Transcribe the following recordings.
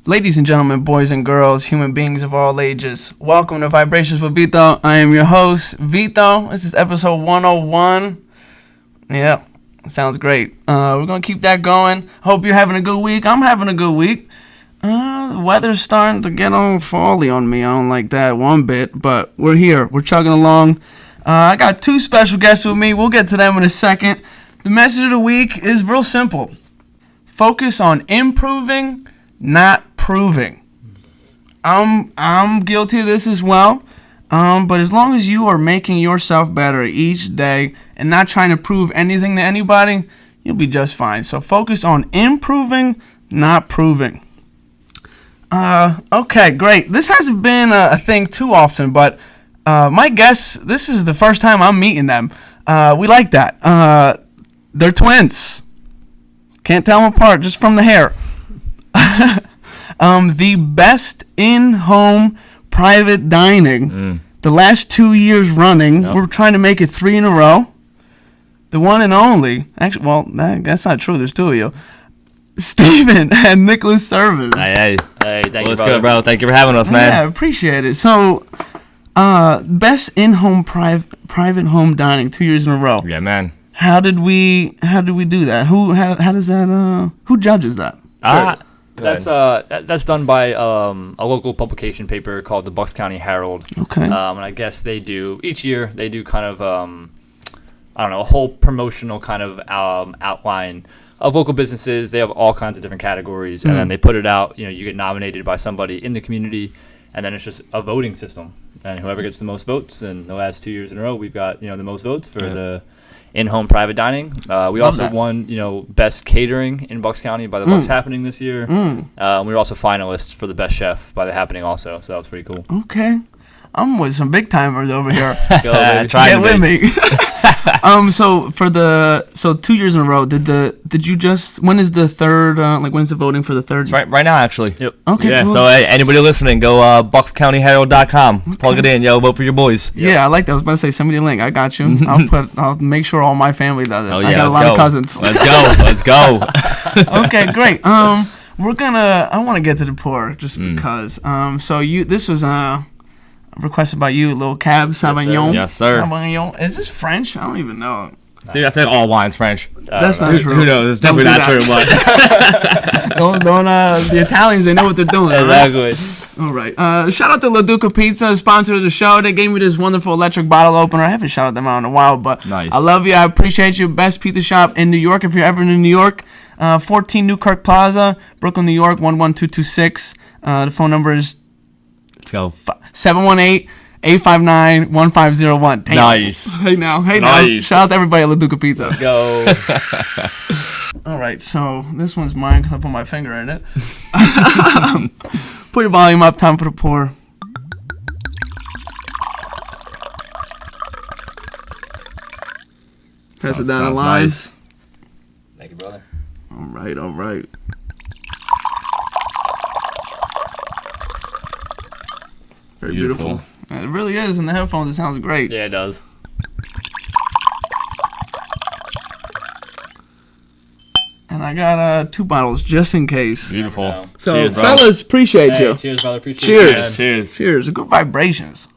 Ladies and gentlemen, boys and girls, human beings of all ages, welcome to Vibrations with Vito. I am your host, Vito. This is episode 101. Yeah, sounds great. We're going to keep that going. Hope you're having a good week. I'm having a good week. The weather's starting to get all fally on me. I don't like that one bit, but we're here. We're chugging along. I got two special guests with me. We'll get to them in a second. The message of the week is real simple. Focus on improving, not proving. I'm guilty of this as well. But as long as you are making yourself better each day and not trying to prove anything to anybody, you'll be just fine. So focus on improving, not proving. Okay, great. This hasn't been a thing too often, but my guests, this is the first time I'm meeting them. We like that. They're twins. Can't tell them apart just from the hair. The best in-home private dining. The last 2 years running. Yep. We're trying to make it 3 in a row. The one and only. Actually, well, that's not true. There's 2 of you. Steven and Nicholas Servis. Hey, thank you, good, bro. Thank you for having us, man. Yeah, I appreciate it. So, best in-home private home dining 2 years in a row. Yeah, man. How did we do that? How does that? Who judges that? Sure. That's done by a local publication paper called the Bucks County Herald. Okay. And I guess each year they do kind of a whole promotional kind of outline of local businesses. They have all kinds of different categories, and then they put it out. You get nominated by somebody in the community, and then it's just a voting system. And whoever gets the most votes, and the last 2 years in a row, we've got the most votes for the in-home private dining. We also won, best catering in Bucks County by the Bucks Happening this year. We were also finalists for the best chef by the Happening also, so that was pretty cool. Okay. I'm with some big timers over here. Go, baby. Get with me. So 2 years in a row, did you just, when is the third, when is the voting for the third? It's right now, actually. Yep. Okay, yeah, cool. So anybody listening, go buckscountyherald.com. Okay. Plug it in, vote for your boys. Yep. Yeah, I like that. I was about to say, send me the link. I got you. I'll make sure all my family does it. Oh, yeah, I got a lot of cousins. Let's go. Okay, great. I want to get to the pour just because. So this was, requested by you, little cab Sauvignon. Yes, sir. Sauvignon. Is this French? I don't even know. Dude, I think all wine's French. That's not true. Who knows? It's definitely not true, but don't the Italians, they know what they're doing. Exactly. All right. Shout out to La Duca Pizza, sponsor of the show. They gave me this wonderful electric bottle opener. I haven't shouted them out in a while, but nice. I love you. I appreciate you. Best pizza shop in New York. If you're ever in New York, 14 Newkirk Plaza, Brooklyn, New York, 11226. The phone number is let's go. 718-859-1501. Damn. Nice. Hey now. Nice. Shout out to everybody at La Duca Pizza. Let's go. All right, so this one's mine because I put my finger in it. Put your volume up. Time for the pour. Pass it down the line. Nice. Thank you, brother. All right. Very beautiful. It really is. In the headphones, it sounds great. Yeah, it does. And I got 2 bottles just in case. Beautiful. So, cheers, bro. fellas, appreciate you. Cheers, brother. Appreciate it. Cheers. Cheers. Good vibrations.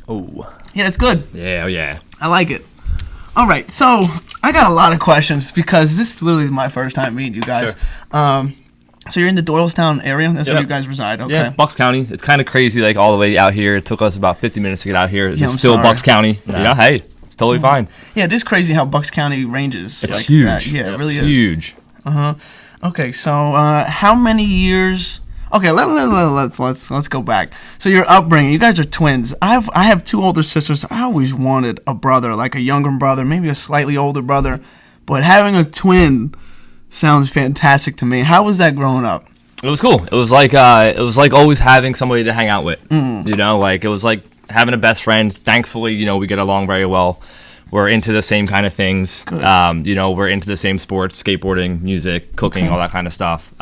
Oh. Yeah, it's good. Yeah. I like it. All right, so I got a lot of questions because this is literally my first time meeting you guys. Sure. So you're in the Doylestown area? That's where you guys reside? Okay. Yeah, Bucks County. It's kind of crazy, all the way out here. It took us about 50 minutes to get out here. It's still sorry. Bucks County. No. Yeah, hey, it's totally fine. Yeah, it is crazy how Bucks County ranges. It's like huge. That. Yeah, it really is. Huge. Okay, so how many years? Okay, let's go back. So your upbringing, you guys are twins. I have 2 older sisters. I always wanted a brother, like a younger brother, maybe a slightly older brother, but having a twin sounds fantastic to me. How was that growing up? It was cool. It was like always having somebody to hang out with. It was like having a best friend. Thankfully, we get along very well. We're into the same kind of things. Good. We're into the same sports, skateboarding, music, cooking, all that kind of stuff.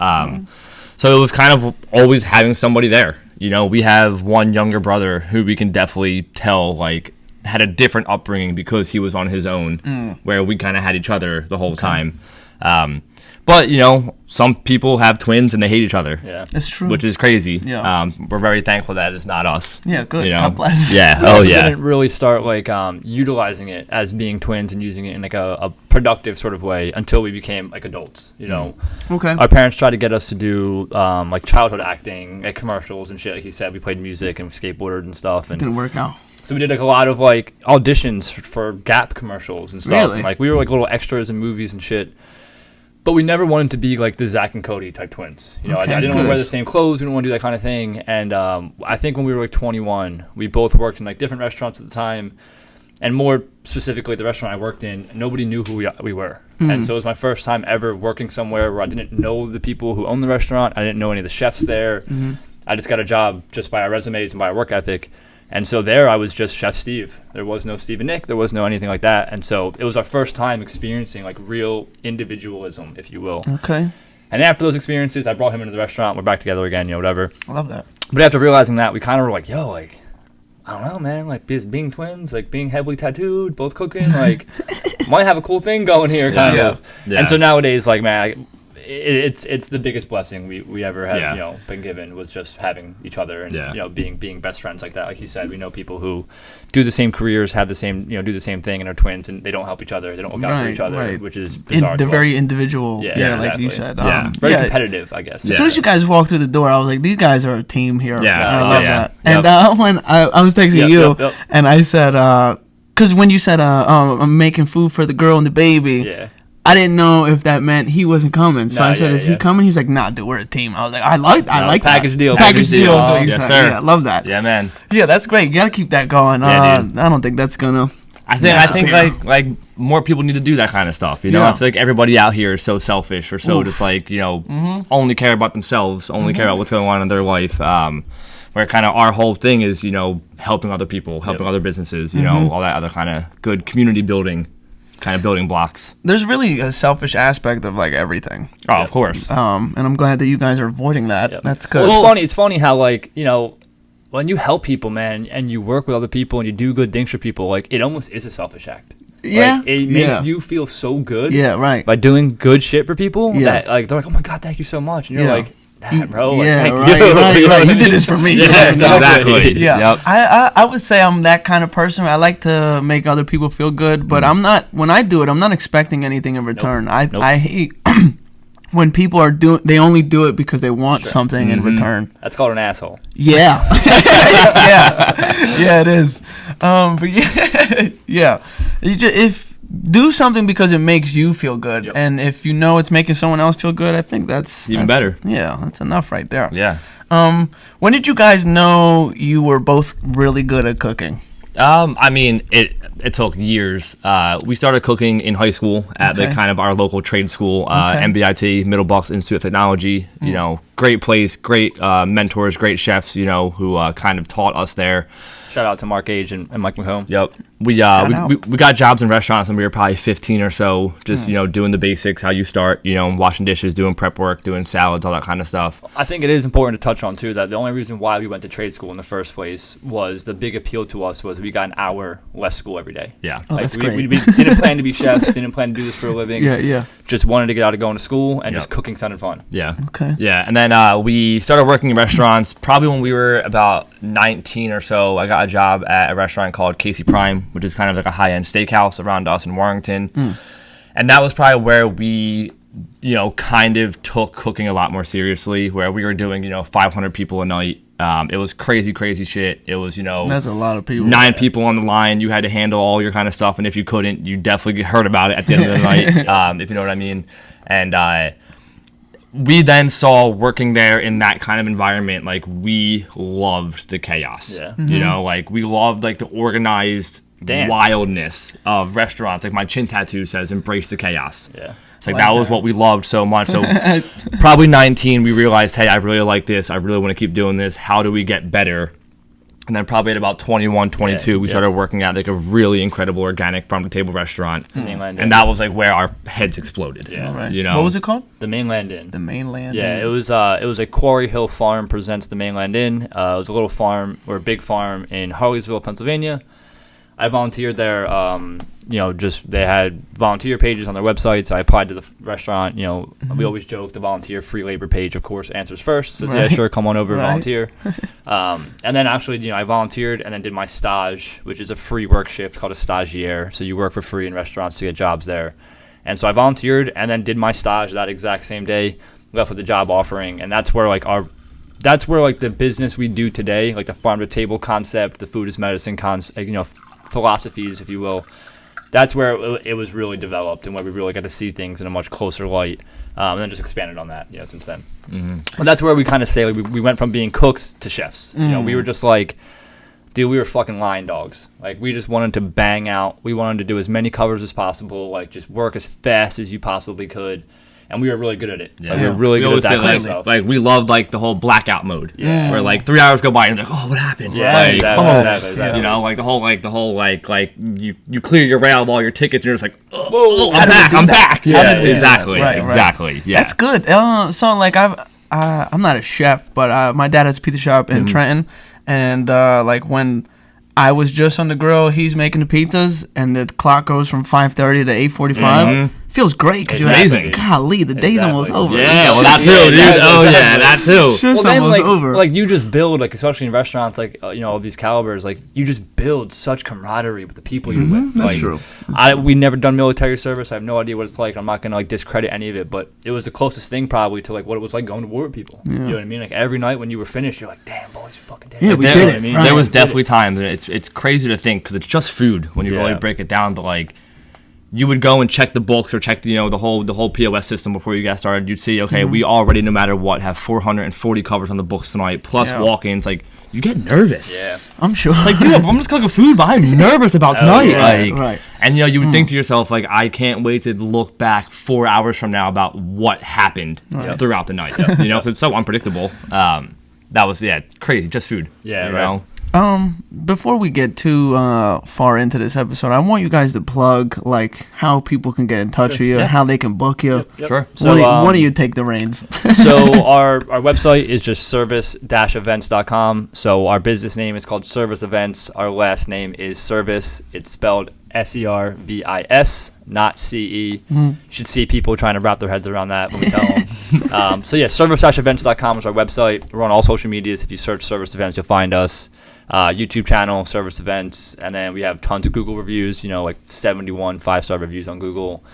So it was kind of always having somebody there. We have one younger brother who we can definitely tell had a different upbringing because he was on his own, where we kind of had each other the whole time. But, some people have twins and they hate each other. Yeah. It's true. Which is crazy. Yeah. We're very thankful that it's not us. Yeah, good. God bless. Yeah. We Oh, also yeah. didn't really start utilizing it as being twins and using it in like a productive sort of way until we became like adults. Okay. Our parents tried to get us to do like childhood acting, like commercials and shit. Like he said, we played music and skateboarded and stuff. And Didn't work out. so we did like a lot of like auditions for Gap commercials and stuff. Really? And, like we were like little extras in movies and shit. But we never wanted to be like the Zach and Cody type twins. I Okay, didn't want to good. wear the same clothes. We didn't want to do that kind of thing. And I think when we were like 21, we both worked in like different restaurants at the time. And more specifically, the restaurant I worked in, nobody knew who we were. And so it was my first time ever working somewhere where I didn't know the people who owned the restaurant. I didn't know any of the chefs there. I just got a job just by our resumes and by our work ethic. And so there I was just Chef Steve. There was no Steve and Nick. There was no anything like that. And so it was our first time experiencing like real individualism, if you will. Okay. And after those experiences, I brought him into the restaurant. We're back together again, whatever. I love that. But after realizing that, we kind of were like, yo, like, I don't know, man. Like, being twins, like, being heavily tattooed, both cooking, like, might have a cool thing going here, kind of. Yeah. And so nowadays, like, man, it's the biggest blessing we ever have, Yeah. been given, was just having each other and, Yeah. being best friends like that. Like he said, we know people who do the same careers, have the same, do the same thing, and are twins, and they don't help each other. They don't look out for each other, which is bizarre. They're to very us. individual. Yeah, like you exactly. said. Yeah. Very competitive, I guess. As soon as you guys walked through the door, I was like, these guys are a team here. Yeah. And I love Yeah. that. Yep. And when I was texting Yep, you, yep. and I said, because when you said, I'm making food for the girl and the baby, Yeah. I didn't know if that meant he wasn't coming. So Nah, I said, yeah, is he yeah. coming? He was like, nah, dude, we're a team. I was like, I like package that. deal. Package deal is what you Yes, said. sir. Yeah, I love that. Yeah, man. Yeah, that's great. You got to keep that going. Yeah, dude. I don't think that's going to... I think disappear. like more people need to do that kind of stuff. Yeah. I feel like everybody out here is so selfish or so just like only care about themselves, only care about what's going on in their life. Where kind of our whole thing is helping other people, helping other businesses, all that other kind of good community building kind of building blocks. There's really a selfish aspect of like everything. Oh, of course. And I'm glad that you guys are avoiding that. Yep. That's good. Well, it's funny how like when you help people, man, and you work with other people and you do good things for people, like it almost is a selfish act. Yeah. Like, it makes you feel so good. Yeah, right. By doing good shit for people. Yeah. That like they're like, oh my god, thank you so much, and you're Yeah. like, nah, bro. Like, Yeah, thank right, you. right, You know right. what I You did mean? this for me. Yeah, exactly. Yeah. Yep. I would say I'm that kind of person. I like to make other people feel good, but I'm not. When I do it, I'm not expecting anything in return. Nope. I hate when people are doing. They only do it because they want something in return. That's called an asshole. Yeah. yeah, it is. But yeah, yeah. If do something because it makes you feel good, and if you know it's making someone else feel good, I think that's Even better. Yeah, that's enough right there. Yeah. When did you guys know you were both really good at cooking? I mean, it took years. We started cooking in high school at the kind of our local trade school, MBIT, Middle Bucks Institute of Technology. Great place, great mentors, great chefs. Who kind of taught us there. Shout out to Mark Gage and Mike McComb. Yep. We got jobs in restaurants when we were probably 15 or so, just doing the basics, how you start, washing dishes, doing prep work, doing salads, all that kind of stuff. I think it is important to touch on too that the only reason why we went to trade school in the first place was the big appeal to us was we got an hour less school every day. Yeah. Oh, that's great. We didn't plan to be chefs, didn't plan to do this for a living. Yeah. Just wanted to get out of going to school, and just cooking sounded fun. Yeah. Okay. Yeah, and then we started working in restaurants probably when we were about 19 or so. I got a job at a restaurant called Casey Prime, which is kind of like a high-end steakhouse around us in Warrington. And that was probably where we, kind of took cooking a lot more seriously, where we were doing, 500 people a night. It was crazy shit. It was, That's a lot of people. 9 people on the line. You had to handle all your kind of stuff, and if you couldn't, you definitely heard about it at the end of the night, if you know what I mean. And we then saw working there in that kind of environment, like we loved the chaos. Yeah. Like we loved like the organized Dance. wildness of restaurants. Like my chin tattoo says, "Embrace the chaos." Yeah. It's like that was what we loved so much. So probably 19, we realized, hey, I really like this. I really want to keep doing this. How do we get better? And then probably at about 21, 22, we started working at like a really incredible organic farm-to-table restaurant. Mainland Inn. And that was like where our heads exploded. Yeah. All right. What was it called? The Mainland Inn. The Mainland. Yeah, Inn. it was a Quarry Hill Farm presents the Mainland Inn. It was a little farm or a big farm in Harleysville, Pennsylvania. I volunteered there. Just they had volunteer pages on their website, so I applied to the restaurant. We always joke the volunteer free labor page, of course, answers first. So yeah, sure, come on over and volunteer. And then actually, I volunteered and then did my stage, which is a free work shift called a stagiaire. So you work for free in restaurants to get jobs there. And so I volunteered and then did my stage that exact same day. Left with the job offering, and that's where the business we do today, like the farm to table concept, the food is medicine philosophies, if you will. That's where it was really developed and where we really got to see things in a much closer light, and then just expanded on that, since then. Mm-hmm. But that's where we kind of say we went from being cooks to chefs. We were just like, dude, we were fucking line dogs. Like, we just wanted to bang out. We wanted to do as many covers as possible, like just work as fast as you possibly could. And we were really good at it. Yeah. Like, we were really good at that kind of stuff. Like, we loved, like, the whole blackout mode. Yeah. Where, like, 3 hours go by and you're like, oh, what happened? Yeah, like, exactly. You know, like, the whole, you clear your rail of all your tickets and you're just like, oh, I'm back. Yeah, exactly. Right. Yeah. That's good. So, like, I'm not a chef, but my dad has a pizza shop in Trenton. And, like, when I was just on the grill, he's making the pizzas, and the clock goes from 5:30 to 8:45. Feels great because you're amazing. like, golly, the day's almost over. Yeah, well, that too, dude. That too. Shit's almost over. Like, you just build, like, especially in restaurants, like, of these calibers, like, you just build such camaraderie with the people you're with. That's like, true. We never done military service. I have no idea what it's like. I'm not gonna, like, discredit any of it, but it was the closest thing probably to, like, what it was like going to war with people. Yeah. You know what I mean? Like, every night when you were finished, you're like, damn, boys, you fucking did it. Yeah, we did it. I mean? There was definitely times, and it's crazy to think because it's just food when you really break it down, but, like, you would go and check the books or check the whole POS system before you got started. You'd see, okay, we already, no matter what, have 440 covers on the books tonight, plus walk-ins. Like, you get nervous. Yeah, I'm sure. Like, dude, I'm just cooking food, but I'm nervous about tonight. Right. And, you would think to yourself, like, I can't wait to look back 4 hours from now about what happened throughout the night. 'Cause it's so unpredictable. That was, crazy. Just food. Yeah, you know? Before we get too far into this episode, I want you guys to plug, like, how people can get in touch with you, how they can book you. Yep. Sure. So, one of you take the reins. So our website is just servis-events.com. So our business name is called Servis Events. Our last name is Servis. It's spelled Servis, not CE. You should see people trying to wrap their heads around that when we tell them. Servis-events.com is our website. We're on all social medias. If you search Servis Events, you'll find us. YouTube channel, Servis Events, and then we have tons of Google reviews, like 71 5-star reviews on Google,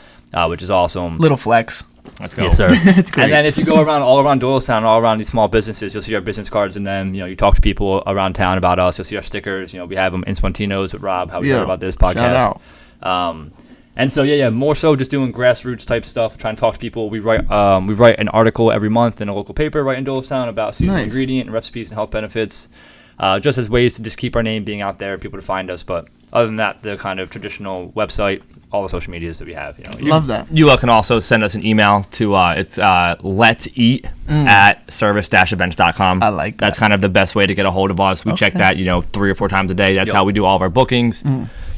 which is awesome. Little flex. Let's go. Yes, sir. It's great. And then if you go all around Doylestown, all around these small businesses, you'll see our business cards in them. You talk to people around town about us. You'll see our stickers. We have them in Spontinos with Rob, how we heard about this podcast. Shout out. And so, more so just doing grassroots type stuff, trying to talk to people. We write an article every month in a local paper right in Doylestown about seasonal ingredient and recipes and health benefits. Just as ways to just keep our name being out there, people to find us. But other than that, the kind of traditional website, all the social medias that we have. Love that. You can also send us an email to it's letseat at servis-events.com. I like that. That's kind of the best way to get a hold of us. We check that 3 or 4 times a day. That's how we do all of our bookings.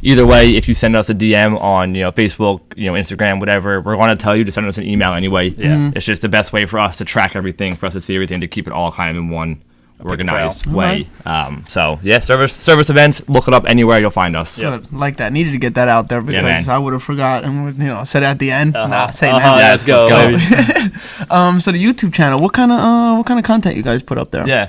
Either way, if you send us a DM on Facebook, Instagram, whatever, we're going to tell you to send us an email anyway. Yeah. It's just the best way for us to track everything, for us to see everything, to keep it all kind of in one organized way. Servis Events, look it up anywhere, you'll find us. Like that. Needed to get that out there because I would have forgot and said it at the end. Say now. Let's go. So the YouTube channel, what kind of content you guys put up there?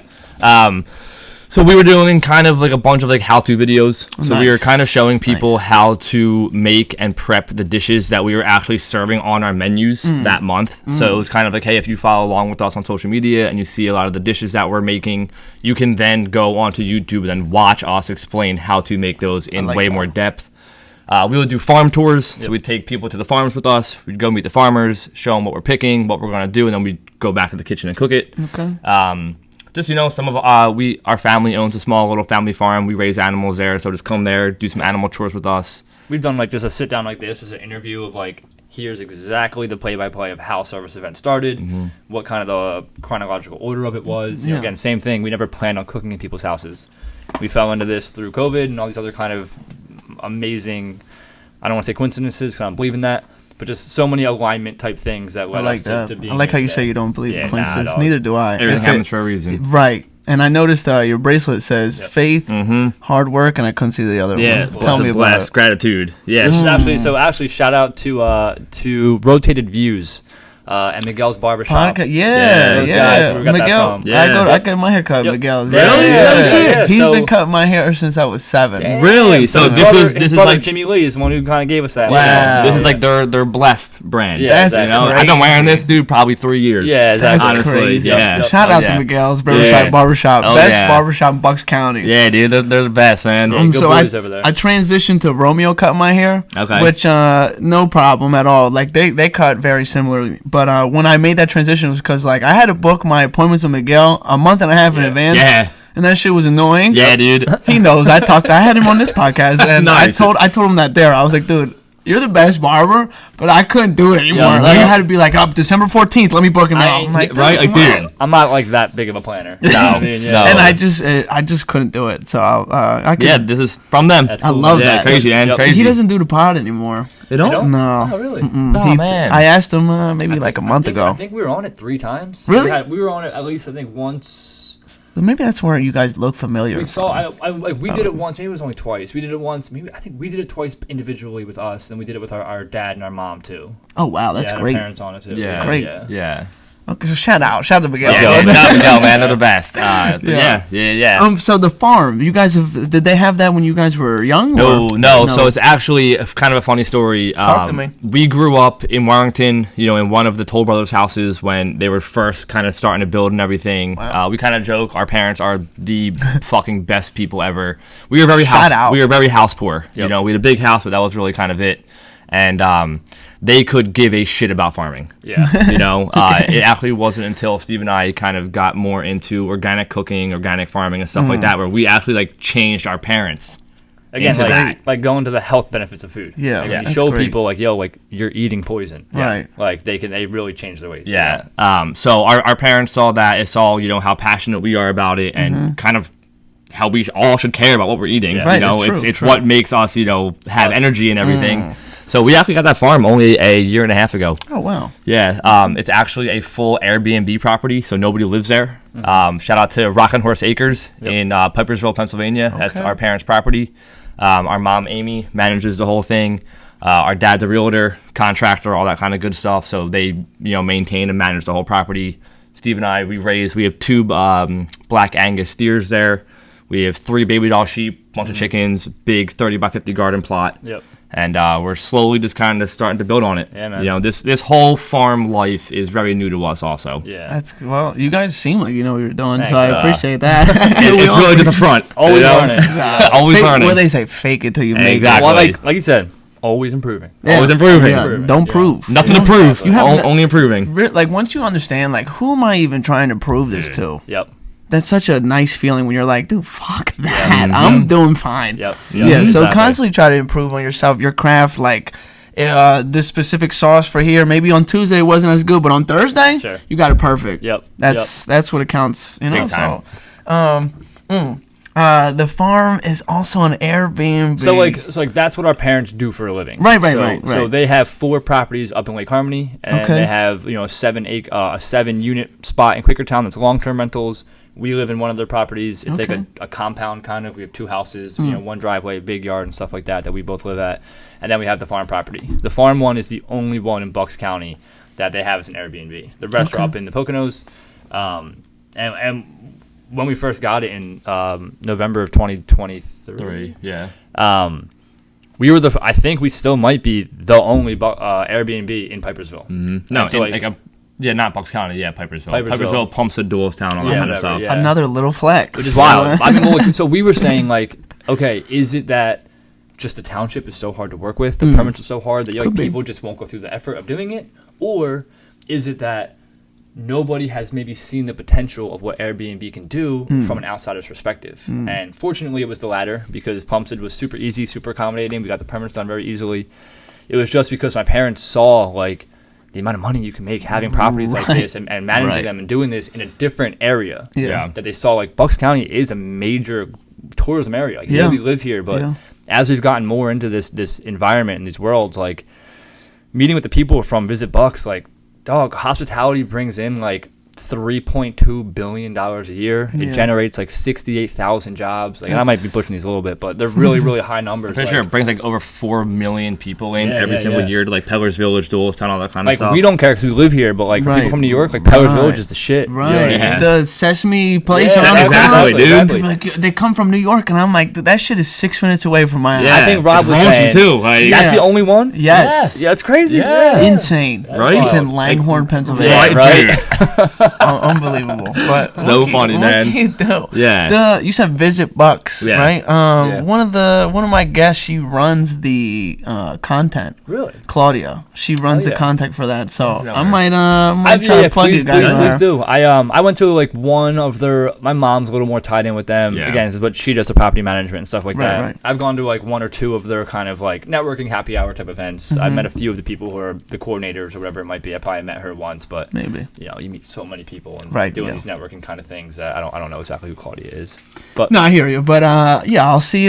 So we were doing kind of like a bunch of like how-to videos. So we were kind of showing people how to make and prep the dishes that we were actually serving on our menus that month. So it was kind of like, hey, if you follow along with us on social media and you see a lot of the dishes that we're making, you can then go onto YouTube and then watch us explain how to make those in more depth. We would do farm tours. So we'd take people to the farms with us. We'd go meet the farmers, show them what we're picking, what we're going to do, and then we'd go back to the kitchen and cook it. Okay. Just, some of our family owns a small little family farm. We raise animals there, so just come there, do some animal chores with us. We've done like just a sit down like this as an interview of like, here's exactly the play-by-play of how Servis Event started, what kind of the chronological order of it was. Again, same thing. We never planned on cooking in people's houses. We fell into this through COVID and all these other kind of amazing, I don't want to say coincidences because I don't believe in that, but just so many alignment type things that led us to being. I like how you say you don't believe in coincidences. Neither do I. Everything happens for a reason. Right. And I noticed your bracelet says Yep. faith, hard work, and I couldn't see the other Yeah, one. Tell me about it. gratitude. Yeah, This is actually shout out to Rotated Views and Miguel's Barbershop. Those guys, where we got that Miguel. from. Yeah. I get my hair cut. Yep. Miguel's. Really? Yeah. He's So- been cutting my hair since I was 7. Really? So His this brother- is his brother like Jimmy Lee is the one who kind of gave us that. Wow. this is like their blessed brand. Yeah, That's exactly. You know, great. I've been wearing this dude probably 3 years. Yeah, That's exactly. honestly, crazy. yeah. Shout out Yeah. to Miguel's Riverside Yeah. Barbershop. Oh, Best yeah. barbershop in Bucks County. Yeah, dude, they're the best, man. Yeah. Good So I boys over there. transitioned to Romeo cut my hair, Okay. which no problem at all. Like they cut very similarly, but when I made that transition it was because like I had to book my appointments with Miguel a month and a half in advance. Yeah. And that shit was annoying. Yeah, dude. He knows. I had him on this podcast, and Nice. I told him that there. I was like, dude, you're the best barber, but I couldn't do it anymore. Yeah. Like I had to be like, up December 14th, let me book him now. I'm like, right, like, come on. dude. I'm not like that big of a planner. No, I mean, yeah. no. And I just couldn't do it. So I could. Yeah, this is from them. That's I cool. love Yeah, that. crazy, man. Yep. Crazy. He doesn't do the pod anymore. They don't? No. Oh, really? Oh, man. I asked him maybe like a month I ago. think we were on it 3 times. Really? We were on it at least I think once. Maybe that's where you guys look familiar. We saw. We did it once. Maybe it was only twice. We did it once. Maybe I think we did it twice individually with us, and we did it with our dad and our mom too. Oh wow, that's yeah, and great. Our parents on it too. Yeah. Great. Yeah. Yeah. Okay, so shout out to Miguel. Yeah, shout out to Miguel, man. They're the best. Yeah. So the farm, you guys did they have that when you guys were young? No. So it's actually kind of a funny story. Talk to me. We grew up in Warrington, in one of the Toll Brothers houses when they were first kind of starting to build and everything. Wow. We kind of joke our parents are the fucking best people ever. We were very Shout out. We were very house poor. Yep. We had a big house, but that was really kind of it. And they could give a shit about farming. Yeah. It actually wasn't until Steve and I kind of got more into organic cooking, organic farming, and stuff like that, where we actually like changed our parents. Again, into that. like going to the health benefits of food. Yeah, Like, yeah. when you That's show great. people like, yo, like you're eating poison. Right. Like they really change their ways. Yeah. So our parents saw that. It saw, how passionate we are about it and kind of how we all should care about what we're eating. Yeah. Right, that's true, It's true. what makes us, have Us. energy and everything. So we actually got that farm only a year and a half ago. Oh wow. Yeah. It's actually a full Airbnb property, so nobody lives there. Shout out to Rockin' Horse Acres in Pipersville, Pennsylvania. That's Okay. our parents' property. Our mom, Amy, manages the whole thing. Our dad's a realtor, contractor, all that kind of good stuff. So they, maintain and manage the whole property. Steve and I, we have 2 Black Angus steers there. We have 3 baby doll sheep, bunch of chickens, big 30 by 50 garden plot. Yep. And we're slowly just kind of starting to build on it. Yeah, man. This whole farm life is very new to us also. Yeah. You guys seem like you know what you're doing, Thank so I you. appreciate that. It's really just a front. Always learning. Always learning. What they say, fake it till you make Exactly. Well, like you said, always improving. it. Yeah. Always improving. Yeah. Improving. Don't Yeah. prove. Nothing to prove. You have Only improving. Like once you understand, like who am I even trying to prove this to? Yep. That's such a nice feeling when you're like, dude, fuck that. I'm doing fine. Yep. Yeah. So Exactly. constantly try to improve on yourself, your craft. Like this specific sauce for here, maybe on Tuesday it wasn't as good, but on Thursday, Sure. you got it perfect. Yep. That's what it counts. Big time. The farm is also an Airbnb. So like that's what our parents do for a living. Right, So right. they have 4 properties up in Lake Harmony, and Okay. they have a 7-unit spot in Quakertown that's long-term rentals. We live in one of their properties. It's Okay. like a compound kind of. We have 2 houses, one driveway, big yard, and stuff like that we both live at. And then we have the farm property. The farm one is the only one in Bucks County that they have as an Airbnb. The rest are up in the Poconos. And when we first got it in November of 2023, Yeah. we were I think we still might be the only Airbnb in Pipersville. No, And so, not Bucks County. Yeah, Pipersville. Pipersville. pumps a Doylestown, all that Yeah, kind of whatever, stuff. yeah. another little flex, Which is wild. I mean, so we were saying like, okay, is it that just the township is so hard to work with, the permits are so hard that Could be. people just won't go through the effort of doing it, or is it that nobody has maybe seen the potential of what Airbnb can do from an outsider's perspective? And fortunately, it was the latter because Pumpstead was super easy, super accommodating. We got the permits done very easily. It was just because my parents saw like the amount of money you can make having properties like this and managing Right. them and doing this in a different area. Yeah. That they saw like Bucks County is a major tourism area. Like, Yeah. we live here, but Yeah. as we've gotten more into this environment and these worlds, like meeting with the people from Visit Bucks, like dog hospitality brings in like $3.2 billion a year. It generates like 68,000 jobs. Like, and I might be pushing these a little bit, but they're really, really high numbers. I'm pretty sure it brings like over 4 million people in every single year to like Peddler's Village, Doylestown, all that kind of stuff. Like, we don't care because we live here, but like for people from New York, like Peddler's Village is the shit. Right. You know what I mean? The Sesame place. Exactly, dude. People like, they come from New York, and I'm like, that shit is 6 minutes away from my house. I think Rob was saying too. Like, that's the only one. Yes. Yeah, it's crazy. Insane. Right? It's in Langhorne, Pennsylvania. Right. Unbelievable. But so funny, man. Yeah. You said Visit Bucks, right? One of my guests, she runs the content. Really? Claudia. She runs the content for that. So I might try to plug you guys. Please do. I went to like one of their. My mom's a little more tied in with them. Yeah. Again, but she does the property management and stuff like that. Right. I've gone to like 1 or 2 of their kind of like networking happy hour type events. I've met a few of the people who are the coordinators or whatever it might be. I probably met her once, but Maybe. you meet so many people and doing these networking kind of things that I don't know exactly who Claudia is. But no, I hear you. But I'll see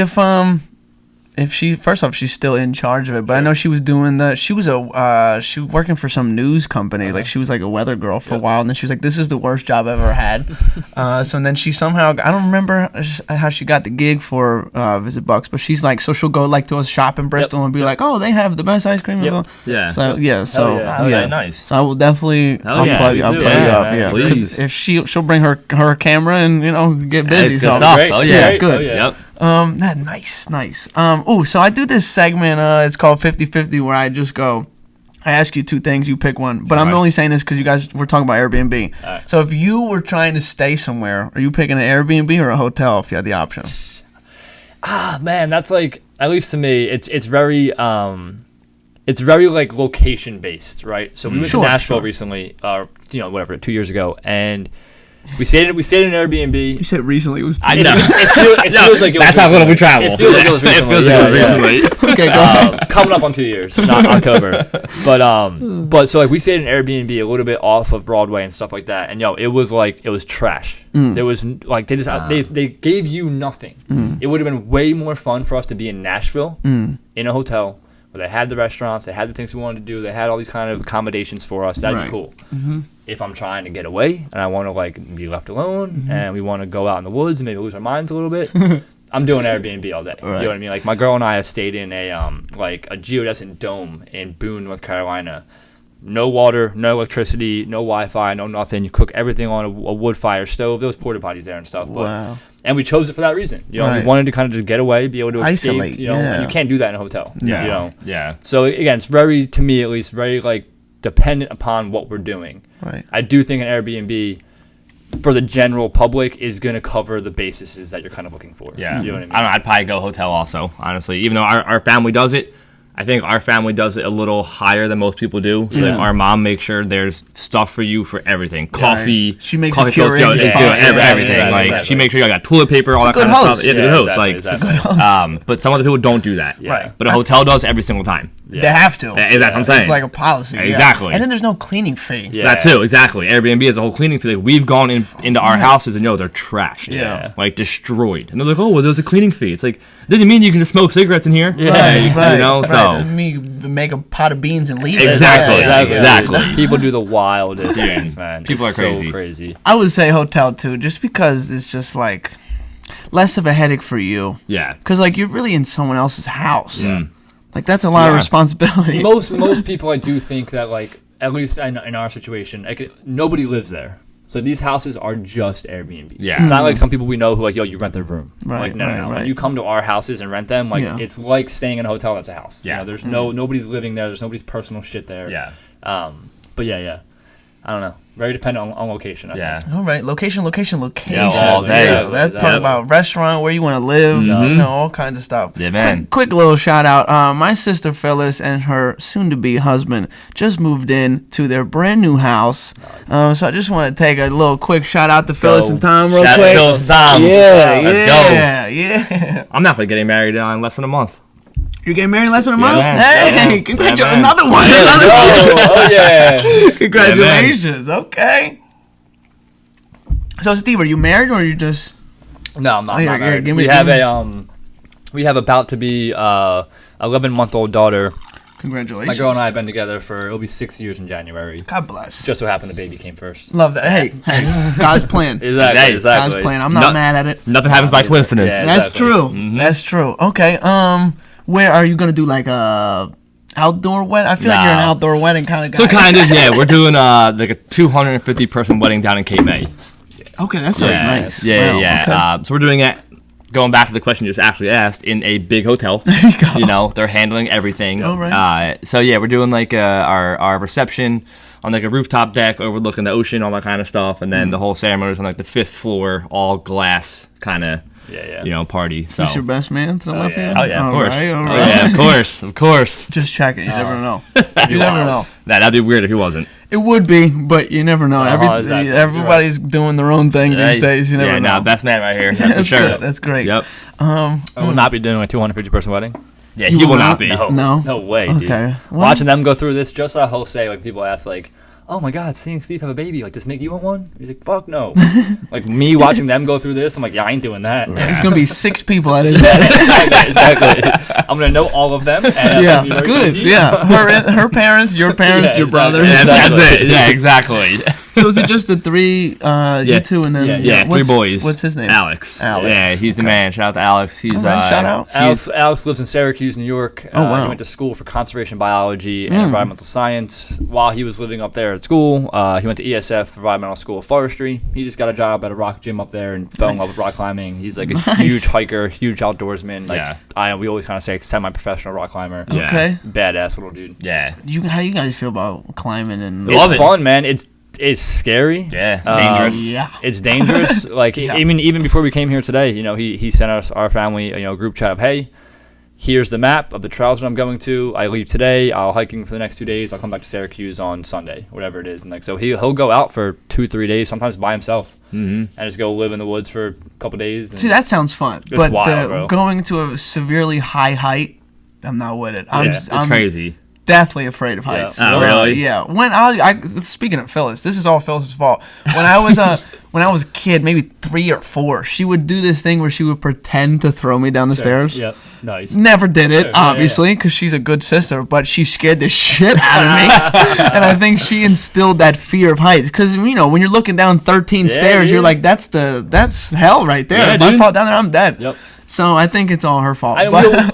if she, first off, she's still in charge of it, but I know she was doing she was working for some news company. Like, she was like a weather girl for a while, and then she was like, this is the worst job I've ever had. So then she somehow, I don't remember how she got the gig for Visit Bucks, but she's like, so she'll go like to a shop in Bristol and be like, oh, they have the best ice cream. Yeah. So nice. So I will definitely, I'll plug you up. Yeah. Because if she'll bring her camera and, get busy. It's so good stuff. great. Oh yeah. Good. Yep. Nice. So I do this segment, it's called 50-50, where I just go, I ask you 2 things, you pick one. But I'm only saying this because you guys were talking about Airbnb. Right. So if you were trying to stay somewhere, are you picking an Airbnb or a hotel if you had the option? Man, that's like, at least to me, it's very like location based, right? So we went to Nashville recently, whatever, 2 years ago, and we stayed in an Airbnb. You said recently it was. I know. It feels like it was. That's how little we travel. It feels like it was recently. Okay, go ahead. Coming up on 2 years, not October. But so like we stayed in an Airbnb a little bit off of Broadway and stuff like that, and it was trash. There was like they gave you nothing. It would have been way more fun for us to be in Nashville in a hotel where they had the restaurants, they had the things we wanted to do, they had all these kind of accommodations for us. That'd be cool. If I'm trying to get away and I want to like be left alone and we want to go out in the woods and maybe lose our minds a little bit, I'm doing Airbnb all day. You know what I mean? Like, my girl and I have stayed in a geodesic dome in Boone, North Carolina. No water, no electricity, no Wi-Fi, no nothing. You cook everything on a wood fire stove. There was porta potties there and stuff. Wow. And we chose it for that reason. We wanted to kind of just get away, be able to isolate. escape. And you can't do that in a hotel. Yeah. So again, it's very, to me at least, very like dependent upon what we're doing. Right. I do think an Airbnb for the general public is going to cover the bases that you're kind of looking for. Yeah. You know what I mean? I don't know, I'd probably go hotel also, honestly. Even though our family does it, I think our family does it a little higher than most people do. So like, our mom makes sure there's stuff for you for everything. Coffee. She makes coffee a Keurig. Everything. She makes sure you got toilet paper, all that kind of stuff. It's a good host. It's a good host. But some other people don't do that. Right. But a hotel does every single time. They have to. Exactly what I'm saying. It's like a policy. Exactly. And then there's no cleaning fee. That too, exactly. Airbnb is a whole cleaning fee. Like, we've gone into our houses and they're trashed. Yeah. Like, destroyed. And they're like, oh, well, there's a cleaning fee. It's like, doesn't mean you can just smoke cigarettes in here. Right. So. Me make a pot of beans and leave Exactly. People do the wildest things, man. People it's are crazy. So crazy. I would say hotel too, just because it's just like less of a headache for you. Yeah. Because like you're really in someone else's house. Yeah. Like that's a lot of responsibility. Most people, I do think that like at least in our situation, nobody lives there. So these houses are just Airbnb. Yeah. It's not like some people we know who like, you rent their room. Right, like, no. right. When you come to our houses and rent them, it's like staying in a hotel that's a house. Yeah. There's nobody's living there. There's nobody's personal shit there. Yeah. But yeah. I don't know. Very dependent on location. I think. All right. Location. Yeah, all day. Yeah, let's talk about restaurant, where you want to live, all kinds of stuff. Yeah, man. Quick little shout out. My sister Phyllis and her soon-to-be husband just moved in to their brand new house. So I just want to take a little quick shout out to Phyllis and Tom real quick. Phyllis and Tom. Yeah. I'm not getting married in less than a month. You're getting married in less than a month? Yeah. Hey, congratulations. Another one. Oh, yeah. Congratulations. Okay. So, Steve, are you married or are you just... No, I'm not married. We have about to be 11-month-old daughter. Congratulations. My girl and I have been together it'll be 6 years in January. God bless. Just so happened the baby came first. Love that. Hey, God's plan. Exactly. God's plan. I'm not mad at it. Nothing happens by coincidence. Yeah. That's Exactly. true. That's true. Okay. Where are you gonna do like a outdoor wedding? I feel like you're an outdoor wedding kind of guy. So kind of, yeah. We're doing like a 250 person wedding down in Cape May. Okay, that sounds nice. Yeah, Wow, yeah. okay. So we're doing it. Going back to the question you just actually asked, in a big hotel. There you go. You know, they're handling everything. All right. So yeah, we're doing like our reception on like a rooftop deck overlooking the ocean, all that kind of stuff, and then the whole ceremony is on like the 5th floor, all glass kind of. Yeah. You know, party. Is this your best man to the left hand? Oh yeah, of course. All Oh right. yeah, of course. Just checking. You never know. You never know. That'd be weird if he wasn't. It would be, but you never know. Exactly. Everybody's doing their own thing these days. You never know. best man right here. That's for That's sure. good. That's great. Yep. I will not be doing a 250 person wedding. Yeah, You he will will not? not be. No? way, dude. Okay. Well- Watching them go through this, just saw Jose, like people ask, like, "Oh my God, seeing Steve have a baby, like, does it make you want one?" He's like, "Fuck no." Like me watching them go through this, I'm like, "Yeah, I ain't doing that." It's gonna be 6 people at his wedding. exactly. I'm gonna know all of them. And Yeah, I'm gonna be very good. easy. Yeah, her parents, your parents, Yeah, your exactly. brothers. Yeah, Exactly. that's it. Yeah, exactly. So is it just the 3, you two, and then Yeah, 3 boys. What's his name? Alex. Alex. Yeah, he's the man. Shout out to Alex. He's All right, shout out. Alex lives in Syracuse, New York. Oh, wow. He went to school for conservation biology and environmental science. While he was living up there at school, he went to ESF, Environmental School of Forestry. He just got a job at a rock gym up there and fell in love with rock climbing. He's like a huge hiker, huge outdoorsman. Like we always kind of say, semi-professional rock climber. Yeah. Okay. Badass little dude. Yeah. How you guys feel about climbing and? Love It's it. fun, man. It's scary. Yeah. Dangerous. Yeah. It's dangerous. Like Yeah. even before we came here today, you know, he sent us our family, group chat of, hey, here's the map of the trails that I'm going to. I leave today. I'll hiking for the next 2 days. I'll come back to Syracuse on Sunday, whatever it is. And like so, he'll go out for 2-3 days, sometimes by himself, and just go live in the woods for a couple days. And See, that sounds fun, but wild, bro. going to a severely high height, I'm not with it. It's crazy. Definitely afraid of heights. Oh, really? Yeah. When I speaking of Phyllis, this is all Phyllis's fault. When I was a kid, maybe 3 or 4, she would do this thing where she would pretend to throw me down the stairs. Yep. Nice. Never did it, Yeah, obviously, because she's a good sister, but she scared the shit out of me. And I think she instilled that fear of heights. Because, when you're looking down 13 stairs, you're dude. like, that's hell right there. Yeah, if I dude. fall down there, I'm dead. Yep. So I think it's all her fault.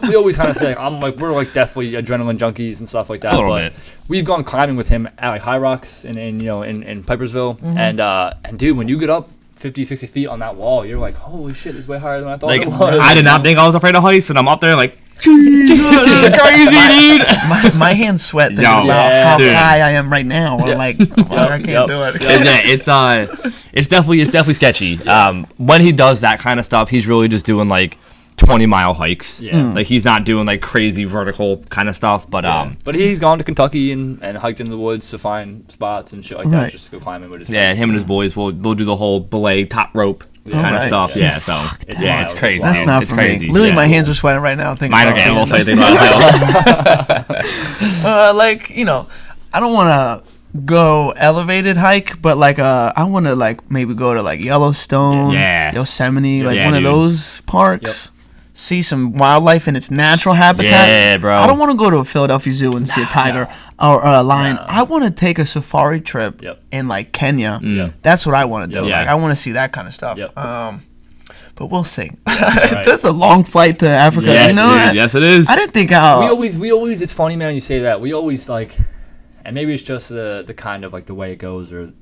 We always kind of say, we're like definitely adrenaline junkies and stuff like that. A little But bit. we've gone climbing with him at like High Rocks in Pipersville, and dude, when you get up 50, 60 feet on that wall, you're like, holy shit, it's way higher than I thought Like, it was. I did not think I was afraid of heights, and I'm up there like, Jesus, this is crazy, dude. my hands sweat thinking Yo, about how dude. high I am right now. I'm like, I can't do it. It's definitely sketchy. When he does that kind of stuff, he's really just doing like 20-mile hikes. Yeah. Like he's not doing like crazy vertical kind of stuff. But But he's gone to Kentucky and hiked into the woods to find spots and shit like that, Right. just to go climbing with his yeah, friends. him and his boys will do the whole belay top rope kind of Alright. stuff. Yeah. Yeah, so It's yeah, wild. it's crazy. That's man. not it's for crazy. me. Literally, Yeah. my hands are sweating right now thinking Mine are about getting a little it. sweaty about it. I don't want to go elevated hike, but I want to maybe go to Yellowstone, Yeah. Yosemite, Yeah, one of dude. those parks. Yep. See some wildlife in its natural habitat. Yeah, bro. I don't want to go to a Philadelphia Zoo and see a tiger or a lion. I want to take a safari trip Yep. in Kenya. Yep. That's what I want to do. Yeah. I want to see that kind of stuff. Yep. But we'll see. right. That's a long flight to Africa. Yes, you know, dude. Yes, it is. I didn't think we always it's funny, man, you say that. We always and maybe it's just the kind of the way it goes or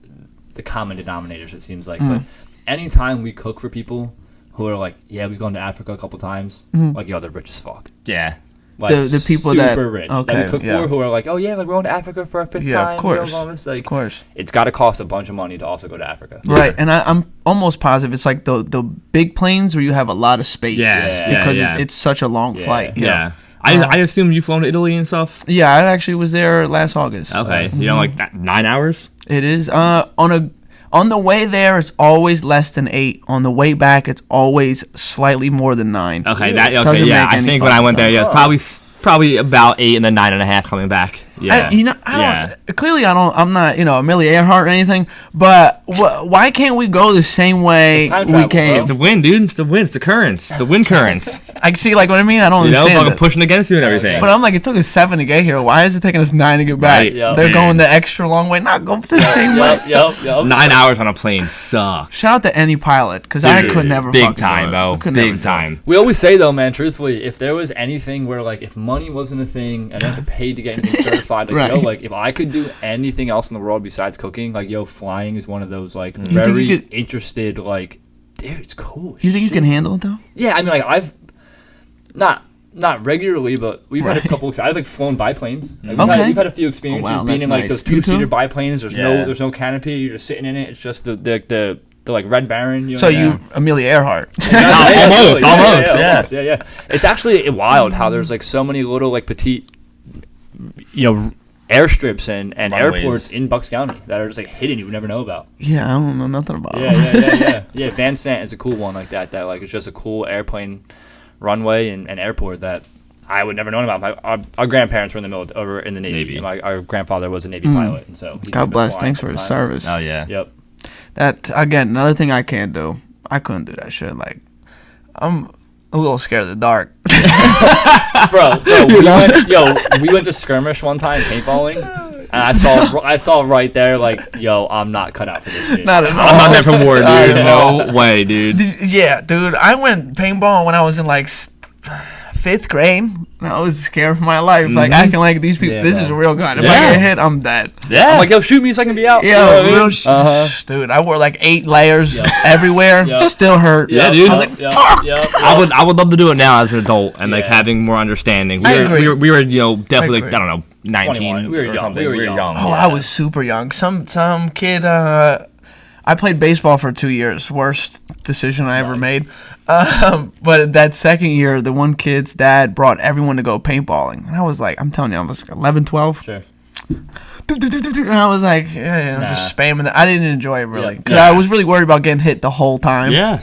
the common denominators, it seems like. But anytime we cook for people who are like, yeah, we've gone to Africa a couple times, they're rich as fuck. Yeah. Like, The people super that- rich okay, that we cook yeah. for, who are like, oh yeah, we're going to Africa for our 5th Yeah, time. of course. Of Of course. It's got to cost a bunch of money to also go to Africa. Right, and I'm almost positive it's like the big planes where you have a lot of space. Yeah, because yeah. It's such a long Yeah. flight. Yeah. I assume you flown to Italy and stuff. Yeah, I actually was there last August. Okay. You know, like 9 hours? It is on the way there it's always less than 8. On the way back it's always slightly more than 9. Okay, Doesn't yeah. make I any think when I fucking went there, sense. yeah, it's probably about 8 and then 9.5 coming back. Yeah. I don't. Clearly, I'm not, Amelia Earhart or anything. But why can't we go the same way It's time we travel, came? bro. It's the wind, dude. It's the wind. It's the currents. It's the wind currents. I see, like what I mean. I don't understand Fucking it. pushing against you and everything. But I'm like, it took us 7 to get here. Why is it taking us 9 to get back? Right. Yep. They're going the extra long way. Not go the same way. Yep. 9 hours on a plane sucks. Shout out to any pilot, because I could never. Big fucking do time, it. bro. I could never Big do it. time. We always say though, man, truthfully, if there was anything where like if money wasn't a thing and I had to pay to get anything certified, like Right. like if I could do anything else in the world besides cooking, like flying is one of those like think you very could- interested, like, dude, it's cool. You think you shit. can handle it though? Yeah, I mean, like I've not regularly, but we've had Right. a couple. I've like flown biplanes. Like, Okay. we've had a few experiences wow, being that's in like nice. those You too? 2-seater biplanes. There's Yeah. no canopy. You're just sitting in it. It's just the like Red Baron. So you, Amelia Earhart. Almost, almost, yeah. It's actually wild how there's like so many little like petite, airstrips and Runways. airports in Bucks County that are just like hidden you would never know about. Yeah, I don't know nothing about it. Yeah. Van Sant is a cool one like that. That like it's just a cool airplane runway and airport that I would never know about. Our grandparents were in the military, over in the Navy. Our grandfather was a Navy pilot, and so he God took us bless. flying Thanks for his sometimes. service. Oh, yeah. Yep. That again, another thing I can't do. I couldn't do that shit. Like, I'm a little scared of the dark. Bro, we went to skirmish one time paintballing, and I saw right there like, I'm not cut out for this shit. Not at all. I'm not meant for war, dude. Not at No way, dude. Yeah, dude. I went paintball when I was in like 5th grade. I was scared for my life, like acting like these people. Yeah, this bro. is a real gun. If I Yeah. get hit, I'm dead. Yeah. I'm like, shoot me so I can be out. Yeah, You know what I mean? real dude. I wore like 8 layers everywhere. Yep. Still hurt. Yeah, dude. I was like, fuck. I would love to do it now as an adult and like Yeah. having more understanding. I agree. We were definitely like, agree. I don't know, 19 21. We were or young. something. We were young. Oh, I was super young. Some kid. I played baseball for 2 years. Worst decision I ever made. But that second year, the one kid's dad brought everyone to go paintballing. And I was like, I'm telling you, I was like 11, 12. Sure. And I was like, I'm just spamming that. I didn't enjoy it really. Yeah. 'Cause I was really worried about getting hit the whole time. Yeah.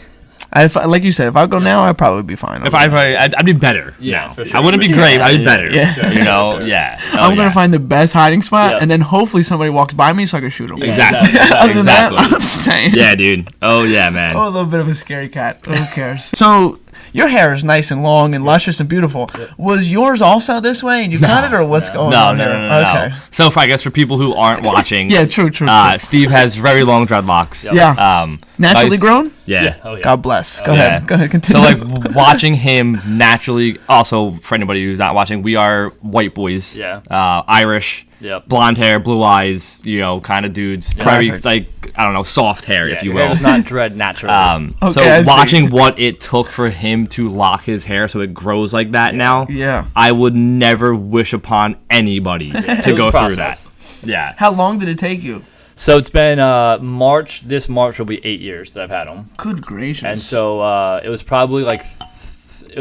Like you said, if I go now, I'd probably be fine. I'd be better. Yeah, now. for sure. I wouldn't be great. I'd be better. Yeah. Sure, You know, sure. yeah. I'm going to find the best hiding spot, Yeah. and then hopefully somebody walks by me so I can shoot him. Exactly. Other than that, Exactly. I'm staying. Yeah, dude. Oh yeah, man. Oh, a little bit of a scary cat. Who cares? So, your hair is nice and long and luscious and beautiful. Was yours also this way and you cut it, or what's going No, on no, there? no, no, Okay. no. So, I guess for people who aren't watching, Yeah, true. Steve has very long dreadlocks. Yeah. Naturally nice- grown? Yeah. Oh, yeah. God bless. Go Yeah. ahead. Go ahead. So Continue. like watching him naturally. Also, for anybody who's not watching, we are white boys. Yeah. Irish. Yep. Blonde hair, blue eyes. Kind of dudes. Very Classic. like I don't know, soft hair, if you Your hair will. does not dread naturally. Okay, I So see. watching what it took for him to lock his hair so it grows like that now. Yeah. I would never wish upon anybody to It go was a through that. process. Yeah. How long did it take you? So it's been March. This March will be 8 years that I've had them, Good gracious. and so it was probably like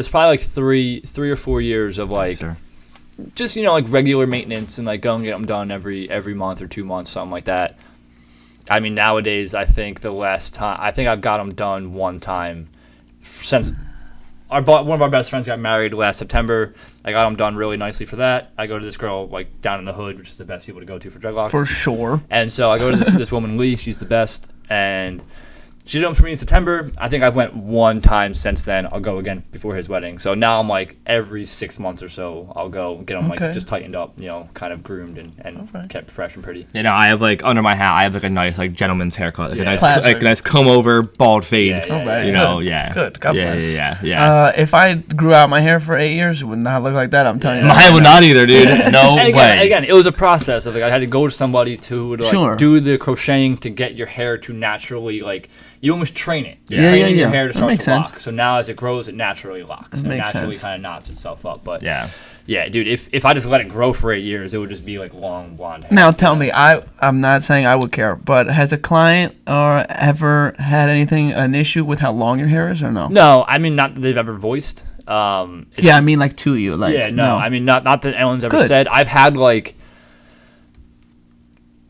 3 or 4 years of like Sir. just like regular maintenance and like go and get them done every month or 2 months, something like that. I mean, nowadays I think the last time I've got them done one time since one of our best friends got married last September. I got them done really nicely for that. I go to this girl like down in the hood, which is the best people to go to for dreadlocks. For sure. And so I go to this woman, Lee. She's the best. And she did them for me in September. I think I've went one time since then. I'll go again before his wedding. So now I'm like every 6 months or so, I'll go get them Okay. like just tightened up, kind of groomed and kept fresh and pretty. I have like under my hat, I have like a nice like gentleman's haircut, like Yeah. a nice Classic. comb over, bald fade. Yeah, yeah, All right. yeah. Good. Good. God yeah, bless. yeah. If I grew out my hair for 8 years, it would not look like that. I'm telling you. Mine would not either, dude. No And way. again, it was a process of like I had to go to somebody to like Sure. do the crocheting to get your hair to naturally like you almost train it. Yeah. You're Yeah, training yeah. your hair to That start makes to sense. lock. So now as it grows, it naturally locks. That It makes naturally sense. kind of knots itself up. But Yeah. yeah, dude, if I just let it grow for 8 years, it would just be like long blonde hair. Now tell me, I'm not saying I would care, but has a client or ever had an issue with how long your hair is, or no? No, I mean not that they've ever voiced. It's- Yeah, I mean like to you, like yeah, no, I mean not that anyone's ever Good. said. I've had like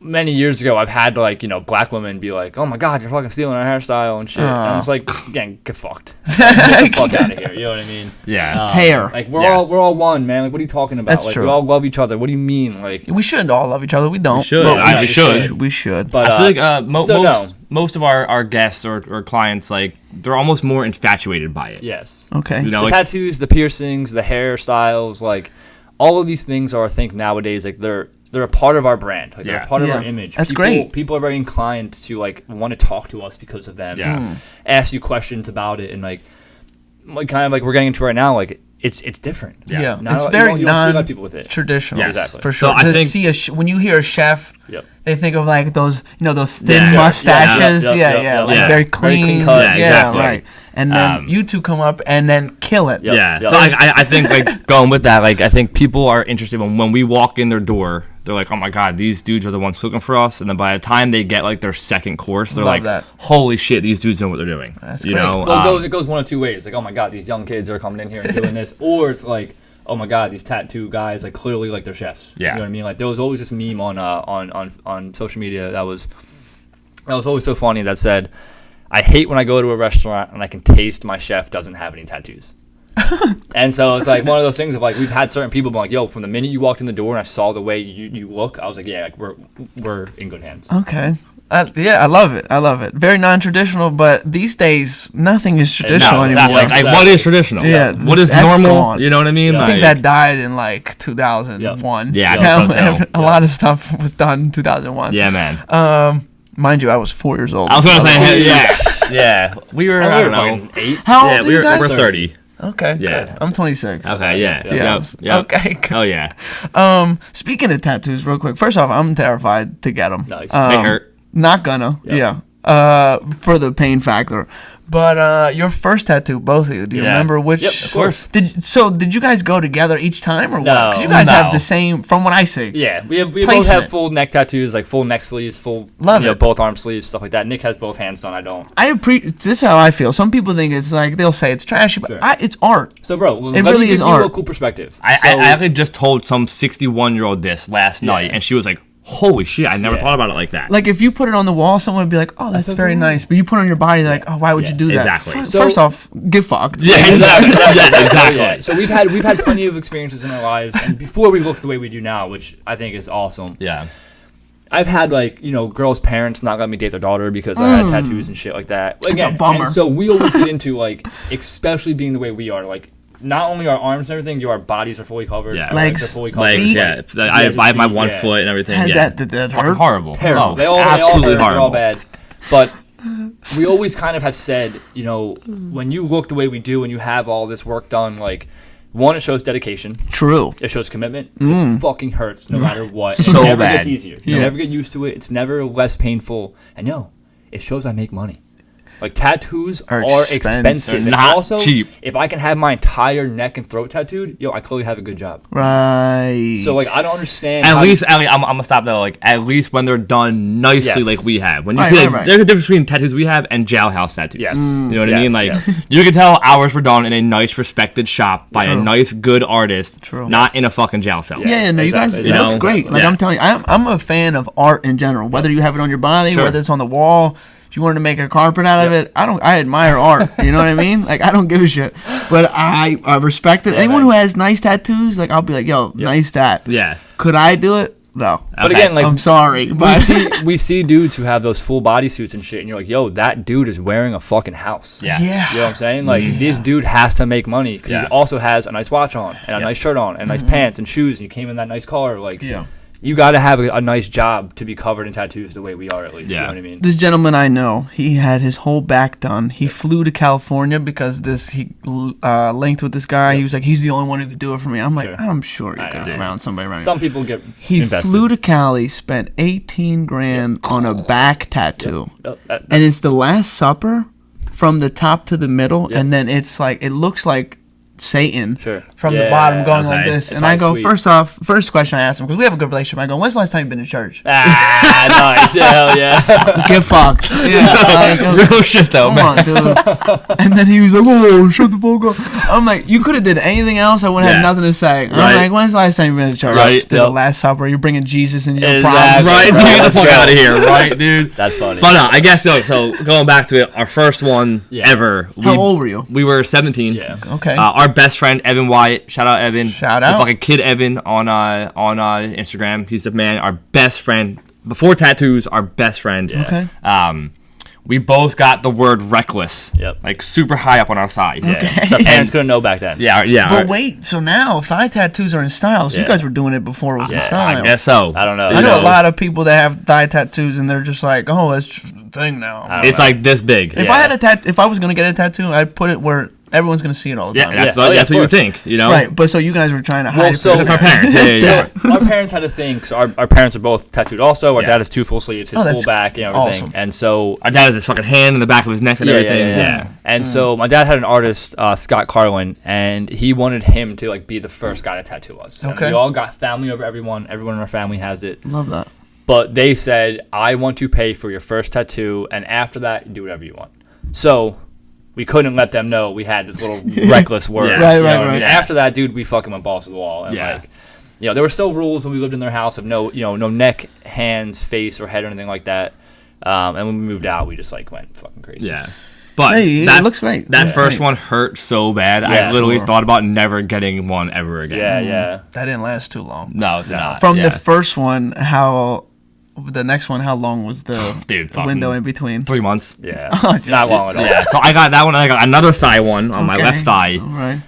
many years ago, I've had like black women be like, "Oh my God, you're fucking stealing our hairstyle and shit." And I was like, "Again, get fucked, get the fuck out of here." You know what I mean? Yeah. It's hair. Like we're all one, man. Like what are you talking about? That's like true. we all love each other. What do you mean? Like We shouldn't all love each other. We don't. should. But We should. We should. but I feel like no. most of our guests or clients, like, they're almost more infatuated by it. Yes. Okay. You know, The like, tattoos, the piercings, the hairstyles, like all of these things are, I think, nowadays like they're a part of our brand. Like they're Yeah. a part of Yeah. our image. That's people, great. People are very inclined to like want to talk to us because of them. Yeah. And ask you questions about it and like kind of like we're getting into right now. Like it's different. Yeah. Not It's you very don't see a lot of people with it. traditional. Yes. Exactly. For sure. So I To think- see when you hear a chef, Yep. they think of like those thin Yeah. mustaches. Yep, Yeah, yep, yeah, yep, like yeah. very Very clean. clean cut. Yeah, exactly. right. And then you two come up and then kill it. Yep. Yeah. Yep. So I think like going with that, like I think people are interested when we walk in their door, they're like, "Oh my God, these dudes are the ones looking for us." And then by the time they get like their second course, they're Love like, that. "Holy shit, these dudes know what they're doing." That's you great. know. Well, it goes one of two ways. Like, oh my God, these young kids are coming in here and doing this, or it's like, oh my God, these tattoo guys like clearly like they're chefs. Yeah. You know what I mean? Like there was always this meme on social media that was always so funny that said, "I hate when I go to a restaurant and I can taste my chef doesn't have any tattoos." And so it's like one of those things of like we've had certain people be like, "Yo, from the minute you walked in the door and I saw the way you look, I was like, yeah, like we're in good hands." Okay. Yeah, I love it. I love it. Very non-traditional, but these days nothing is traditional No, anymore. exactly. like what is traditional? Yeah, What is that's normal? gone. You know what I mean? Yeah. I think Like, that died in like 2001. Yeah, I You think so, know, too. a lot of stuff was done in 2001. yeah, man. Mind you, I was 4 years old. I was gonna say, yeah. We were, I don't know. 8. How Yeah, old are you we're guys? 30. Okay. Yeah. Good. I'm 26. Okay, yeah. Yeah. Yep. Okay. Good. Oh yeah. Speaking of tattoos, real quick. First off, I'm terrified to get them. Nice. They hurt. Not gonna. Yep. Yeah. For the pain factor. But your first tattoo, both of you. Do you Yeah. remember which? Yep, of course. Did you guys go together each time or what? No. 'Cause you guys No. have the same. From what I see. Yeah, we both Placement. have full neck tattoos, like full neck sleeves, full Love it. both arm sleeves, stuff like that. Nick has both hands done. I don't. This is how I feel. Some people think it's like they'll say it's trashy, but Sure. it's art. So, bro, let really me give is you art. a cool perspective. I So- actually just told some 61-year-old this last night, and she was like, "Holy shit! I never Yeah. thought about it like that." Like if you put it on the wall, someone would be like, "Oh, that's very nice," but you put it on your body, they're like, "Oh, why would you do that?" exactly. First off, get fucked. yeah, exactly. yeah, exactly. Yeah, so we've had plenty of experiences in our lives, and before we look the way we do now, which I think is awesome. Yeah. I've had like girls' parents not let me date their daughter because I had tattoos and shit like that. Again, a bummer. and so we always get into like, especially being the way we are, like not only our arms and everything, our bodies are fully covered, Yeah. our Legs. are fully covered. Legs, Feet? yeah. just I have my feet, 1 yeah. foot and everything. Had Yeah. that Fucking hurt? horrible. Terrible. Oh, They all absolutely hurt. They're all horrible. bad. But we always kind of have said, when you look the way we do and you have all this work done, like, one, it shows dedication. True. It shows commitment. It fucking hurts no matter what. So it never bad. gets easier. You never get used to it. It's never less painful. And it shows I make money. Like tattoos Are are expensive. expensive. They're And not also, cheap. if I can have my entire neck and throat tattooed, I clearly have a good job. Right. So like I don't understand. At how least, I'm gonna stop though. Like, at least when they're done nicely, Yes. like we have. When you Right, see, right, like, right. there's a difference between tattoos we have and jailhouse tattoos. Yes. You know what I Yes, mean? Like, yes. you can tell ours were done in a nice, respected shop by a True. nice, good artist, True. not in a fucking jail cell. Yeah, no, you guys, Exactly. it looks You know? great. Like Yeah. I'm telling you, I'm a fan of art in general. Whether you have it on your body, Sure. whether it's on the wall, if you wanted to make a carpet out of Yep. it, I admire art. You know what I mean? Like I don't give a shit, but I respect it. Anyone man. who has nice tattoos, like I'll be like, yo, nice tat. Yeah. Could I do it? No. But Okay. again, like I'm sorry, we but we see dudes who have those full body suits and shit, and you're like, yo, that dude is wearing a fucking house. Yeah. yeah. You know what I'm saying? Like, this dude has to make money because Yeah. he also has a nice watch on and a nice shirt on and nice pants and shoes, and you came in that nice car. Like, Yeah. you got to have a nice job to be covered in tattoos the way we are, at least. You Yeah. know what I mean? This gentleman I know, he had his whole back done. He flew to California because he linked with this guy. He was like, he's the only one who could do it for me. I'm like, Sure. I'm sure you I could have know. found somebody right. Some people get He invested. flew to Cali, spent 18 grand on a back tattoo. Yep, that- And it's the Last Supper from the top to the middle, Yep. and then it's like it looks like Satan Sure. from the Yeah, bottom going like okay. this. It's And I go, sweet. first question I ask him, because we have a good relationship. I go, when's the last time you've been to church? Nice. Hell yeah. Get fucked. Yeah. Like, Real shit though, come man. on, dude. And then he was like, oh, shut the fuck up. I'm like, you could have did anything else. I wouldn't have Yeah. nothing to say. I'm Right. like, when's the last time you've been to church? Right. Did the Last Supper. You're bringing Jesus in your Exactly. problems. Right, Bro, dude, get the let's fuck go. out of here, right, dude? That's funny. But I guess so going back to it, our first one ever. How old were you? We were 17. Yeah. Okay. Our best friend Evan Wyatt, shout out Evan. Shout The out. fucking kid Evan on Instagram. He's the man. Our best friend before tattoos. Our best friend. Okay. We both got the word reckless. Yep. Like super high up on our thigh. Yeah. Okay. The parents couldn't know back then. Yeah. But wait, so now thigh tattoos are in style. So you Yeah. guys were doing it before it was in style. I guess so. I don't know. I know a lot of people that have thigh tattoos and they're just like, oh, that's just a thing now. It's like this big. If I had if I was gonna get a tattoo, I'd put it where everyone's gonna see it all the Yeah, time. that's, Yeah. Oh, yeah, that's of what you would course. think, you know? Right, but so you guys were trying to hide it. so- from That's our parents. Yeah. So our parents had a thing. Cause our parents are both tattooed. Also, our Yeah. dad has 2 full sleeves, his Oh, full that's back, and everything. awesome. And so Our dad has his fucking hand in the back of his neck and everything. Yeah. And so my dad had an artist, Scott Carlin, and he wanted him to like be the first guy to tattoo us. And Okay. we all got family over everyone. Everyone in our family has it. Love that. But they said, I want to pay for your first tattoo, and after that, do whatever you want. So we couldn't let them know we had this little reckless word. Yeah. Right, you know right, what I mean? right. After that, dude, we fucking went balls to the wall. And Yeah. like, you know, there were still rules when we lived in their house of no neck, hands, face, or head or anything like that. And when we moved out, we just like went fucking crazy. Yeah. But Hey, that it looks great. That Yeah. first Great. one hurt so bad. I Yes. literally thought about never getting one ever again. Yeah. That didn't last too long. No, it did not. From Yeah. the first one, the next one, how long was the Dude, fucking window in between? 3 months. Yeah. Oh, it's Not long at all. Yeah, so I got that one. I got another thigh one on my Okay. left thigh. All right.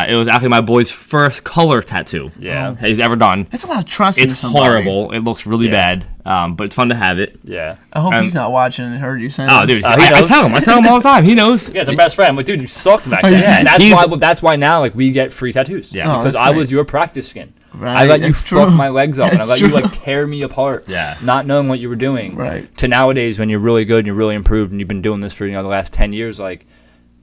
It was actually my boy's first color tattoo. Yeah. He's ever done. It's a lot of trust in It's somebody. horrible. It looks really bad. But it's fun to have it. Yeah. I hope Um, he's not watching and heard you saying Oh, that. dude, he I knows. tell him. I tell him all the time. He knows. Yeah, it's our best friend. I'm like, dude, you sucked back then. Yeah, And he's- that's why now like we get free tattoos. Yeah. Oh, because that's I great. was your practice skin. Right, I let you that's fuck true. my legs up, and I That's let you true. like tear me apart. Yeah. Not knowing what you were doing. Right. To nowadays, when you're really good and you're really improved, and you've been doing this for the last 10 years, like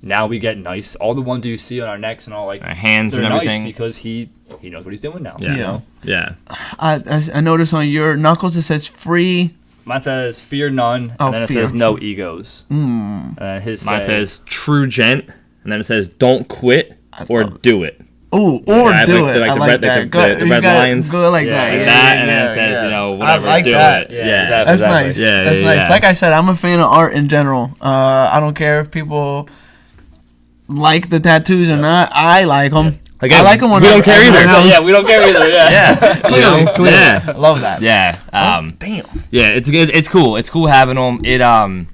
now we get nice. All the ones you see on our necks and all like Our hands they're and everything. nice because he knows what he's doing now. Yeah. You know? Yeah. I noticed on your knuckles it says free. Mine says fear none, Oh, and then it fear. says no egos. His Mine say- says true gent, and then it says don't quit or do it. Ooh, or Yeah, do like it. the- like I the like red- that. like the You red gotta lines. Go like Yeah, that. like Yeah, that, yeah, and then it yeah, says, yeah. whatever, I like do that. it. Yeah, Yeah. exactly. That's nice. Yeah, That's yeah, nice. yeah. Like I said, I'm a fan of art in general. I don't care if people like the tattoos or not. I like them. Again, I like them when we don't I- care I- either. I was- Yeah, we don't care either. Yeah. Clearly, clearly. Yeah. I love that. Yeah. Damn. Yeah, it's good. It's cool. It's cool having them.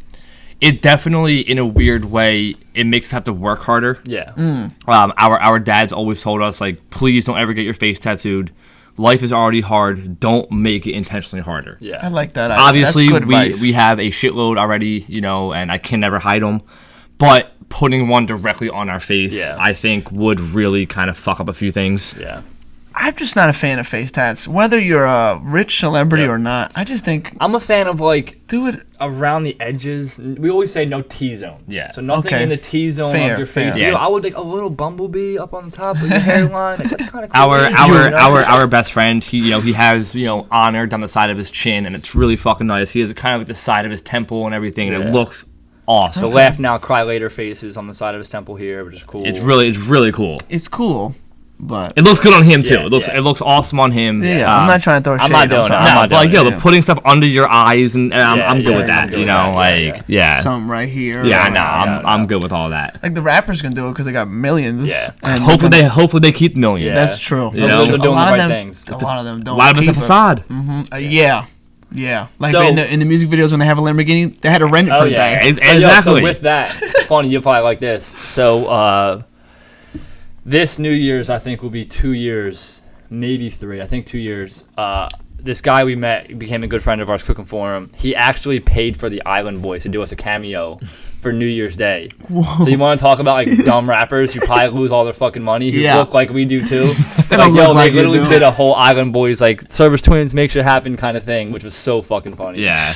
It definitely, in a weird way, it makes us have to work harder. Yeah. Our dads always told us, like, please don't ever get your face tattooed. Life is already hard. Don't make it intentionally harder. Yeah. I like that. Obviously, That's good advice. we have a shitload already, and I can never hide them. But putting one directly on our face, Yeah. I think, would really kind of fuck up a few things. Yeah. I'm just not a fan of face tats. Whether you're a rich celebrity Yeah. or not, I just think I'm a fan of like do it. around the edges. We always say no T zones. Yeah. So nothing Okay. in the T zone Fair, of your face. fair. You know, Yeah. I would like a little bumblebee up on the top of your hairline. Like, that's kind of cool. Our best friend, he has honor down the side of his chin, and it's really fucking nice. He has kind of like the side of his temple and everything, and it Yeah. looks awesome. The laugh now, cry later faces on the side of his temple here, which is cool. It's really cool. It's cool, but It looks good on him too. Yeah, It looks awesome on him. yeah, I'm not trying to throw shade. I'm not doing it. sorry. I'm not But like doing the putting stuff under your eyes, and I'm good yeah, with that. I'm good with that. Yeah. Something right here. Yeah, I or- know. I'm good with all that. Like the rappers can do it because they got millions. Yeah. And Hopefully they keep millions. Yeah. That's true. You know? That's true. They're doing a lot the of right them, things. A lot of them A don't. lot of it's a keep it. facade. Yeah. Like So- in the music videos when they have a Lamborghini, they had to rent it for Oh a yeah. day. So Exactly. with that, funny, you'll probably like this. So this New Year's, I think, will be 2 years, maybe 3. I think 2 years. This guy we met became a good friend of ours cooking for him. He actually paid for the Island Boys to do us a cameo for New Year's Day. So you want to talk about like dumb rappers who probably lose all their fucking money who Yeah. look like we do too? don't look like they you literally do. did a whole Island Boys like Servis Twins make shit happen kind of thing, which was so fucking funny. Yeah.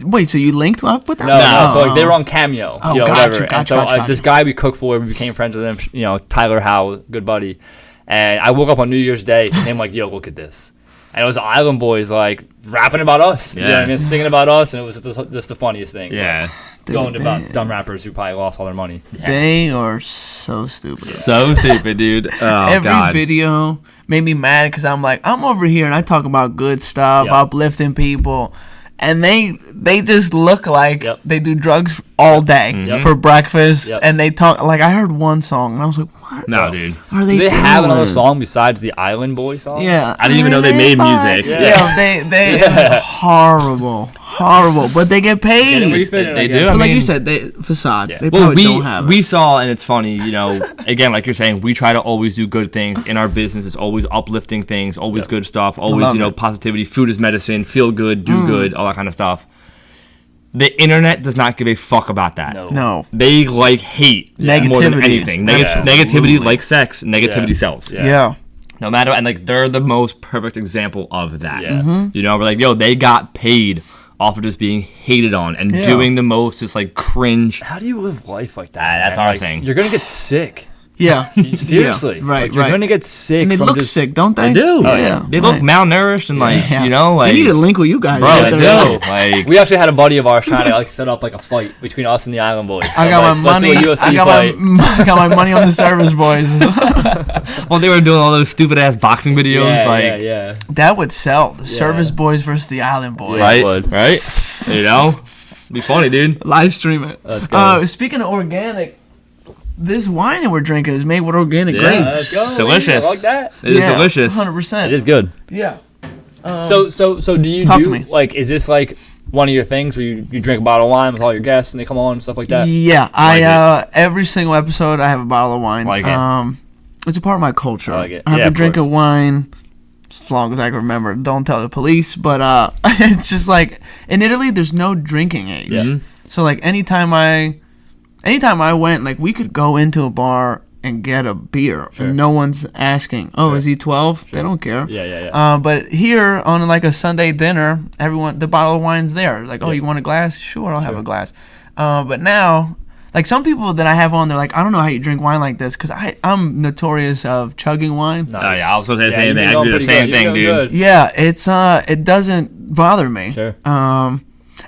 Wait, so you linked up with them? No. So like they were on Cameo, Oh, whatever. gotcha, And so this guy we cooked for, we became friends with him. Tyler Howe, good buddy. And I woke up on New Year's Day and him like, yo, look at this. And it was Island Boys like rapping about us. Yeah. You know what I mean? Singing about us, and it was just the funniest thing. Yeah. Going to about dumb rappers who probably lost all their money. They are so stupid. So stupid, dude. Oh, Every God. video made me mad because I'm like, I'm over here and I talk about good stuff, Yep. uplifting people, and they just look like Yep. they do drugs all day Yep. for breakfast, Yep. and they talk like I heard one song and I was like, what No, dude. are Do they? they have another doing? song besides the Island Boy song? Yeah, I didn't even know they made music. Yeah, they horrible, but they get paid. They do. But I like you mean- said, they facade. Yeah. They Well, probably don't have it. we saw, and it's funny, again, like you're saying, we try to always do good things in our business. It's always uplifting things, always good stuff, always, love it. positivity. Food is medicine, feel good, do good, all that kind of stuff. The internet does not give a fuck about that. No. They like hate more than Negativity. anything. Absolutely. Negativity, like sex, negativity Yeah. sells. Yeah. No matter, and like they're the most perfect example of that. Yeah. Mm-hmm. We're like, yo, they got paid off of just being hated on and Yeah. doing the most just like cringe. How do you live life like that? That's man? our Like, thing. You're gonna get sick. Yeah. Seriously. Yeah. Right. Like, you're right. gonna get sick. And they from look just, sick, don't they? They do. Oh, yeah. They look Right. malnourished and like, Yeah. like. They need to link with you guys. Bro, Get they their- do. Like, We actually had a buddy of ours trying to like set up like a fight between us and the Island Boys. So, I got like, my let's money. do a UFC I got fight. I got my money on the Servis Boys. well, they were doing all those stupid ass boxing videos. Yeah, like, yeah. That would sell. The Yeah. Servis Boys versus the Island Boys. Yeah. right, it would. right. Be funny, dude. Live stream it. Let's go. Speaking of organic, this wine that we're drinking is made with organic Yeah. grapes. Let's go. Delicious. I like that. It is delicious. 100%. It is good. Yeah. So do you talk to do me. like is this like one of your things where you drink a bottle of wine with all your guests and they come on and stuff like that? Yeah, Like every single episode I have a bottle of wine. Like it. It's a part of my culture. I like it. I have Yeah, to of drink a course. wine as long as I can remember. Don't tell the police, but it's just like in Italy there's no drinking age. Yeah. Mhm. So like anytime I went, like we could go into a bar and get a beer. Sure. And no one's asking, "Oh, is he 12?" They don't care. Yeah. But here on like a Sunday dinner, the bottle of wine's there. Like, oh, you want a glass? Sure, I'll have a glass. But now, like some people that I have on, they're like, I don't know how you drink wine like this because I'm notorious of chugging wine. Nice. Oh yeah, I was supposed to say the you've same been thing. I going do the pretty same good. thing, You're dude. doing good. Yeah, it doesn't bother me. Sure.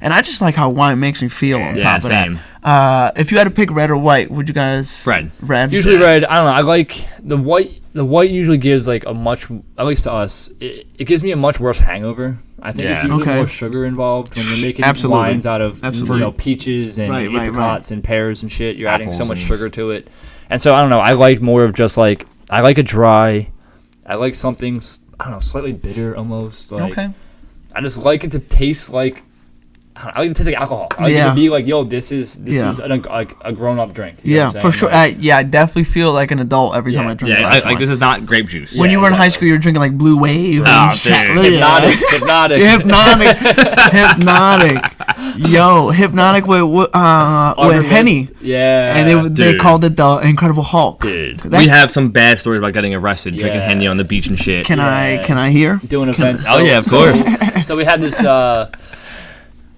And I just like how wine makes me feel on Yeah, top of same. that. If you had to pick red or white, would you guys? Red. Red. Usually red. I don't know. I like the white. The white usually gives like a much, at least to us, it gives me a much worse hangover. I think Yeah. there's usually Okay. more sugar involved when you're making Absolutely. wines out of Absolutely. peaches and Right, right, apricots and pears and shit. You're adding so Apples much and- sugar to it, and so I don't know. I like more of just like I like a dry. I like something I don't know, slightly bitter almost. Like, Okay. I just like it to taste like. I like it to taste like alcohol. I like it Yeah. to be like, yo, this is Yeah. like a grown up drink. You know Yeah, what I'm for saying? sure. Like, I definitely feel like an adult every time Yeah. I drink. a Yeah, glass of like wine. this is not grape juice. When Yeah, you were in high exactly. school, you were drinking like Blue Wave Oh, and dude. hypnotic. Hypnotic with Henny, Yeah. and they dude. called it the Incredible Hulk. Dude. That- We have some bad stories about getting arrested, drinking Yeah. Henny on the beach and shit. Can I hear? doing events. Oh, yeah, of course. So we had this.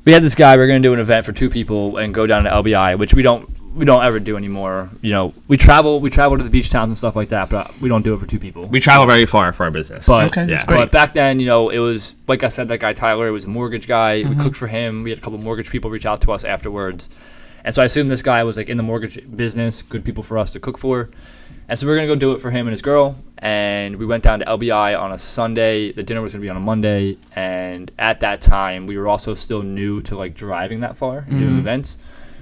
We had this guy. We are gonna do an event for 2 people and go down to LBI, which we don't ever do anymore. We travel to the beach towns and stuff like that, but we don't do it for 2 people. We travel very far for our business. But, Okay, that's yeah. great. But back then, it was like I said, that guy Tyler. It was a mortgage guy. Mm-hmm. We cooked for him. We had a couple mortgage people reach out to us afterwards, and so I assumed this guy was like in the mortgage business, good people for us to cook for. And so we were gonna go do it for him and his girl. And we went down to LBI on a Sunday. The dinner was gonna be on a Monday, and at that time, we were also still new to like driving that far and doing events.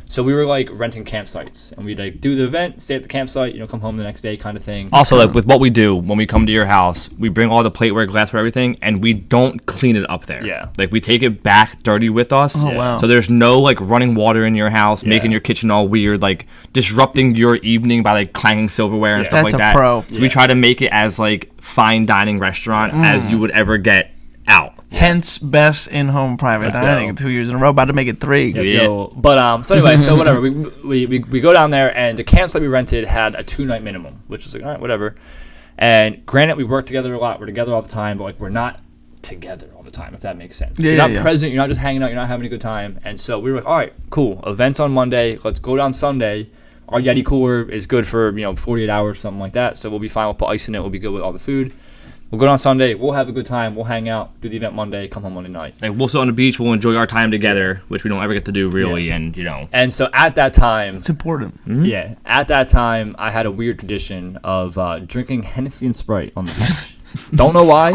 So we were like renting campsites, and we'd like do the event, stay at the campsite, come home the next day, kind of thing. Also, like with what we do when we come to your house, we bring all the plateware, glassware, everything, and we don't clean it up there. Yeah. Like we take it back dirty with us. Oh, wow. So there's no like running water in your house, making Yeah. your kitchen all weird, like disrupting your evening by like clanging silverware and Yeah. stuff That's like a that. pro. So we try to make it as like fine dining restaurant as you would ever get out. Hence, best in-home private Let's dining. go. 2 years in a row, about to make it 3. Yeah, Yeah. yo. But so anyway, so whatever. We go down there, and the campsite we rented had a 2-night minimum, which was like, all right, whatever. And granted, we work together a lot. We're together all the time, but like we're not together all the time, if that makes sense. Yeah, you're not yeah. present, you're not just hanging out, you're not having a good time. And so we were like, all right, cool. Events on Monday. Let's go down Sunday. Our Yeti cooler is good for 48 hours, something like that. So we'll be fine. We'll put ice in it. We'll be good with all the food. We'll go down Sunday. We'll have a good time. We'll hang out, do the event Monday, come home Monday night. Like, we'll sit on the beach. We'll enjoy our time together, which we don't ever get to do really. Yeah. And And so at that time, It's important. yeah, at that time, I had a weird tradition of drinking Hennessy and Sprite on the beach. Don't know why,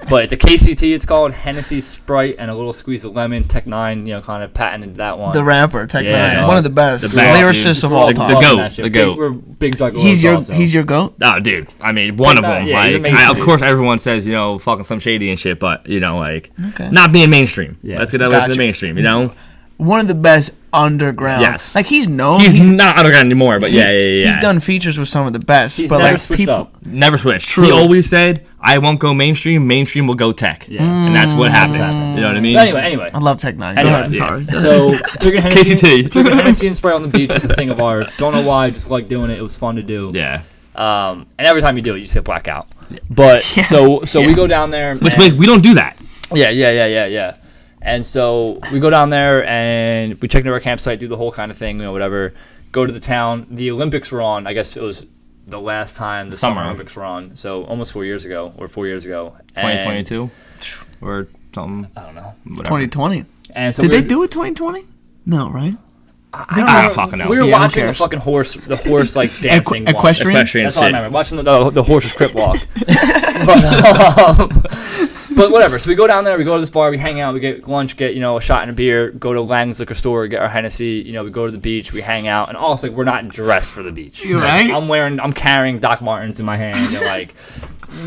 but it's a KCT. It's called Hennessy, Sprite, and a little squeeze of lemon. Tech 9, kind of patented that one. The rapper, Tech Yeah, 9, no. one of the best, The best, lyricists dude. of all The time. goat. That shit. The goat. We're big Juggalos He's also. your goat. oh, dude. I mean, one of Nah, them. yeah, he's Like, amazing, of dude. course, everyone says fucking some shady and shit, but Okay. not being mainstream. Yeah. Let's get away from Gotcha. the mainstream. One of the best underground. Yes. Like he's known. He's not underground anymore, but yeah. He's done features with some of the best. He's but never like switched people, up. Never switched. True. He always said, "I won't go mainstream. Mainstream will go tech." Yeah. And that's what happened. You know what I mean? But anyway. I love Tech 9. Go Anyway, ahead. yeah. Sorry. So drinking Hennessy, KCT. drinking Hennessy and Sprite on the beach is a thing of ours. Don't know why, just like doing it. It was fun to do. Yeah. And every time you do it, you just get blackout. But so we go down there. Which and- we don't do that. Yeah. And so we go down there and we check into our campsite, do the whole kind of thing, whatever. Go to the town. The Olympics were on. I guess it was the last time the Summer Summer. Olympics were on. So almost 4 years ago, or 4 years ago. And 2022 or something. I don't know. Whatever. 2020. And so Did we they were- do it 2020? No, right? I don't Ah, know. fucking hell. We were Yeah, who watching the cares? fucking horse like dancing. walk. Equestrian? Equestrian That's all I shit. remember. Watching the horse's crip walk. But whatever. So we go down there. We go to this bar. We hang out. We get lunch. Get a shot and a beer. Go to Lang's liquor store. Get our Hennessy. We go to the beach. We hang out. And also, we're not dressed for the beach. You're Like, right. I'm carrying Doc Martens in my hand. And like,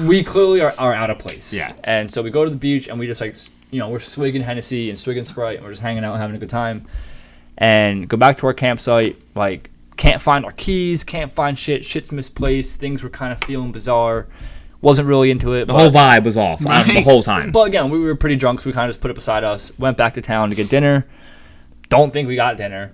we clearly are out of place. Yeah. And so we go to the beach and we just we're swigging Hennessy and swigging Sprite and we're just hanging out and having a good time. And go back to our campsite. Like, can't find our keys. Can't find shit. Shit's misplaced. Things were kind of feeling bizarre. Wasn't really into it. The whole vibe was off the whole time. But again, we were pretty drunk, so we kind of just put it beside us. Went back to town to get dinner. Don't think we got dinner.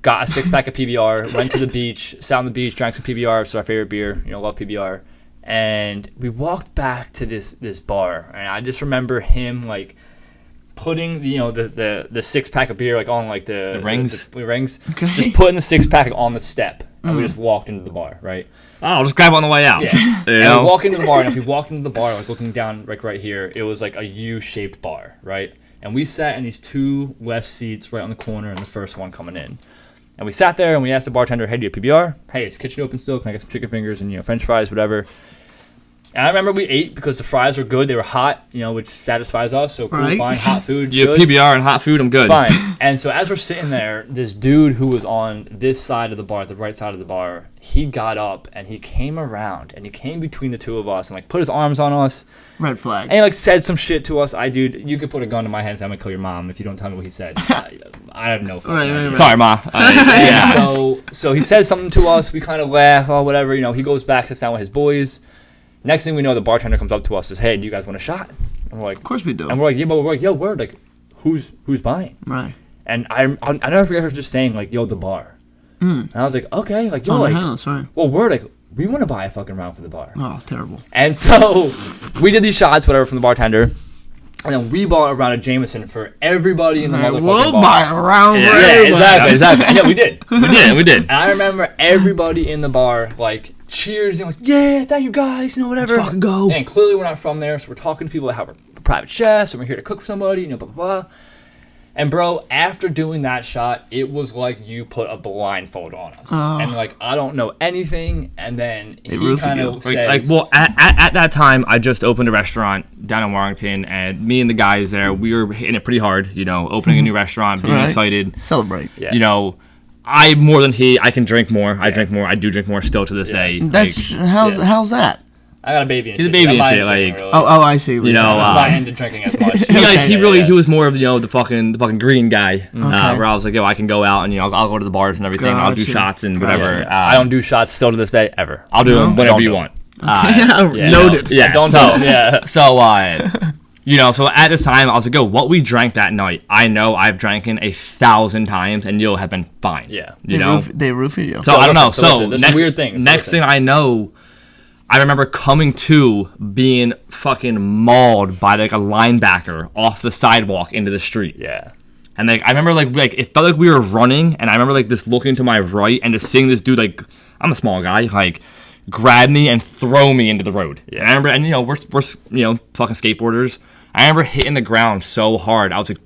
Got a 6-pack of PBR. Went to the beach. Sat on the beach. Drank some PBR. It's our favorite beer. Love PBR. And we walked back to this bar, and I just remember him like putting the 6-pack of beer like on like the rings. The rings. Okay. Just putting the 6-pack on the step, and we just walked into the bar. Right. Oh, I'll just grab it on the way out. Yeah. You And know? we walk into the bar, and if we walked into the bar, like looking down right here, it was like a U-shaped bar, right? And we sat in these 2 left seats right on the corner, and the first one coming in. And we sat there, and we asked the bartender, "Hey, do you have PBR? Hey, is the kitchen open still? Can I get some chicken fingers and French fries, whatever?" And I remember we ate because the fries were good. They were hot, which satisfies us. So cool, Right. fine, hot food, You have good. PBR and hot food, I'm good. Fine. And so as we're sitting there, this dude who was on this side of the bar, the right side of the bar, he got up and he came around and he came between the two of us and like put his arms on us Red flag. and he like said some shit to us. Dude, you could put a gun to my head and say I'm gonna kill your mom if you don't tell me what he said. I have no fucking idea. Sorry, Ma. Yeah. So he says something to us. We kind of laugh, whatever. He goes back, sits down with his boys. Next thing we know, the bartender comes up to us and says, "Hey, do you guys want a shot?" And we're like, Of course we do. and we're like, "Yeah," but we're like, "Yo, word, like, who's buying?" Right. And I never forget her just saying like, "Yo, the bar." And I was like, "Okay, like, It's yo, on like, the house, right? well, we're like, we want to buy a fucking round for the bar." Oh, terrible. And so we did these shots, whatever, from the bartender, and then we bought a round of Jameson for everybody in the motherfucking We'll bar. buy a round for Yeah, everybody. Exactly. And yeah, we did. We did. And I remember everybody in the bar like cheers and like, "Yeah, thank you guys, whatever." Let's fucking go. And clearly we're not from there, so we're talking to people that have private chefs and we're here to cook for somebody, blah blah blah. And bro, after doing that shot, it was like you put a blindfold on us, and like I don't know anything. And then he roofied kind you. of says, At that time, I just opened a restaurant down in Warrington, and me and the guys there, we were hitting it pretty hard. Opening a new restaurant, being Right. excited. Celebrate. Yeah. I more than he. I can drink more. I drink more. I do drink more still to this day. That's Like, how's that? "I got a baby." And He's a shit. baby I'm and not shit, into drinking, like- really. Oh, I see. You know, It's not into drinking as much. he was more of the fucking green guy. Where I was like, yo, I can go out and I'll go to the bars and everything. I'll do Gotcha. shots and Gotcha. whatever. I don't do shots still to this day ever. I'll do them whenever Don't you do want. Noted. Yeah, Don't so, do 'em, yeah. So, so at this time, I was like, yo, what we drank that night, I know I've drank in 1,000 times, and you'll have been fine. Yeah. You know? They roofied you. So, I don't know. So So, listen, there's next, some weird things. Next thing I know, I remember coming to being fucking mauled by like a linebacker off the sidewalk into the street. Yeah. And like I remember like it felt like we were running, and I remember like this looking to my right and just seeing this dude, like, I'm a small guy, like grab me and throw me into the road. Yeah. And I remember, and you know, we're fucking skateboarders. I remember hitting the ground so hard. I was like,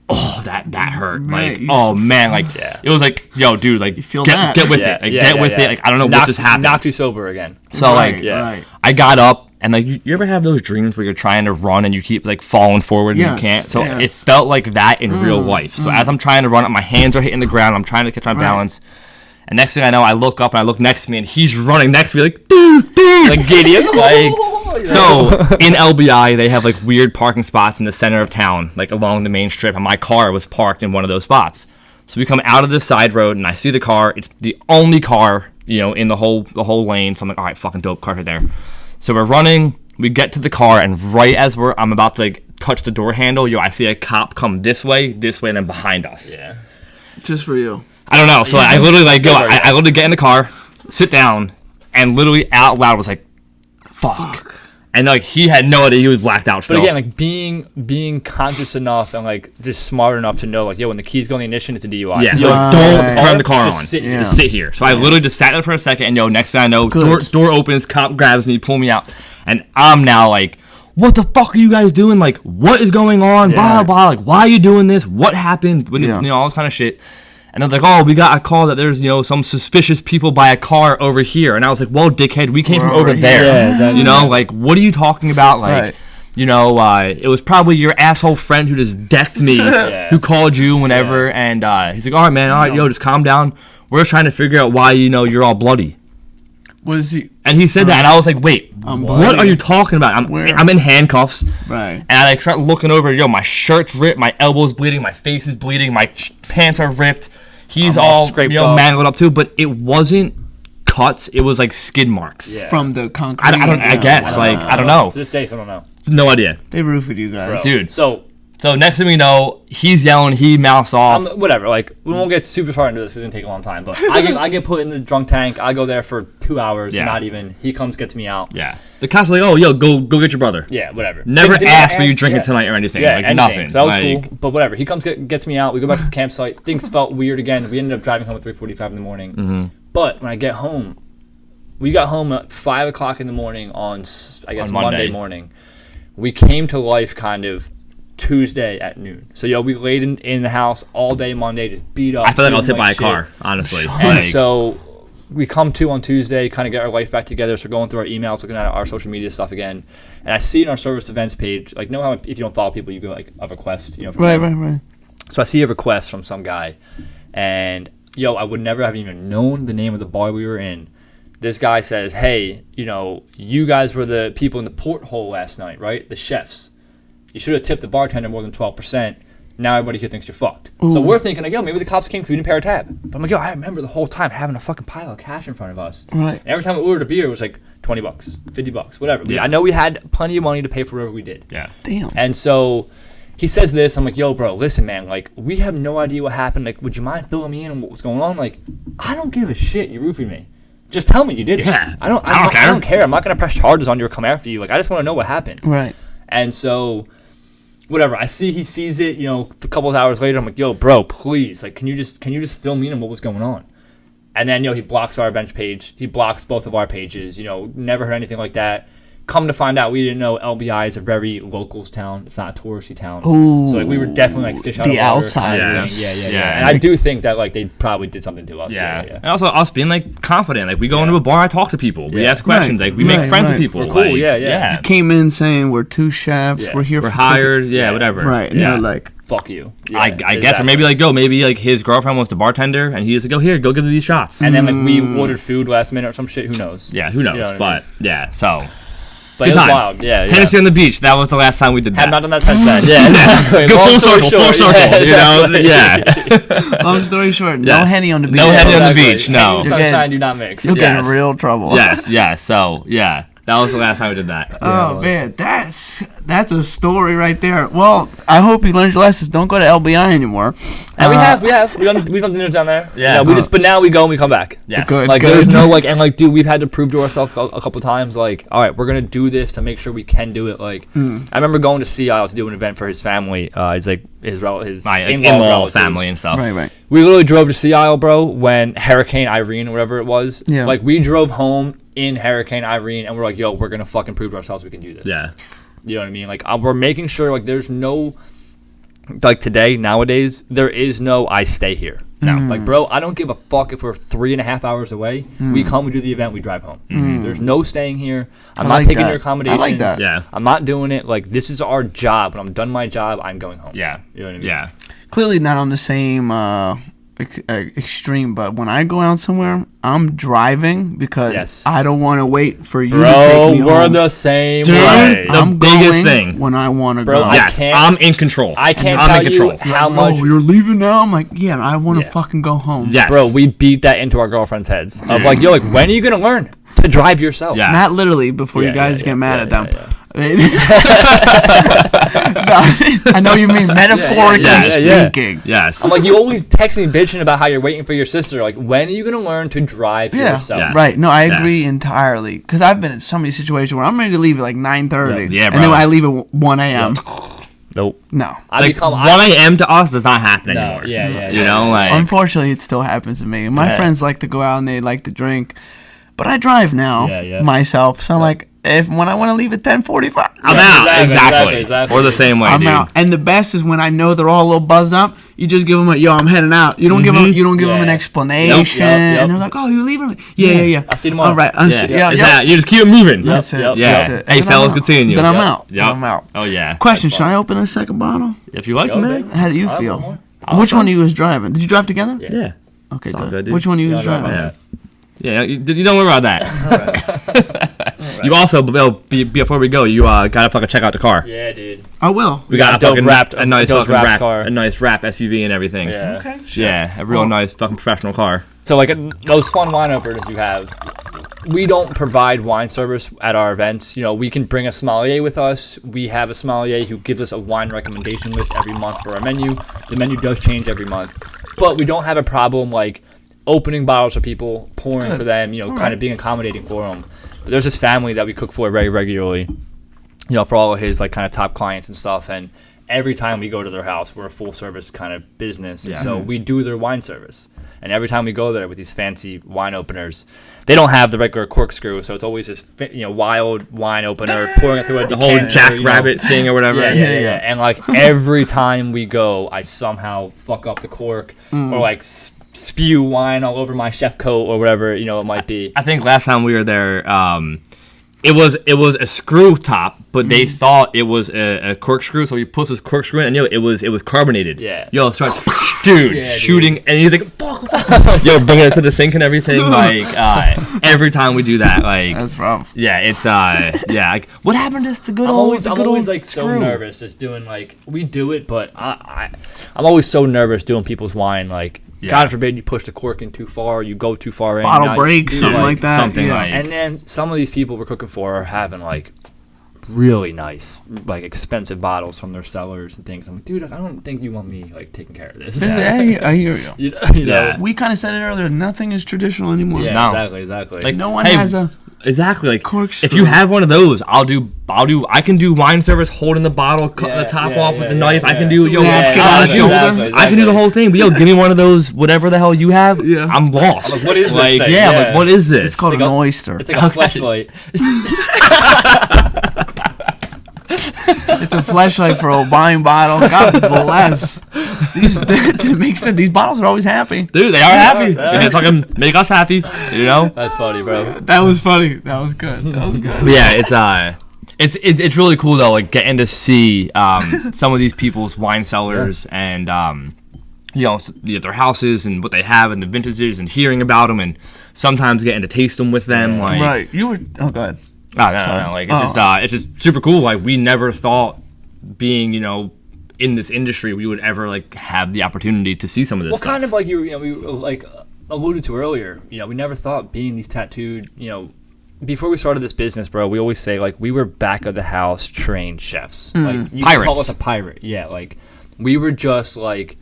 oh, that hurt. Right, like, oh man, like it was like, yo, dude, like, you feel get with it. Like, get with it. Like, I don't know what just happened. Knocked you sober again. So Right, like, right. I got up, and like, you ever have those dreams where you're trying to run and you keep like falling forward and Yes, you can't? So yes. it felt like that in real life. So as I'm trying to run, my hands are hitting the ground. I'm trying to catch my balance. And next thing I know, I look up and I look next to me, and he's running next to me, like, dude, Like Gideon. like. So in LBI, they have like weird parking spots in the center of town, like along the main strip, and my car was parked in one of those spots. So we come out of this side road, and I see the car. It's the only car, you know, in the whole lane. So I'm like, all right, fucking dope, car right there. So we're running. We get to the car, and right as I'm about to like touch the door handle, I see a cop come this way, and then behind us. Yeah. Just for you. I don't know. So I literally like go. I literally get in the car, sit down, and literally out loud was like, "Fuck." And like he had no idea, he was blacked out still. But again, like being conscious enough and like just smart enough to know, like, yo, when the keys go in the ignition, it's a DUI. Yeah, Yo, like, don't turn the car just on. sit here. Just sit here. So I literally just sat there for a second, and next thing I know, door opens, cop grabs me, pull me out, and I'm now like, what the fuck are you guys doing? Like, what is going on? Blah, blah, blah. Like, why are you doing this? What happened? All this kind of shit. And they're like, oh, we got a call that there's, some suspicious people by a car over here. And I was like, well, dickhead, we came from over there. Yeah, like, what are you talking about? Like, it was probably your asshole friend who just decked me, who called you whenever. And he's like, all right, man, all right, just calm down. We're trying to figure out why, you're all bloody. Was he? And he said that, and I was like, wait, what are you talking about? I'm in handcuffs. Right. And I start looking over, my shirt's ripped, my elbow's bleeding, my face is bleeding, my pants are ripped. He's all scraped up, mangled up too, but it wasn't cuts, it was like skid marks. Yeah. From the concrete. I guess. I don't know. To this day, I don't know. No idea. They roofied you guys. Bro. Dude. So next thing we know, he's yelling, he mouths off. Whatever, like, we won't get super far into this, it's going to take a long time, but I get put in the drunk tank, I go there for 2 hours, not even, he comes, gets me out. Yeah. The cops are like, oh, yo, go get your brother. Yeah, whatever. Never asked for you drinking tonight or anything. Yeah, like, nothing. So that was cool, but whatever. He comes, gets me out, we go back to the campsite, things felt weird again, we ended up driving home at 3:45 in the morning, but when I get home, we got home at 5 o'clock in the morning on, I guess, Monday morning. We came to life kind of Tuesday at noon. So, we laid in the house all day Monday, just beat up. I feel like I was hit by a car, honestly. And so we come to on Tuesday, kind of get our life back together. So we're going through our emails, looking at our social media stuff again. And I see in our Servis Events page, like, how if you don't follow people, you go like a request, from them. Right. So I see a request from some guy, and I would never have even known the name of the bar we were in. This guy says, hey, you guys were the people in the porthole last night, right? The chefs. You should have tipped the bartender more than 12%. Now everybody here thinks you're fucked. Ooh. So we're thinking, like, maybe the cops came because we didn't pay our tab. But I'm like, I remember the whole time having a fucking pile of cash in front of us. Right. And every time we ordered a beer, it was like $20, $50, whatever. Yeah. I know we had plenty of money to pay for whatever we did. Yeah. Damn. And so he says this. I'm like, yo, bro, listen, man. Like, we have no idea what happened. Like, would you mind filling me in on what was going on? Like, I don't give a shit. You roofied me. Just tell me you did it. Yeah. I don't care. I'm not going to press charges on you or come after you. Like, I just want to know what happened. Right. And so, whatever. I see he sees it, a couple of hours later. I'm like, yo, bro, please. Like, can you just fill me in on what was going on? And then, he blocks our bench page. He blocks both of our pages. Never heard anything like that. Come to find out, we didn't know LBI is a very locals town. It's not a touristy town. Ooh, so, like, we were definitely, like, fish out of water. The outsiders. Yeah. And I do think that, like, they probably did something to us. Yeah. And also us being, like, confident. Like, we go into a bar, I talk to people. We ask questions. Like, we make friends with people. We're cool, like, yeah. You came in saying we're two chefs. Yeah. We're here. We're hired. Whatever. Right. And they're like, fuck you. Yeah, I guess, or maybe like his girlfriend was the bartender, and he was like, "Oh, here, go give me these shots." And then like we ordered food last minute or some shit. Who knows? Yeah, who knows? You know but so. But it was wild. Yeah. Hennessy on the beach. That was the last time we did that. Have not done that since then. Yeah. Exactly. Go full circle. Yeah. Long story short, no Henny on the beach. No Henny on the beach. No. Henny and sunshine do not mix. You'll get in real trouble. Yes. So yeah. That was the last time we did that. Oh man, that's a story right there. Well, I hope you learned your lessons. Don't go to LBI anymore. And we've done dinners down there. Yeah. But now we go and we come back. Yes. Good. Like there's no like, and like, dude, we've had to prove to ourselves a couple times. Like, all right, we're gonna do this to make sure we can do it. Like, I remember going to Sea Isle to do an event for his family. It's like his My in-law in-law relatives. family and stuff. Right. We literally drove to Sea Isle, bro, when Hurricane Irene or whatever it was. Yeah. Like, we drove home in Hurricane Irene, and we're like, yo, we're going to fucking prove to ourselves we can do this. Yeah. You know what I mean? Like, we're making sure, like, there's no, like, today, nowadays, there is no I stay here. No. Like, bro, I don't give a fuck if we're 3.5 hours away. We come, we do the event, we drive home. There's no staying here. I'm not taking your accommodations. I like that. Yeah. I'm not doing it. Like, this is our job. When I'm done my job, I'm going home. Yeah. You know what I mean? Yeah. Clearly not on the same extreme, but when I go out somewhere, I'm driving because Yes. I don't want to wait for you to Bro, take me we're home. the same Dude, way. The I'm biggest going thing. when I want to Bro, go. I Yes. can't- I'm in control. I can't I'm tell in control. you how Oh, much. you're leaving now? I'm like, yeah, I want to Yeah. fucking go home. Yes. Bro, we beat that into our girlfriends' heads. Of like, yo, like, when are you gonna learn to drive yourself? Yeah. Not literally before Yeah, you guys yeah, get mad yeah, at them. yeah. No, I know you mean metaphorically yeah. speaking. Yes. I'm like, you always text me bitching about how you're waiting for your sister. Like, when are you gonna learn to drive yourself? Yeah. Right. No, I agree Yes. entirely. Because I've been in so many situations where I'm ready to leave at like 9:30. Yeah, And then bro. I leave at 1 a.m. Nope. No. I Like, become 1 a.m. to us does not happen anymore. You know, like. Unfortunately, it still happens to me. My Yeah. friends like to go out and they like to drink. But I drive now myself. So, like, when I want to leave at 10:45, I'm Yeah, out. exactly. Exactly. We're the same way, I'm dude. out. And the best is when I know they're all a little buzzed up. You just give them a, yo, I'm heading out. You don't give them an Yeah. explanation. Yep. And they're like, oh, you're leaving? Yeah. I'll see you tomorrow. All right. Yeah. You just keep it moving. That's it. Yep. Yeah. That's it. Hey, And then fellas, I'm good out. seeing you. Then I'm Yep. out. Yep. Then I'm out. Oh, yeah. Question, should I open a second bottle? If you like Yo, to, man. baby. How do you I'll have feel? one more. Which one of you was driving? Did you drive together? Yeah. Okay, all good. good, dude. Which one of you was Yeah, I'll drive driving? Yeah. Yeah, you don't worry about that. You also, Bill, before we go, you gotta fucking check out the car. Yeah, dude. I will. We got a dope fucking wrapped- a nice dope fucking wrapped wrap car. a nice wrap SUV and everything. Yeah. Okay. Yeah, a real nice fucking professional car. So, like, those fun wine openers you have, we don't provide wine service at our events. You know, we can bring a sommelier with us. We have a sommelier who gives us a wine recommendation list every month for our menu. The menu does change every month. But we don't have a problem, like, opening bottles for people, pouring for them, you know, kind of being accommodating for them. But there's this family that we cook for very regularly, you know, for all of his, like, kind of top clients and stuff. And every time we go to their house, we're a full service kind of business. And so we do their wine service. And every time we go there with these fancy wine openers, they don't have the regular corkscrew, so it's always this, wild wine opener pouring it through a The whole jackrabbit thing or whatever. Yeah. And like every time we go, I somehow fuck up the cork or like spew wine all over my chef coat or whatever it might be. I think last time we were there, it was a screw top, but they thought it was a corkscrew, so he puts his corkscrew in, and it was carbonated. Yeah. Yo, starts shooting, and he's like, fuck. Yo, bringing it to the sink and everything. Like every time we do that, like That's rough. yeah, it's like what happened to the good I'm old? always like so nervous just doing like we do it, but I'm always so nervous doing people's wine. Like God forbid you push the cork in too far, you go too far in. Bottle break, something like that. something like- And then some of these people we're cooking for are having like really nice, like expensive bottles from their cellars and things. I'm like, dude, I don't think you want me like taking care of this. I hear you. You know? Yeah. We kind of said it earlier. Nothing is traditional anymore. Yeah, No. exactly. Like, No one hey, has a exactly like corkscrew. if you have one of those, I can do wine service, holding the bottle, cutting the top off with the knife. I can do Napkin on the shoulder. I can do the whole thing. But yo, give me one of those, whatever the hell you have. Yeah. I'm lost. Like, what is this like, thing? yeah, Yeah. like what is this? It's called It's an like a- oyster. It's like a flashlight. It's a flashlight for a wine bottle. God bless. It makes sense. These bottles are always happy. Dude, they are happy. Yeah. They fucking make us happy. You know. That's funny, bro. That was funny. That was good. But yeah, it's really cool though, like getting to see some of these people's wine cellars and their houses and what they have and the vintages and hearing about them and sometimes getting to taste them with them. Like, Right. You were. Oh, go ahead. no. Like it's just super cool. Like we never thought being in this industry we would ever like have the opportunity to see some of this. Well, stuff. kind of like we like alluded to earlier. We never thought being these tattooed, before we started this business, bro, we always say like we were back of the house trained chefs. Like you can call us a pirate. Yeah, like we were just like,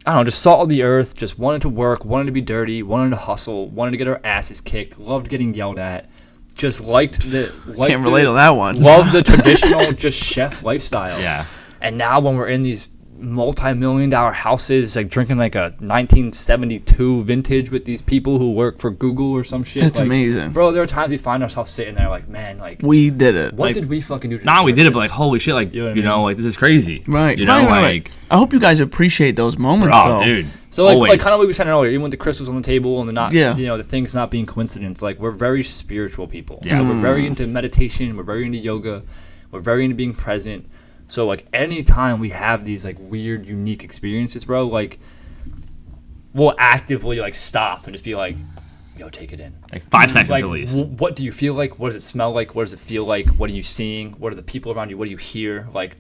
I don't know, just salt of the earth, just wanted to work, wanted to be dirty, wanted to hustle, wanted to get our asses kicked, loved getting yelled at, just can't relate to that one. Loved the traditional just chef lifestyle. Yeah. And now when we're in these multi-million-dollar houses, like drinking like a 1972 vintage with these people who work for Google or some shit. It's like, amazing. Bro, there are times we find ourselves sitting there like, man, like we did it. what like, did we fucking do? We did it, but like, holy shit, like, you know, like, this is crazy. Right. You know, like. I hope you guys appreciate those moments, Oh, though. dude. So like kind of what we were saying earlier, even with the crystals on the table and the things not being coincidence, like we're very spiritual people. Yeah. So we're very into meditation, we're very into yoga, we're very into being present. So like anytime we have these like weird, unique experiences, bro, like we'll actively like stop and just be like, yo, take it in. Like 5 seconds Like, at least. what do you feel like? What does it smell like? What does it feel like? What are you seeing? What are the people around you? What do you hear? Like,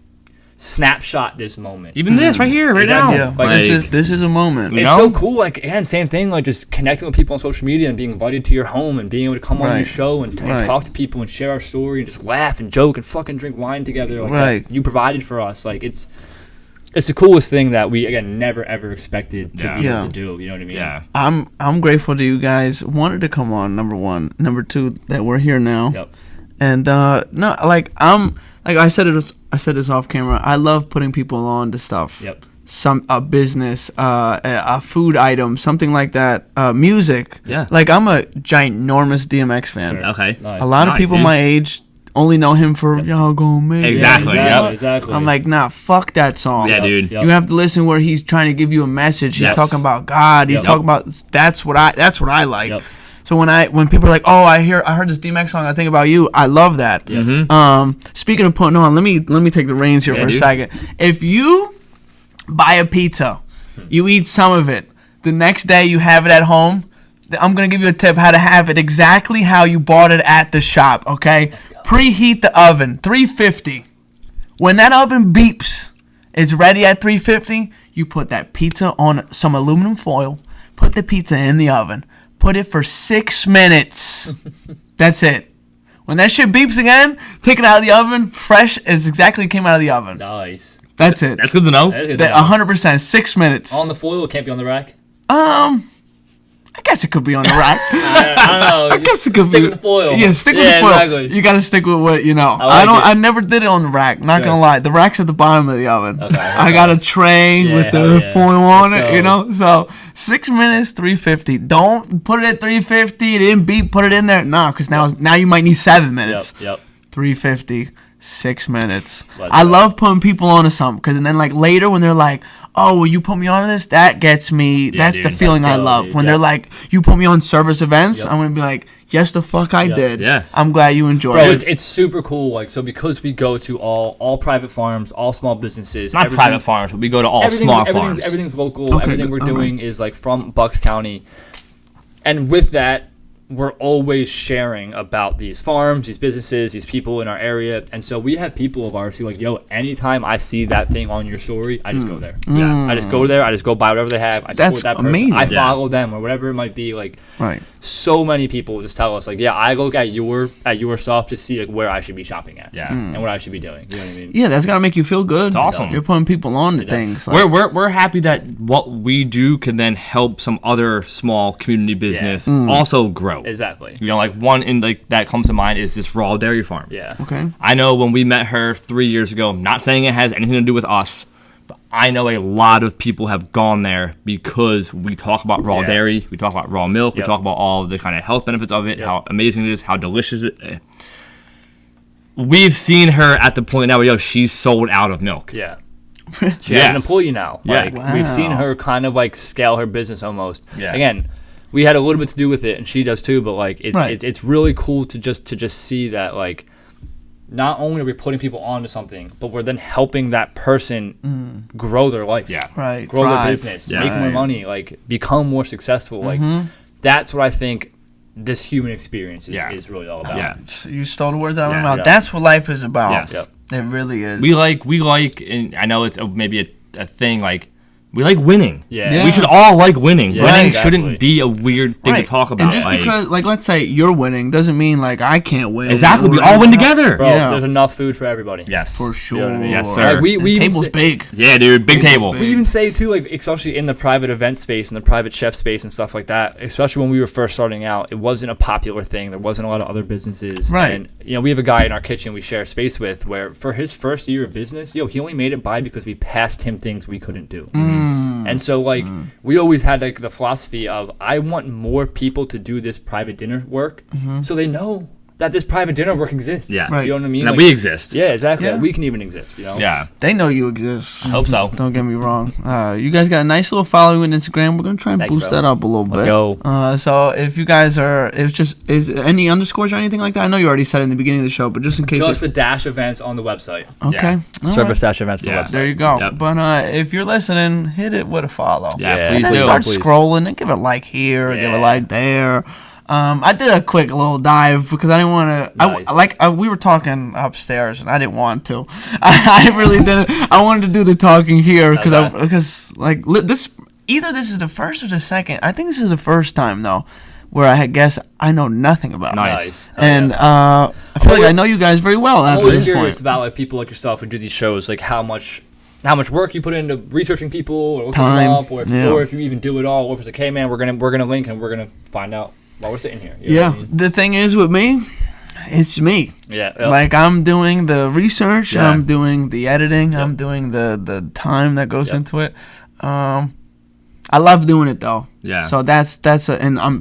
snapshot this moment. Even this right here, right Exactly. now. Yeah, Like, this is a moment. You It's know? so cool. Like, again, same thing. Like, just connecting with people on social media and being invited to your home and being able to come on your Right. show and Right. talk to people and share our story and just laugh and joke and fucking drink wine together. Like Right. that you provided for us. Like, it's the coolest thing that we again never ever expected to be Yeah. able to do. You know what I mean? Yeah. I'm grateful to you guys. Wanted to come on, number one. Number two, that we're here now. Yep. And no, like I said this off camera. I love putting people on to stuff. Yep. A business, a food item, something like that. Music. Yeah. Like I'm a ginormous DMX fan. Sure. Okay. Nice. A lot of Nice, people dude. my age only know him for y'all gonna make it. Exactly, Yeah, yep. exactly. I'm like, nah, fuck that song. Yeah, dude. Yep. You have to listen where he's trying to give you a message. He's Yes. talking about God. He's Yep. talking about that's what I like. Yep. So when people are like, oh, I heard this DMX song, I think about you. I love that. Speaking of putting on, let me take the reins here Yeah, for a dude. second. If you buy a pizza, you eat some of it, the next day you have it at home, I'm gonna give you a tip how to have it exactly how you bought it at the shop. Okay, preheat the oven 350. When that oven beeps, it's ready at 350. You put that pizza on some aluminum foil. Put the pizza in the oven. Put it for 6 minutes. That's it. When that shit beeps again, take it out of the oven. Fresh as exactly came out of the oven. Nice. That's it. That's good to know. That is good That to know. 100%. 6 minutes. On the foil, it can't be on the rack. I guess it could be on the rack. I don't know. I guess it could stick be with the foil. Yeah, stick with the foil. Exactly. You gotta stick with what you know. I like I it. never did it on the rack. Not gonna lie, the rack's at the bottom of the oven. Okay. I got a tray Yeah, with the hell yeah. foil on Let's it. go. You know, so 6 minutes, 350. Don't put it at 350. It didn't beep. Put it in there. No, because now you might need 7 minutes. Yep. 350. 6 minutes. Let's I go. love putting people onto something because then like later when they're like, oh, will you put me on this? That gets me. That's the dude. feeling I Let's go, love. dude. When Yep. they're like, you put me on Servis Events, Yep. I'm gonna be like, yes, the fuck I Yep. did. Yeah. I'm glad you enjoyed Bro, it. it's super cool. Like, so because we go to all private farms, all small businesses. Not everything- private farms, but we go to all everything's- small everything's, farms. Everything's local. Okay, Everything we're good. doing is like from Bucks County. And with that, we're always sharing about these farms, these businesses, these people in our area. And so we have people of ours who like, yo, anytime I see that thing on your story, I just go there. Yeah. I just go there. I just go buy whatever they have. I That's support that person. amazing. I Yeah. follow them or whatever it might be. Like, Right. so many people just tell us like, yeah, I look at your stuff to see like where I should be shopping at. Yeah. And what I should be doing. You know what I mean? Yeah, that's gotta make you feel good. It's awesome. You're putting people on to things. Like, We're happy that what we do can then help some other small community business also grow. Exactly. You know, like one in like that comes to mind is this raw dairy farm. Yeah. okay. I know when we met her 3 years ago, I'm not saying it has anything to do with us, but I know a lot of people have gone there because we talk about raw Yeah. dairy, we talk about raw milk, we Yep. talk about all the kind of health benefits of it, Yep. how amazing it is, how delicious it is. We've seen her at the point now where, yo, she's sold out of milk. Yeah. She has Yeah. an employee now. Yeah. Like we've seen Wow. her kind of like scale her business almost. Yeah. Again, we had a little bit to do with it, and she does too. But like it's Right. it's really cool to just see that like not only are we putting people onto something, but we're then helping that person grow their life. Yeah. Right. Grow Thrive. their business, Yeah. make more Right. money, like become more successful. Like that's what I think this human experience is really all about. Yeah. You stole the words out of my Yeah. mouth. Yeah. That's what life is about. Yes. Yep. It really is. We like, and I know it's maybe a thing, like, We like winning. Yeah. We should all like winning. Yeah, Winning exactly. shouldn't be a weird thing to talk about. And just because, like, let's say you're winning doesn't mean, like, I can't win. Exactly. We all win together. Bro, Yeah. there's enough food for everybody. Yes. For sure. You know what I mean? Yes, sir. Like, we The even table's say- big. Yeah, dude. Big table. big. We even say too, like especially in the private event space and the private chef space and stuff like that. Especially when we were first starting out, it wasn't a popular thing. There wasn't a lot of other businesses. Right. And we have a guy in our kitchen we share space with, where for his first year of business, he only made it by because we passed him things we couldn't do. And so like we always had like the philosophy of I want more people to do this private dinner work, so they know that this private dinner work exists. Yeah. Right. You know what I mean? That Like, we exist. yeah, exactly. Yeah. Like, we can even exist. Yeah. They know you exist. Hope so. Don't get me wrong. You guys got a nice little following on Instagram. We're gonna try and Thank you, boost bro. that up a little bit. go. So if you guys are, is any underscores or anything like that? I know you already said it in the beginning of the show, but just in case. Just the dash events on the website. Okay. Yeah. All Servis right. dash events on Yeah. the website. There you go. Yep. But if you're listening, hit it with a follow. Yeah, Yeah. please And then do. start Please. scrolling and give it a like here, give a Yeah. like there. I did a quick little dive because I didn't want to. Nice. We were talking upstairs and I didn't want to. I really didn't. I wanted to do the talking here Okay. because this either this is the first or the second. I think this is the first time though where I guess I know nothing about it. Nice. And I feel like I know you guys very well I'm after always this curious point. about like people like yourself who do these shows, like how much work you put into researching people or looking Time, them up, or yeah. if you even do it all, or if it's like, hey man, we're gonna link and we're gonna find out while we're sitting here. You know Yeah. what I mean? The thing is with me, it's me. Yeah. Like I'm doing the research, Yeah. I'm doing the editing, I'm doing the time that goes Yep. into it. I love doing it though. Yeah. So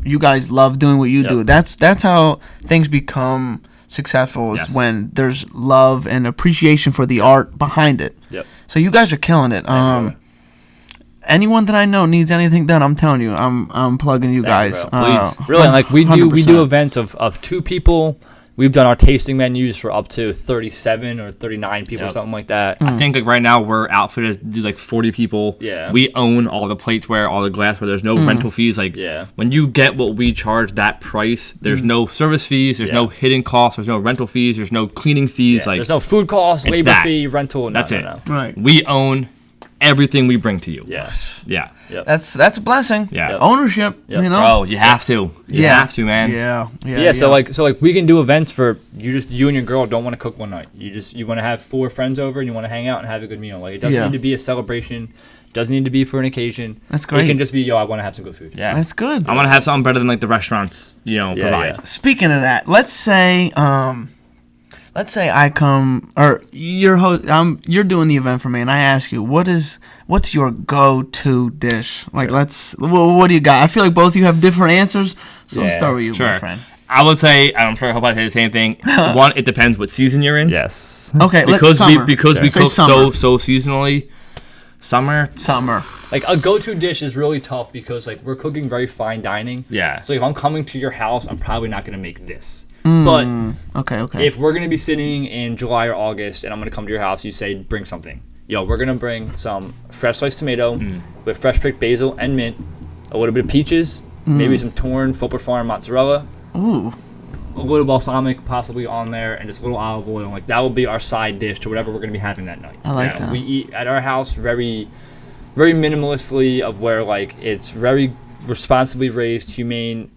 you guys love doing what you do. That's how things become successful. Is Yes. when there's love and appreciation for the art behind it. Yep. So you guys are killing it. you. Anyone that I know needs anything done, I'm telling you, I'm plugging you Thank you, guys. bro. Please. Really, like we do 100%. events of 2 people. We've done our tasting menus for up to 37 or 39 people, Yep. something like that. Mm. I think like right now we're outfitted to do like 40 people. Yeah. We own all the plateware, all the glassware. There's no rental fees. Like Yeah. when you get what we charge that price, there's no service fees. There's Yeah. no hidden costs. There's no rental fees. There's no cleaning fees. Yeah, like there's no food costs, it's labor that. fee, rental. No, That's no, it. no. Right. we own everything we bring to you. Yeah. Yeah. That's a blessing. Yeah. Yep. Ownership. Yep. You know. Bro, you have to. You have to, man. Yeah. So like we can do events for you and your girl don't want to cook one night. You want to have 4 friends over and you want to hang out and have a good meal. Like it doesn't Yeah. need to be a celebration. Doesn't need to be for an occasion. That's great. It can just be I want to have some good food. Yeah. That's good. I want to have something better than like the restaurants, provide. yeah. Speaking of that, let's say I come or you're doing the event for me, and I ask you what's your go-to dish? Like, what do you got? I feel like both of you have different answers, so I'll Yeah, start with you, Sure. my friend. I would say, I'm sure I hope I say the same thing. One, it depends what season you're in. Yes. Okay, Because summer. we Say cook summer. so seasonally. Summer. Like a go-to dish is really tough because like we're cooking very fine dining. Yeah. So if I'm coming to your house, I'm probably not gonna make this. But Okay. if we're gonna be sitting in July or August and I'm gonna come to your house, you say bring something. We're gonna bring some fresh sliced tomato with fresh picked basil and mint, a little bit of peaches, maybe some torn Fulper Farm mozzarella, Ooh. a little balsamic possibly on there, and just a little olive oil. Like that will be our side dish to whatever we're gonna be having that night. I like that. We eat at our house very, very minimalistly of where like it's very responsibly raised, humane,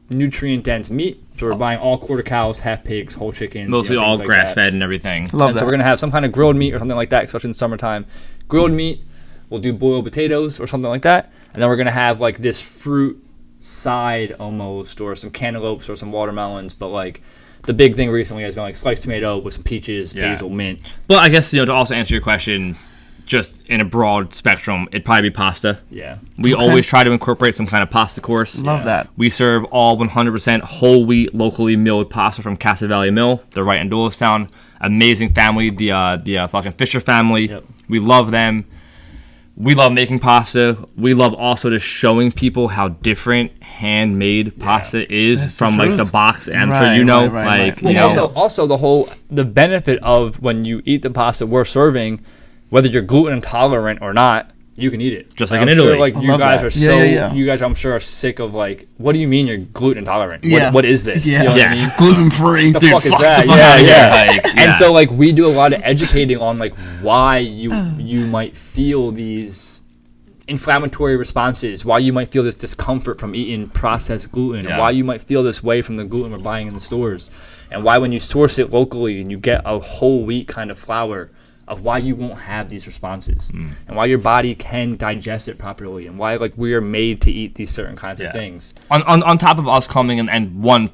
nutrient dense meat. So we're buying all quarter cows, half pigs, whole chickens. Mostly all things like grass that. fed and everything. Love And that. so we're gonna have some kind of grilled meat or something like that, especially in the summertime. Grilled meat. We'll do boiled potatoes or something like that, and then we're gonna have like this fruit side almost, or some cantaloupes or some watermelons. But like the big thing recently has been like sliced tomato with some peaches, Yeah. basil, mint. Well, I guess, to also answer your question, just in a broad spectrum, it'd probably be pasta. Yeah. We always try to incorporate some kind of pasta course. Love that. We serve all 100% whole wheat, locally milled pasta from Casa Valley Mill. They're right in Doylestown. Amazing family, the fucking Fisher family. Yep. We love them. We love making pasta. We love also just showing people how different handmade pasta is That's the from like truth. the box. And I'm Right, sure you know, right, like right. you Well, know, also the benefit of when you eat the pasta we're serving, whether you're gluten intolerant or not, you can eat it. Just like I'm in sure, Italy. like I you love guys that. are Yeah. you guys I'm sure are sick of like, what do you mean you're gluten intolerant? Yeah. What is this? Yeah. You know what Yeah. I mean? Gluten free. The fuck is fuck that? the fuck Yeah, outta here. yeah. Like, yeah. And so like we do a lot of educating on like why you might feel these inflammatory responses, why you might feel this discomfort from eating processed gluten, and why you might feel this way from the gluten we're buying in the stores, and why when you source it locally and you get a whole wheat kind of flour, of why you won't have these responses, and why your body can digest it properly, and why like we are made to eat these certain kinds of things. On top of us coming and one,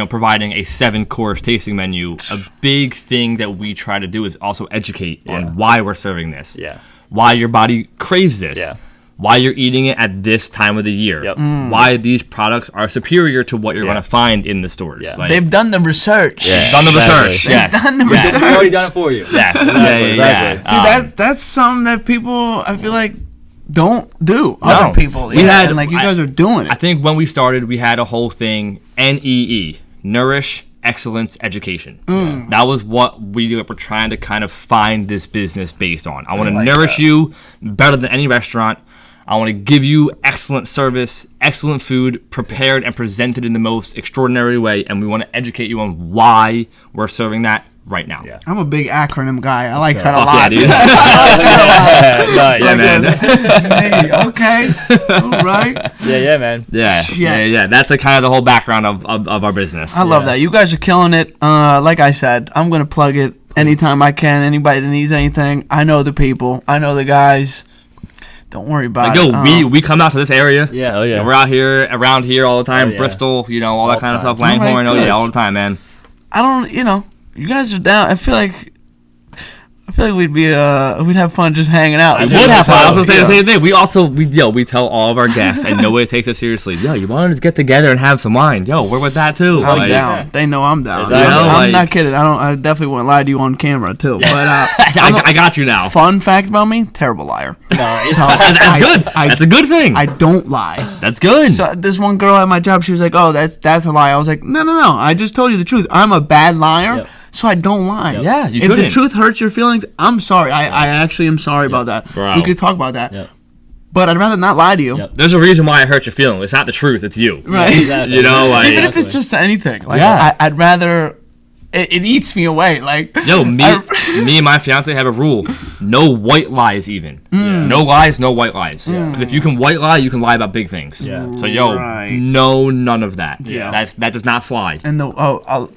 providing a 7-course tasting menu, a big thing that we try to do is also educate on why we're serving this. Yeah. Why your body craves this. Yeah. Why you're eating it at this time of the year. Yep. Why these products are superior to what you're going to find in the stores. Yeah. Like, They've done the research. they've done the research. Yes. They've done the Yes. research. They've already done it for you. Yes. Exactly. See, that's something that people, I feel like, don't do. Other people. We had, and like you guys are doing it. I think when we started, we had a whole thing, NEE, Nourish, Excellence, Education. That was what we were trying to kind of find this business based on. I want to nourish you better than any restaurant. I want to give you excellent service, excellent food, prepared and presented in the most extraordinary way, and we want to educate you on why we're serving that right now. Yeah. I'm a big acronym guy. I like that a lot. Yeah, dude. Hey, okay. All right. Yeah, man. Yeah. That's the kind of the whole background of our business. I love that. You guys are killing it. Like I said, I'm going to plug it anytime I can. Anybody that needs anything, I know the people. I know the guys. Don't worry about it. We come out to this area. Yeah, We're out here, around here all the time. Bristol, all that kind of stuff. Langhorne, all the time, man. I don't, you guys are down. I feel like we'd have fun just hanging out. We would have fun. I was gonna say the same thing. We tell all of our guests, and nobody takes it seriously. You wanted to get together and have some wine? We're with that too. I'm down. They know I'm down. Exactly. I'm not kidding. I definitely wouldn't lie to you on camera too. But I got you now. Fun fact about me: terrible liar. That's good. That's a good thing. I don't lie. That's good. So this one girl at my job, she was like, "Oh, that's a lie." I was like, "No. I just told you the truth. I'm a bad liar." Yep. So I don't lie. Yep. Yeah, you if the couldn't. truth hurts your feelings, I'm sorry. I actually am sorry about that. Bro. We could talk about that. Yep. But I'd rather not lie to you. Yep. There's a reason why I hurt your feeling. It's not the truth. It's you. Right. Exactly. Even if it's just anything. Like, I'd rather... It eats me away. Like, me and my fiance have a rule: no white lies. Even no lies, no white lies. Because if you can white lie, you can lie about big things. Yeah. So Right. no, none of that. Yeah. That does not fly. and a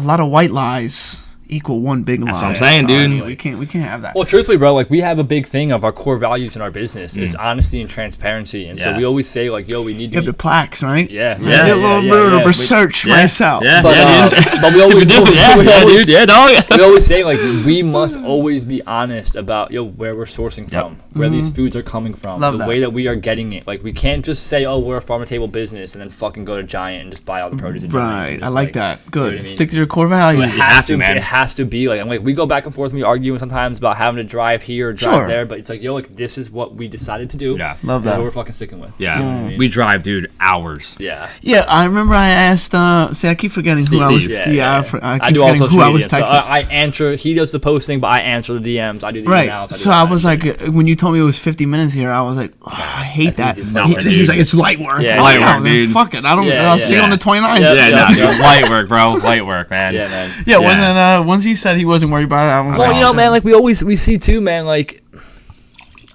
lot of white lies equal one big lie. That's what I'm saying, dude. We can't have that. Well, truthfully, bro, like we have a big thing of our core values in our business is honesty and transparency, and so we always say like, "Yo, we need to." You have the plaques, right? Yeah. I did a little bit of research myself. Yeah, But we always dude. we always say like we must always be honest about where we're sourcing from, where these foods are coming from, Love the that. way that we are getting it. Like we can't just say, "Oh, we're a farm to table business," and then fucking go to Giant and just buy all the produce. at Giant and Right. just, I like that. Good. what I mean? Stick to your core values. It has to, man. It has to be like, I'm like, we go back and forth, and we argue sometimes about having to drive here or drive Sure. there, but it's like, like this is what we decided to do. Yeah. Love and that. what we're fucking sticking with. Yeah, You know what I mean? we drive, dude, hours. Yeah. Yeah, I remember I asked. See, I keep forgetting who I was. Steve. I I keep do all forgetting social who I media, was so texting. I answer. He does the posting, but I answer the DMs. I do the Right. emails. So I was like, when you told me it was 50 minutes here, I was like, oh, I hate that. easy. It's nothing, He was dude. like, it's light work. Yeah, I'm like, light work, oh, then dude. fuck it. I'll Yeah, see you yeah. on the 29th. Yep. Dude, light work, bro. Light work, man. Yeah, man. Yeah, wasn't once he said he wasn't worried about it, I was Well, like, man, like we see too, man. Like,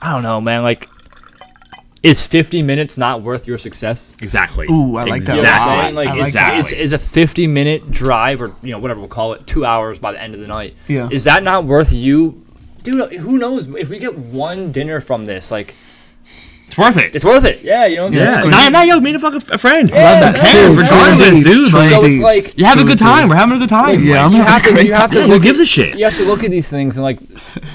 I don't know, man. Like, is 50 minutes not worth your success? Exactly. Ooh, I like that. You know what I'm Wow. saying? Like, I like that. is a 50-minute drive, or whatever we'll call it, 2 hours by the end of the night. Yeah. Is that not worth you, dude? Who knows? If we get one dinner from this, like, It's worth it. it's worth it. Yeah, you know. What I'm Yeah, saying? it's Now, yo, meet a fucking friend. Yeah, love that. man. Care for True this, indeed. dude. True Like, So it's indeed. like you have a good True time. We're having a good time. Yeah, Like, I'm you having have a to. great You have to. time. who Look gives at, a shit? you have to look at these things and like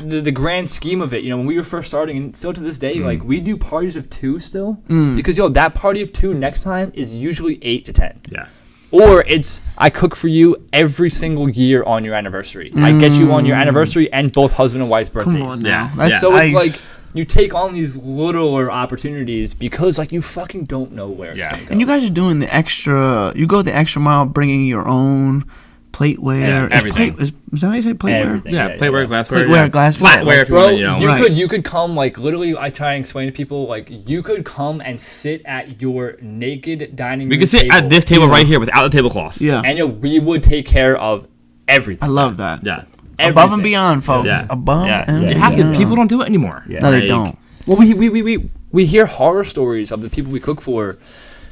the grand scheme of it. When we were first starting, and still to this day, like we do parties of 2 still, because that party of 2 next time is usually 8 to 10. Yeah. Or it's I cook for you every single year on your anniversary. I get you on your anniversary and both husband and wife's birthdays. Come on now. Yeah. That's So nice. it's like you take on these littler opportunities because like you fucking don't know where. Yeah. It's gonna go. And you guys are doing the extra. You go the extra mile, bringing your own plateware. Yeah, everything. Is that how you say plateware? Everything. Yeah, plateware, glassware. Plateware, glassware. Flatware, if you Bro, want, you know. Right. you could come like literally. I try and explain to people like you could come and sit at your naked dining room. We can sit table, at this table right here without the tablecloth. Yeah, and we would take care of everything. I love that. Yeah. Above and Everything. beyond, folks. Yeah. Above Yeah. and Yeah. You have to. beyond. People don't do it anymore. Yeah. No, they Like, don't. Well, we hear horror stories of the people we cook for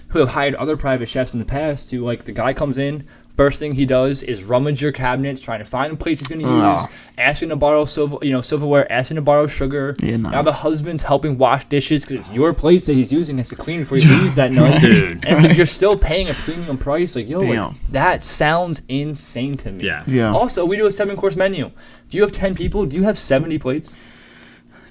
who have hired other private chefs in the past who, like, the guy comes in, first thing he does is rummage your cabinets, trying to find the plates he's going to use, asking to borrow silverware, asking to borrow sugar. Yeah, no. Now the husband's helping wash dishes because it's your plates that he's using has to clean before he leaves that night. Dude. And it's like you're still paying a premium price. Like, yo, like, that sounds insane to me. Yeah. Also, we do a 7-course menu. If you have 10 people, do you have 70 plates?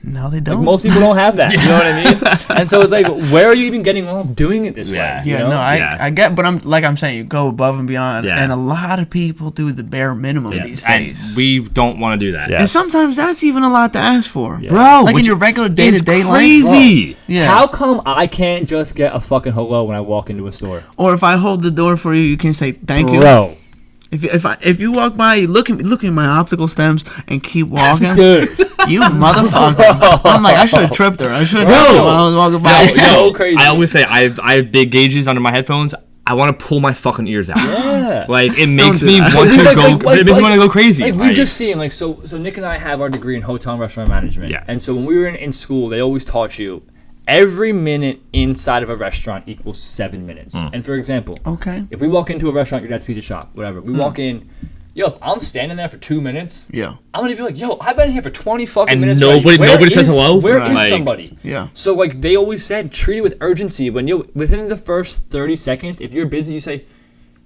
No, they don't. Like, most people don't have that. You know what I mean? And so it's like, where are you even getting off doing it this way? Yeah, you know? no, I get, but I'm saying, you go above and beyond, and a lot of people do the bare minimum these days. And we don't want to do that. Yes. And sometimes that's even a lot to ask for, bro. Like in your regular day-to-day life. Crazy. Yeah. How come I can't just get a fucking hello when I walk into a store? Or if I hold the door for you, you can say thank you, bro. If you walk by, you look at my optical stems and keep walking, dude. You motherfucker! I'm like, I should have tripped her. I should have tripped her while I was walking by. It's so crazy. I always say I have big gauges under my headphones. I want to pull my fucking ears out. Yeah. Like, it makes me want to go. It makes me want to go crazy. Like, we're just seeing, like, so Nick and I have our degree in hotel and restaurant management. Yeah. And so when we were in school, they always taught you every minute inside of a restaurant equals 7 minutes. And for example, if we walk into a restaurant, your dad's pizza shop, whatever, we walk in. Yo, if I'm standing there for 2 minutes, I'm gonna be like, yo, I've been here for 20 fucking minutes. And nobody says hello. Where is somebody? Yeah. So, like, they always said, treat it with urgency. When you within the first 30 seconds, if you're busy, you say,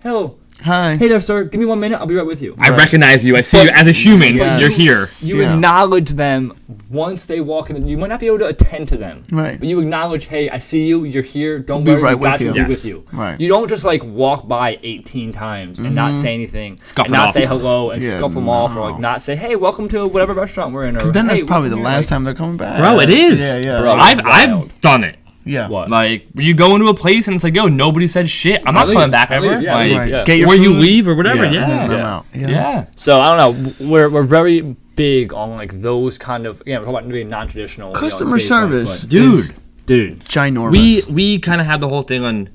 hello. Hi. Hey there, sir. Give me 1 minute. I'll be right with you. I recognize you. I see you as a human. You're here. You acknowledge them once they walk in. You might not be able to attend to them. Right. But you acknowledge, hey, I see you. You're here. Don't Be worry. right We got with you. to be with you. Right. You don't just, like, walk by 18 times and not say anything. Scuff and them not off. say hello and scuff them off, or, like, not say, hey, welcome to whatever restaurant we're in. Because then that's probably the last time they're coming back. Bro, it is. Yeah. Bro, I've done it. Yeah. What? Like, you go into a place and it's like, yo, nobody said shit. I'm not coming back ever. Yeah, like, right. Get your or food. you leave or whatever. And then Yeah. I'm out. Yeah. So, I don't know. We're very big on, like, those kind of, we're talking about being non-traditional. Customer service. Dude. Ginormous. We kind of have the whole thing on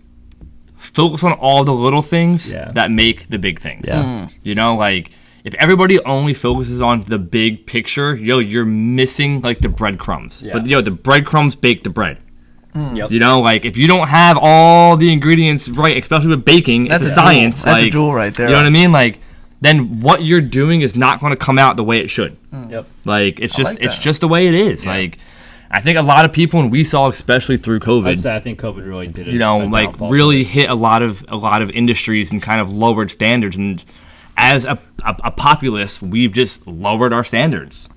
focus on all the little things that make the big things. Yeah. You know, like, if everybody only focuses on the big picture, yo, you're missing, like, the breadcrumbs. Yeah. But, yo, the breadcrumbs bake the bread. Yep. You know, like, if you don't have all the ingredients right, especially with baking, That's it's a a jewel. science. That's like, a jewel right there. You know what I mean? Like, then what you're doing is not going to come out the way it should. Yep. Like, it's just like it's that. just the way it is. Yeah. Like, I think a lot of people, and we saw especially through COVID, I'd say I think COVID really did it. you know, like, really hit a lot of industries and kind of lowered standards. And as a populace, we've just lowered our standards.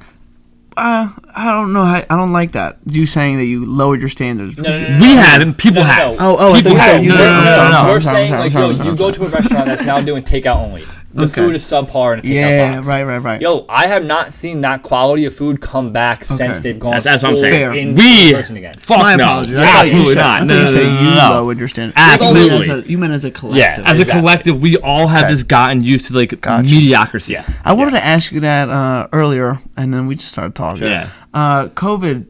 I don't know. I don't like that. You saying that you lowered your standards. No. We haven't. People have. Oh, I People thought have. you No. We're saying, like, yo, sorry. you go to a restaurant that's now doing takeout only. The food is subpar in a takeout box. Right. Yo, I have not seen that quality of food come back since they've gone That's what I'm saying. Fair. in We person again. fuck My no. apologies. I thought you Absolutely said- not. I thought you said you No. lowered your standards. Absolutely. You meant as a collective. Yeah. As Exactly. a collective, we all have just gotten used to, like, mediocrity. Yeah. I wanted to ask you that earlier, and then we just started talking. Yeah. COVID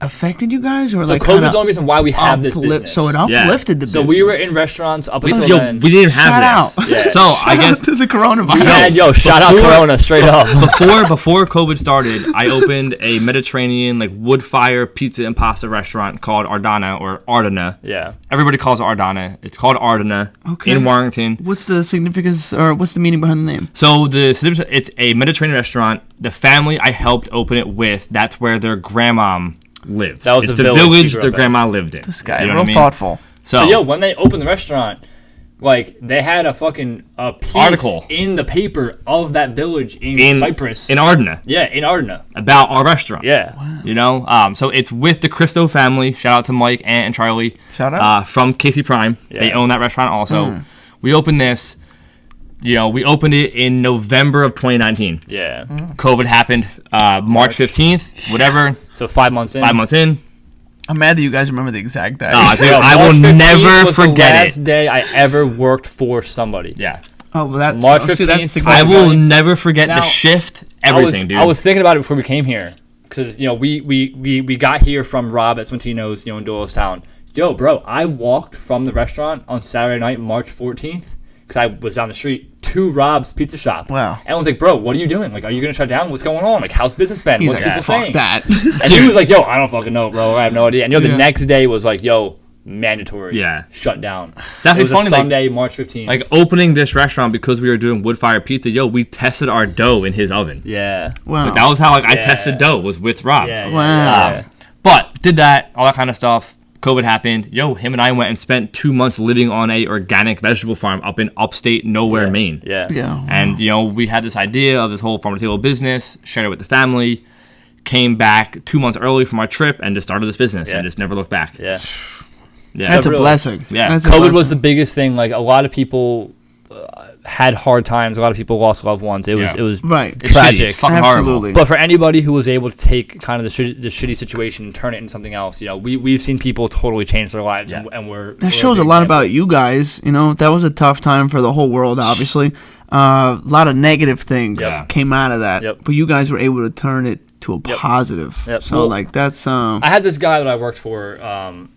affected you guys, or So like COVID's the only reason why we have this uplift- business. So it uplifted the So business. we were in restaurants up Yo, until then. we didn't have Shout this. out. Yeah. So I Shout guess out to the coronavirus. Shout out Before- Corona straight up. before COVID started, I opened a Mediterranean, like, wood fire pizza and pasta restaurant called Ardana or Ardana. Yeah. Everybody calls it Ardana. It's called Ardana Okay. in Warrington. What's the significance, or what's the meaning behind the name? So it's a Mediterranean restaurant. The family I helped open it with, that's where their grandma lived. That was it's the the village village she grew their up in. grandma lived in. This guy, You know real what I mean? thoughtful. So, yo, when they opened the restaurant, like, they had a fucking piece Article. in the paper of that village in Cyprus. in Ardana, Yeah, in Ardana. about our restaurant. Yeah. You know, so it's with the Christo family. Shout out to Mike, Aunt, and Charlie. Shout out. From Casey Prime. Yeah. They own that restaurant also. We opened this. You know, we opened it in November of 2019. Yeah. COVID happened March 15th, whatever. So 5 months in. 5 months in. I'm mad that you guys remember the exact day. Dude, Yo, I will March 15th never was forget the last it. day I ever worked for somebody. Yeah. Oh, well, that's March see, 15th, that's I significant. will never forget Now, the shift, everything, dude. I was thinking about it before we came here. Because, you know, we got here from Rob at Swantino's, you know, in Doylestown. Yo, bro, I walked from the restaurant on Saturday night, March 14th, because I was down the street, to Rob's Pizza Shop. Wow. And I was like, bro, what are you doing? Like, are you going to shut down? What's going on? Like, how's business been? He's What's like, people fuck saying? that. And he was like, yo, I don't fucking know, bro. I have no idea. And the Yeah. next day was like, yo, mandatory. Yeah. Shut down. Definitely It was funny, a like- Sunday, March 15th. Like opening this restaurant because we were doing wood fire pizza. Yo, we tested our dough in his oven. yeah. Wow. Like, that was how I Yeah. tested dough, was with Rob. Yeah. Wow. Yeah. But did that, all that kind of stuff. COVID happened. Yo, him and I went and spent 2 months living on a organic vegetable farm up in upstate nowhere, Maine. Yeah. Yeah. And, we had this idea of this whole farm to table business, shared it with the family, came back 2 months early from our trip, and just started this business Yeah. and just never looked back. Yeah. Yeah. That's a really. blessing. Yeah. That's a COVID blessing. was the biggest thing. Like, a lot of people had hard times. A lot of people lost loved ones. It was Yeah. it was Right. It's tragic. shitty. It's fucking Absolutely. horrible. But for anybody who was able to take kind of the shitty situation and turn it into something else, we've seen people totally change their lives, Yeah. and we're That shows a lot about you guys. That was a tough time for the whole world, obviously. A lot of negative things Yep. came out of that. Yep. But you guys were able to turn it to a Yep. positive. Yep. So, Well, like, that's... I had this guy that I worked for,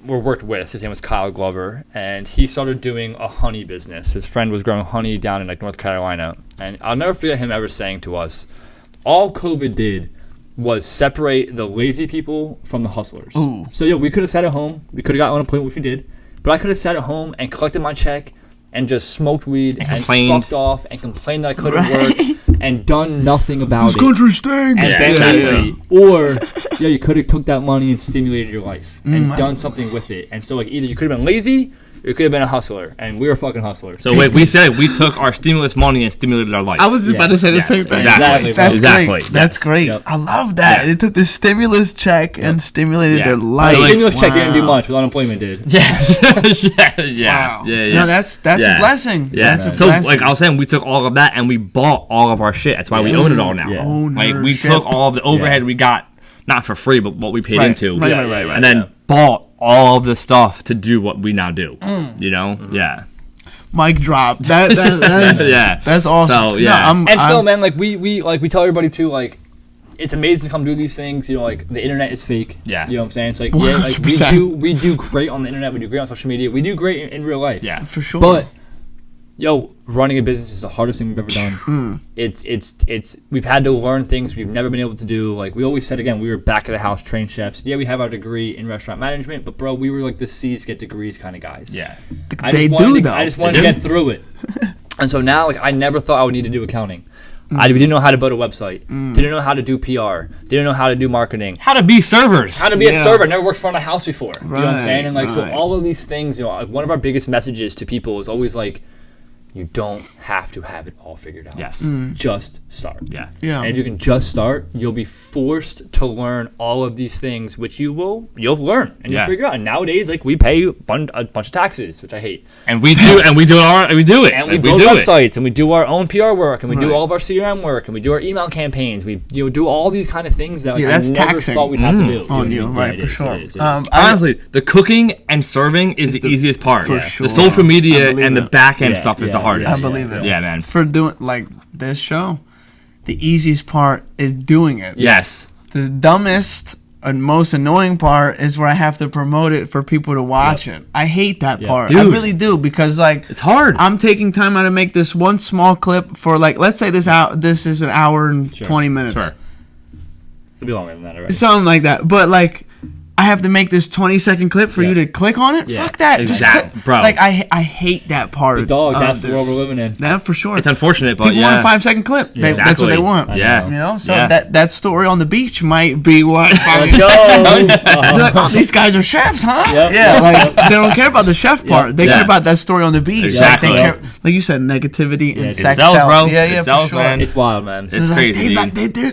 or worked with. His name was Kyle Glover, and he started doing a honey business. His friend was growing honey down in like North Carolina, and I'll never forget him ever saying to us, "All COVID did was separate the lazy people from the hustlers." Ooh. So we could have sat at home, we could have got unemployment, which we did, but I could have sat at home and collected my check and just smoked weed and complained. fucked off and complained that I couldn't Right. work and done nothing about This it. country stinks. And been lazy. Or you could have took that money and stimulated your life and done something with it. And so like either you could have been lazy or you could have been a hustler. And we were fucking hustlers. So wait, we said we took our stimulus money and stimulated our life. I was just about to say the Yes, same thing. exactly. That's Exactly. great. That's Yes. great. Yep. I love that. Yeah. They took the stimulus check and stimulated Yeah. their So, life. The like, stimulus check didn't do Wow. much, but unemployment did. yeah, Wow. yeah. No, that's Yeah. a blessing. Yeah. That's a So blessing. like I was saying, we took all of that and we bought all of our shit. That's why we own it all now. Yeah. Like we Ownership. took all of the overhead we got, not for free, but what we paid Right. into. Right, Yeah, right, right, yeah, right. And then Yeah. bought all of the stuff to do what we now do. Mm. Yeah. Mic drop. That's, Yeah. That's awesome. So, yeah. No, And still, I'm- man, like we tell everybody too, like it's amazing to come do these things. Like the internet is fake. Yeah. You know what I'm saying? It's like yeah, like 100%. we do great on the internet. We do great on social media. We do great in real life. Yeah. for sure. But running a business is the hardest thing we've ever done. It's we've had to learn things we've never been able to do. Like we always said, again, we were back of the house trained chefs. Yeah, we have our degree in restaurant management, but bro, we were like the C's get degrees kind of guys. Yeah. They do, though. I just wanted to They get through it. And so now, like, I never thought I would need to do accounting. We didn't know how to build a website. Didn't know how to do PR. Didn't know how to do marketing. How to be servers. How to be Yeah. a server. Never worked front of house before. You know what I'm Right, saying? And like, right. so all of these things, like, one of our biggest messages to people is always like, you don't have to have it all figured out. Yes. Just start. Yeah. Yeah. And if you can just start, you'll be forced to learn all of these things, which you'll learn and you'll Yeah. figure out. And nowadays, like we pay a bunch of taxes, which I hate. And we do it. And we Like, build do it. websites, and we do our own PR work, and we do Right. all of our CRM work, and we do our email campaigns. We do all these kind of things that like, Yeah, that's I never taxing thought we'd have to do. on you, Yeah, right, it for is, sure. it is, it is. Honestly, the cooking and serving is the easiest part. for Yeah. sure. The social I media believe and the it. back end Yeah, stuff is the yeah, hardest. I believe it. Yeah, man. For doing like this show, the easiest part is doing it. Yes. The dumbest and most annoying part is where I have to promote it for people to watch it. I hate that part. I Dude. really do, because like It's hard. I'm taking time out to make this one small clip for like, let's say this is an hour and 20 minutes. Sure. It'll be longer than that, already. Something like that. But like I have to make this 20-second clip for you to click on it. Yeah. Fuck that. Just Exact- click. bro. Like I hate that part. The dog, of that's the this. world we're living in. That for sure. It's unfortunate, but People yeah. want a 5-second clip. That's what Exactly. they want. Yeah. You know, so Yeah. that story on the beach might be what. Let's go. They're like, oh, these guys are chefs, huh? Yep. Yeah, like they don't care about the chef part. They Yeah. care about that story on the beach. Exactly. Like, they care, like you said, negativity and it sex. sells, sells. bro. Yeah, It yeah, sells, for sure. man. It's wild, man. It's They're like, crazy,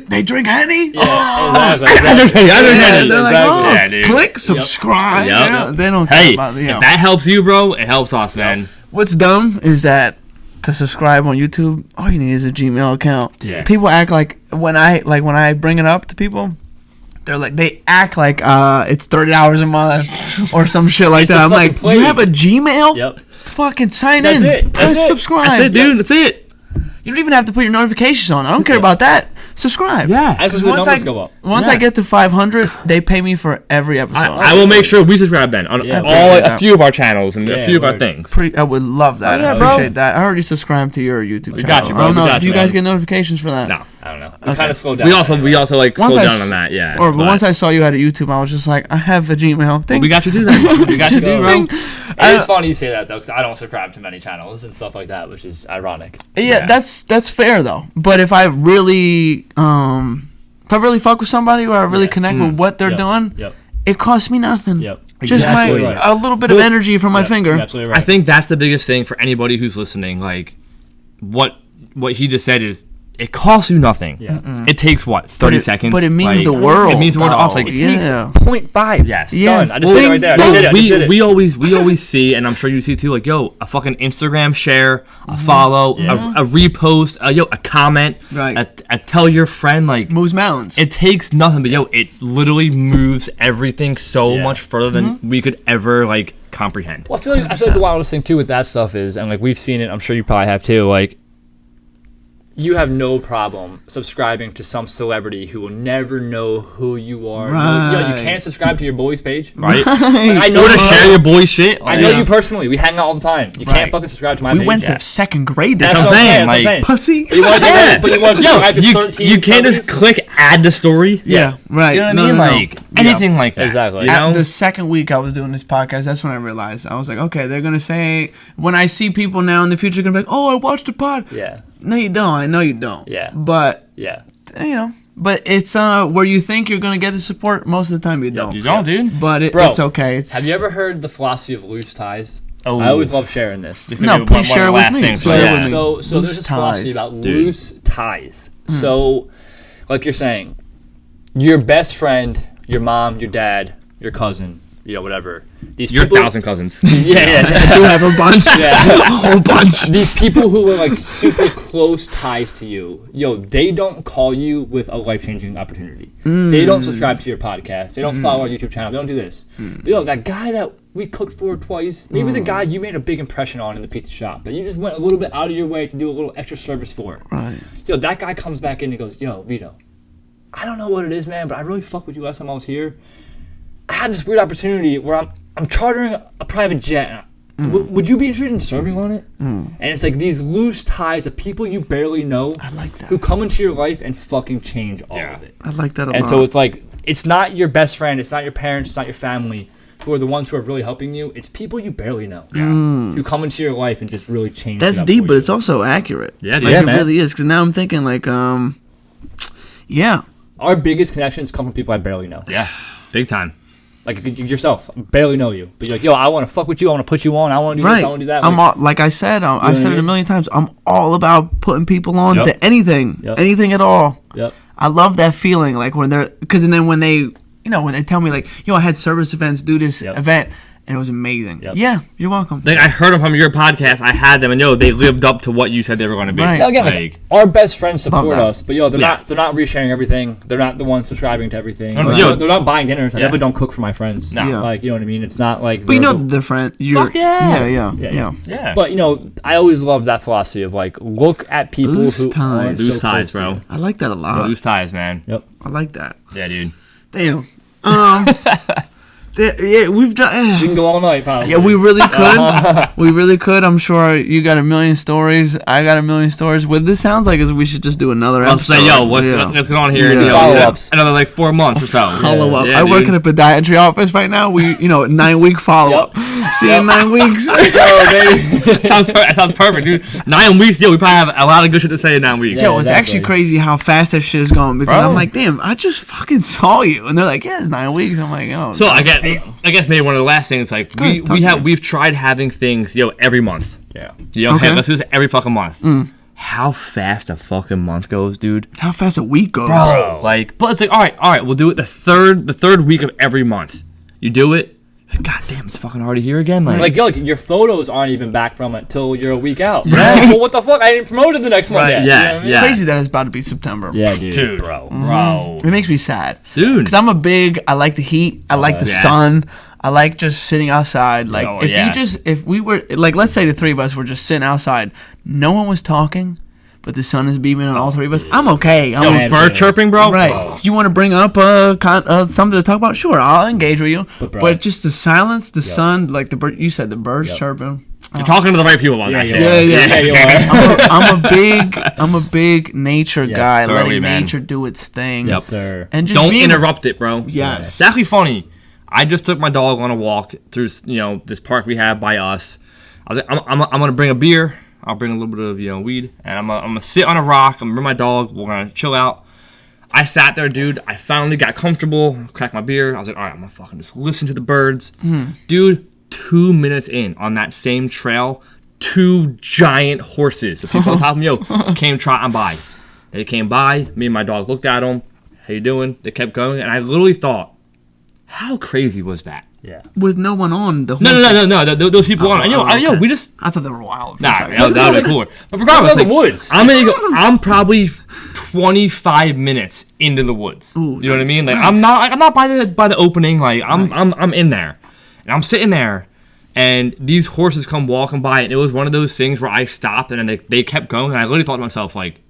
they drink Henny. Yeah, exactly. Yeah, they're like, oh, Yeah, dude. click, subscribe. Yep. You know, they don't care Hey, about if that helps you, bro, it helps us, man. What's dumb is that to subscribe on YouTube, all you need is a Gmail account. Yeah. People act like when I bring it up to people, they act like it's $30 a month or some shit like It's that. a I'm fucking like, plate. you have a Gmail? Yep. Fucking sign That's in. it. Press That's it. subscribe. That's it, dude. That's it. You don't even have to put your notifications on. I don't care about that. subscribe. Yeah. Because the numbers go up. Once I get to 500, they pay me for every episode. I will make sure we subscribe then on a few of our channels and a few of our things. I would love that. I appreciate that. I already subscribed to your YouTube channel. Got you, bro. I don't know. Do you guys get notifications for that? No. I don't know. We kind of slowed down. We also like slowed down on that, yeah. But once I saw you had a YouTube, I was just like, I have a Gmail. We got you do that. We got you do, bro. It's funny you say that though, because I don't subscribe to many channels and stuff like that, which is ironic. Yeah, that's fair though. But if I really fuck with somebody or I really connect with what they're doing, it costs me nothing. Just a little bit of energy from my finger. Absolutely right. I think that's the biggest thing for anybody who's listening. Like, what he just said is, it costs you nothing. Yeah. It takes 30 seconds. But it means the world. It means the world to us. Like, it takes 0.5. Yes. Yeah. Done. I just did it right there. I did it. We always see, and I'm sure you see too, like, yo, a fucking Instagram share, a follow, a repost, a comment, a tell your friend, like, moves mountains. It takes nothing, but it literally moves everything so much further than we could ever like comprehend. Well, I feel like the wildest thing too with that stuff is, and like we've seen it, I'm sure you probably have too, like, you have no problem subscribing to some celebrity who will never know who you are. You can't subscribe to your boys page, right? Like, I know to share your boy shit. I know you personally. We hang out all the time. You can't fucking subscribe to my page. We went to second grade. That's what I'm saying. Like, pussy. But you want to subscribe to 13 you can't just click add to story. Yeah, right. You know what I mean? Like anything like that. Exactly. You know? At the second week I was doing this podcast, that's when I realized. I was like, okay, they're gonna say, when I see people now in the future, gonna be like, oh, I watched the pod. Yeah. No, you don't. I know you don't. Yeah. But but it's where you think you're gonna get the support. Most of the time, you don't. You don't, dude. But it's okay. Have you ever heard the philosophy of loose ties? Oh. I always love sharing this. No, please share with me. So there's this philosophy about loose ties. So, like you're saying, your best friend, your mom, your dad, your cousin, whatever. Your 1,000 cousins. Yeah. I do have a bunch. A whole bunch. These people who are like super close ties to you, they don't call you with a life-changing opportunity. They don't subscribe to your podcast. They don't follow our YouTube channel. They don't do this. But that guy that we cooked for twice, maybe the guy you made a big impression on in the pizza shop that you just went a little bit out of your way to do a little extra service for. Right. That guy comes back in and goes, yo, Vito, I don't know what it is, man, but I really fucked with you last time I was here. I had this weird opportunity where I'm chartering a private jet. Would you be interested in serving on it? And it's like these loose ties of people you barely know, I like that, who come into your life and fucking change all of it. I like that a lot. And so it's like, it's not your best friend, it's not your parents, it's not your family who are the ones who are really helping you. It's people you barely know who come into your life and just really change. That's deep, but it's also accurate. Yeah, dude. It really is. Because now I'm thinking like, our biggest connections come from people I barely know. Yeah, big time. Like yourself, I barely know you, but you're like, yo, I want to fuck with you. I want to put you on. I want to do this. I want to do that. Like I said, I've said it a million times. I'm all about putting people on to anything at all. Yep. I love that feeling, like when they're, because then when they, when they tell me like, I had Servis Events do this event. And it was amazing. Yep. Yeah, you're welcome. Like, I heard them from your podcast. I had them, and they lived up to what you said they were going to be. Right. Now, again, our best friends support us, but they're not resharing everything. They're not the ones subscriing to everything. They're not buying dinners. I definitely don't cook for my friends. No, like, you know what I mean. It's not like. But the friend. Fuck yeah. Yeah. But I always love that philosophy of like, look at people loose who ties. Loose ties, bro. I like that a lot. Loose ties, man. Yep. I like that. Yeah, dude. Damn. Yeah, we've done. We can go all night, probably. Yeah, we really could. We really could. I'm sure you got a million stories. I got a million stories. What this sounds like is we should just do another episode. I'll say, what's going on here? Follow-ups. Another like 4 months or so. Follow up. I work in a podiatry office right now. We, 9-week follow up. See you in 9 weeks. Sounds perfect, dude. 9 weeks, we probably have a lot of good shit to say in 9 weeks. Yo, it's actually crazy how fast that shit is going, because I'm like, damn, I just fucking saw you, and they're like, yeah, it's 9 weeks. I'm like, oh. So I guess maybe one of the last things, like, we've tried having things, every month. Yeah. Hey, let's do this every fucking month. How fast a fucking month goes, dude. How fast a week goes. Bro. Like, but it's like, all right, we'll do it the third week of every month. You do it. God damn, it's fucking already here again. Like, your photos aren't even back from it till you're a week out. Right. Well, what the fuck? I didn't promote it the next month yet. Yeah, It's crazy that it's about to be September. Yeah, dude. Bro. It makes me sad. Dude. Because I like the heat. I like the sun. I like just sitting outside. Like, if we were, like, let's say the three of us were just sitting outside, no one was talking, but the sun is beaming on all three of us. I'm okay. Yo, bird chirping, bro. Right. Oh. You want to bring up something to talk about? Sure, I'll engage with you. But just the silence, the sun, like the bird. You said the birds chirping. You're talking to the right people about that shit. Yeah. you are. I'm a big nature guy, certainly, letting nature do its thing. Yep, sir. And just don't interrupt it, bro. Yes. It's actually funny. I just took my dog on a walk through, this park we have by us. I was like, I'm gonna bring a beer. I'll bring a little bit of, weed, and I'm gonna sit on a rock. I'm gonna bring my dog. We're gonna chill out. I sat there, dude. I finally got comfortable. Cracked my beer. I was like, all right, I'm gonna fucking just listen to the birds, dude. 2 minutes in on that same trail, 2 giant horses with people on top of them, came trotting by. They came by. Me and my dog looked at them. How you doing? They kept going, and I literally thought, how crazy was that? Yeah. With no one on the No. Those people on. Okay. We just. I thought they were wild. Nah, that would be cooler. But regardless, the woods. I'm probably 25 minutes into the woods. Ooh, you know what I mean? Like nice. I'm not by the opening. Like I'm in there, and I'm sitting there, and these horses come walking by, and it was one of those things where I stopped, and then they kept going, and I literally thought to myself, like,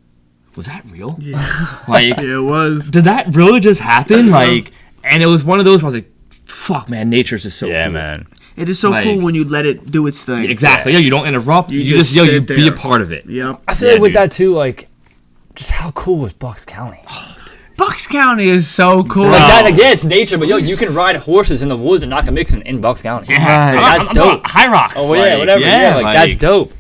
was that real? Yeah. Like, It was. did that really just happen? Like, and it was one of those where I was like, fuck, man, nature's just so cool. Man. It is so cool when you let it do its thing. Exactly. Yeah, you don't interrupt. You just sit you there. be a part of it. Yep. I feel like with that too, like, just how cool was Bucks County? Bucks County is so cool. Like that, again, it's nature, but you can ride horses in the woods and not mix in Bucks County. Yeah, Right. That's dope. High Rocks. Oh yeah, whatever. Yeah, like, that's dope.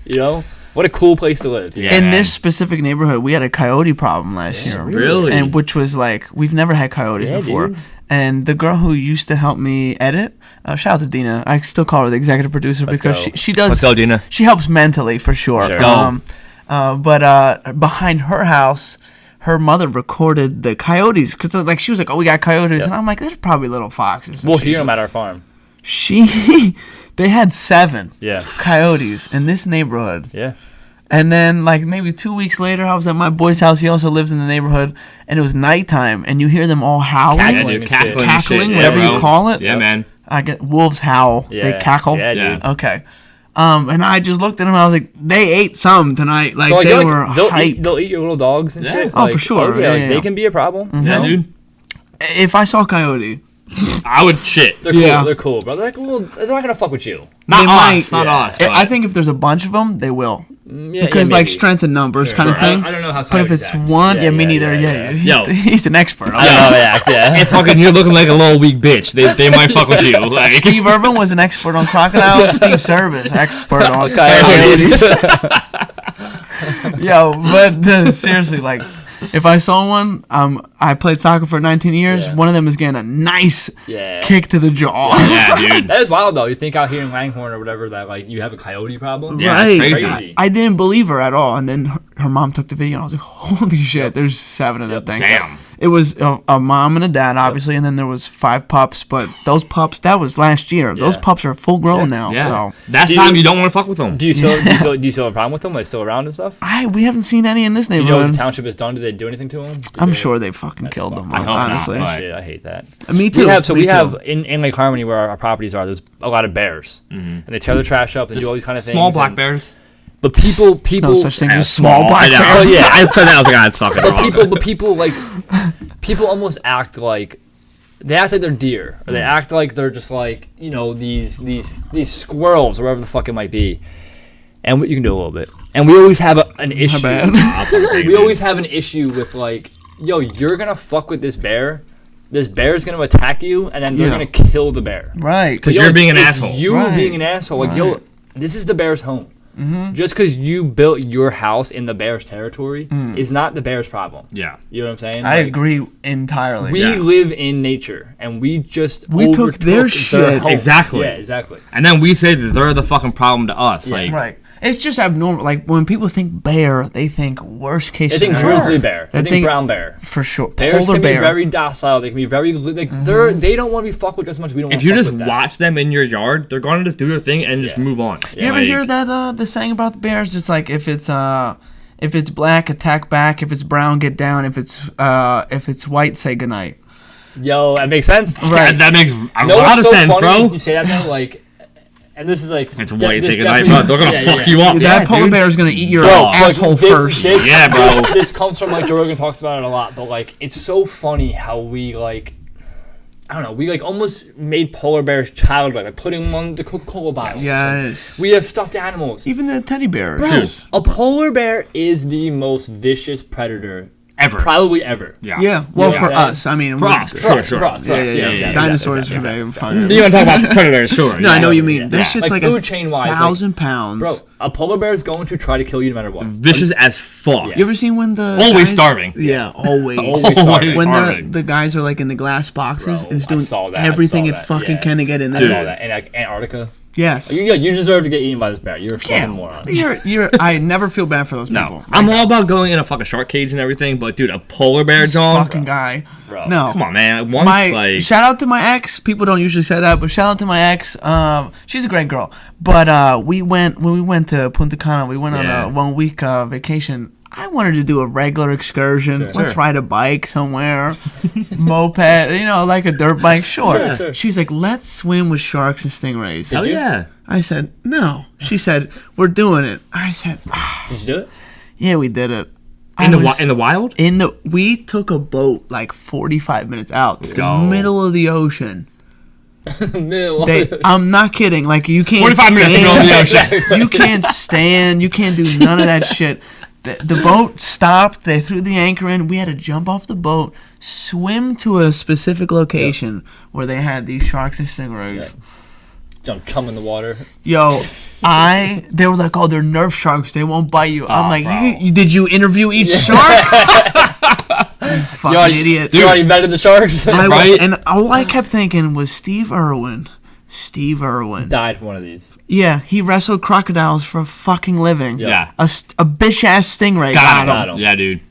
What a cool place to live. Yeah, In man. this specific neighborhood, we had a coyote problem last year. Really? And which was like, we've never had coyotes before. Dude. And the girl who used to help me edit, shout out to Dina. I still call her the executive producer because go. she does. Let's go, Dina. She helps mentally for sure. Sure. But behind her house, her mother recorded the coyotes because like she was like, "Oh, we got coyotes," and I'm like, "There's probably little foxes." And We'll hear them at our farm. They had 7 Yeah. coyotes in this neighborhood. Yeah. And then, like, maybe 2 weeks later, I was at my boy's house. He also lives in the neighborhood. And it was nighttime. And you hear them all howling. Cackling. dude, cackling, and Cackling, shit. whatever Yeah, you bro. call it. Yeah, man. I get wolves howl. Yeah. They cackle. Yeah, dude. Yeah. Okay. And I just looked at them. I was like, they ate some tonight. Like, So, they were they'll hype. they'll eat your little dogs and Yeah. shit. Oh, for sure. Yeah, Yeah. they can be a problem. Mm-hmm. Yeah, dude. If I saw a coyote, I would shit. They're cool. Yeah. They're cool, bro. They're like, well, they're not gonna fuck with you. Not They us. might- Not yeah. us. But I think if there's a bunch of them, they will. Yeah, Because, like, maybe. strength in numbers kind of Sure. thing. I don't know how. But if coyotes it's act. one, Yeah, me yeah, neither. yeah, Yeah, Yo. he's an expert. I don't know. Yeah. if fucking you're looking like a little weak bitch, they might fuck with you. Like, Steve Irvin was an expert on crocodiles. Steve Servis, expert on Coyotes. coyotes. Yo, but seriously, like, if I saw one, I played soccer for 19 years. Yeah. One of them is getting a nice Yeah. kick to the jaw. yeah, dude. That is wild though. You think out here in Langhorne or whatever that like you have a coyote problem? Yeah, Right. it's crazy. Crazy. I didn't believe her at all. And then her mom took the video, and I was like, holy shit, there's 7 of them things. Damn. It was a mom and a dad, obviously, and then there was 5 pups. But those pups, that was last year. Those Yeah. pups are full grown now. Yeah. So That's Do time you- you don't want to fuck with them. Do you still have a problem with them? Are they still around and stuff? we haven't seen any in this Do you know what neighborhood. the township has done? Did they do anything to them? I'm sure they fucking killed them. I hope not, honestly. but- Shit, I hate that. Me too. We have Me too. in Lake Harmony where our properties are. There's a lot of bears, and they tear the trash up. They do all these kind of things. Small black and- bears. But people, No such thing as small I black know. bear. Oh, yeah. I thought that was the guy that's fucking wrong. but people almost act like they act like they're deer, or they act like they're just like these squirrels, or whatever the fuck it might be. And you can do a little bit. And we always have an issue. bad. We always have an issue with like, yo, you're gonna fuck with this bear. This bear is gonna attack you, and then they're Yeah. gonna kill the bear. Right. Because Yo, you're it's- being an it's asshole. You Right. being an asshole. Like, yo, this is the bear's home. Just because you built your house in the bear's territory is not the bear's problem. Yeah. You know what I'm saying? I Like, agree entirely. We Yeah. live in nature, and we just We took overtook their shit. home. Exactly. Yeah, exactly. And then we say that they're the fucking problem to us. Yeah. Like, Right. It's just abnormal. Like, when people think bear, they think worst case They think scenario. grizzly bear. They think brown bear. For sure. Bears Polar can bear. be very docile. They can be very like they don't want to be fucked with just as much as we don't. if want you to fuck just with that. watch them in your yard, they're going to just do their thing and just Yeah. move on. You ever hear that the saying about the bears? It's like if it's black, attack back. If it's brown, get down. If it's white, say goodnight. Yo, that makes sense. Right. That makes a No, lot what's of so sense, funny bro. is you say that now, like, And this is like It's way this taking night, definitely- bro. They're gonna yeah, fuck yeah. you up. Dude, Yeah, that polar dude. bear is gonna eat your Bro, asshole like, this- first. this- Yeah, bro. This comes from like Joe Rogan talks about it a lot, but like it's so funny how we like, I don't know, we like almost made polar bears childlike, like putting them on the Coca-Cola bottles. Yes. We have stuffed animals. Even the teddy bears. Bro, a polar bear is the most vicious predator Ever. probably ever. Yeah. Yeah, well, Yeah. for us. I mean, For we're- us, For sure, us, sure. for us, for Yeah, us, yeah, yeah. exactly, Dinosaurs exactly, for exactly. them. Fucking. You want to talk about predators? Sure. No, I know what you Yeah. mean. That shit's Like like food a chain-wise, like- 1,000 pounds. Bro, a polar bear is going to try to kill you no matter what. Vicious as fuck. Yeah. You ever seen when the Always guys- starving. Yeah, always. Always starving. When starving. the guys are like in the glass boxes Bro, and it's I doing saw that, I everything saw it that, fucking yeah. can to get in I there. saw that. And like Antarctica. Yes. You deserve to get eaten by this bear. You're a fucking Yeah, moron. you're. I never feel bad for those No, people. I'm all about going in a fucking shark cage and everything, but dude, a polar bear, This John. fucking guy. Bro. No, Come on, man. Once my like shout out to my ex. People don't usually say that, but shout out to my ex. She's a great girl. But we went to Punta Cana. We went on Yeah. a 1 week vacation. I wanted to do a regular excursion. Sure. Let's Sure. ride a bike somewhere, moped, like a dirt bike. Sure. Sure. She's like, let's swim with sharks and stingrays. hell you? yeah. I said, no. She said, we're doing it. I said, Did you do it? yeah, we did it. In the wild? We took a boat like 45 minutes out to the go. middle of the ocean. No. I'm not kidding. Like you can't 45 minutes to go in the stand. ocean. You can't stand. You can't do none of that shit. The boat stopped. They threw the anchor in. We had to jump off the boat, swim to a specific location where they had these sharks and stingrays. Yeah. Jump chum in the water. Yo, they were like, oh, they're Nerf sharks. They won't bite you. I'm Aw, like, bro. did you interview each shark? You fucking idiot. You already vetted the sharks? Right? And all I kept thinking was Steve Irwin. Steve Irwin. Died from one of these. Yeah, he wrestled crocodiles for a fucking living. Yeah. Yeah. A bitch ass stingray Got got him. him. Yeah, dude.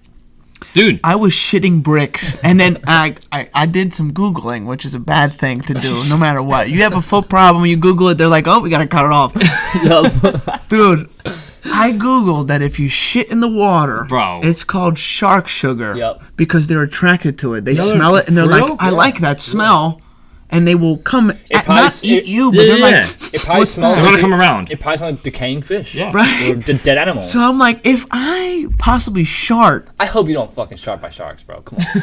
Dude. I was shitting bricks, and then I did some Googling, which is a bad thing to do, no matter what. You have a foot problem, you Google it, they're like, oh, we gotta cut it off. Dude, I Googled that if you shit in the water, Bro. it's called shark sugar Yep. because they're attracted to it. They No, smell it, and they're for like, real? I like that smell, and they will come, probably not s- eat it- you, but yeah, they're yeah. like, It probably what's smells that? They're gonna come around. It probably smells like decaying fish. Yeah. Right? Or dead animals. So I'm like, if I possibly shart, I hope you don't fucking shark by sharks, bro. Come on.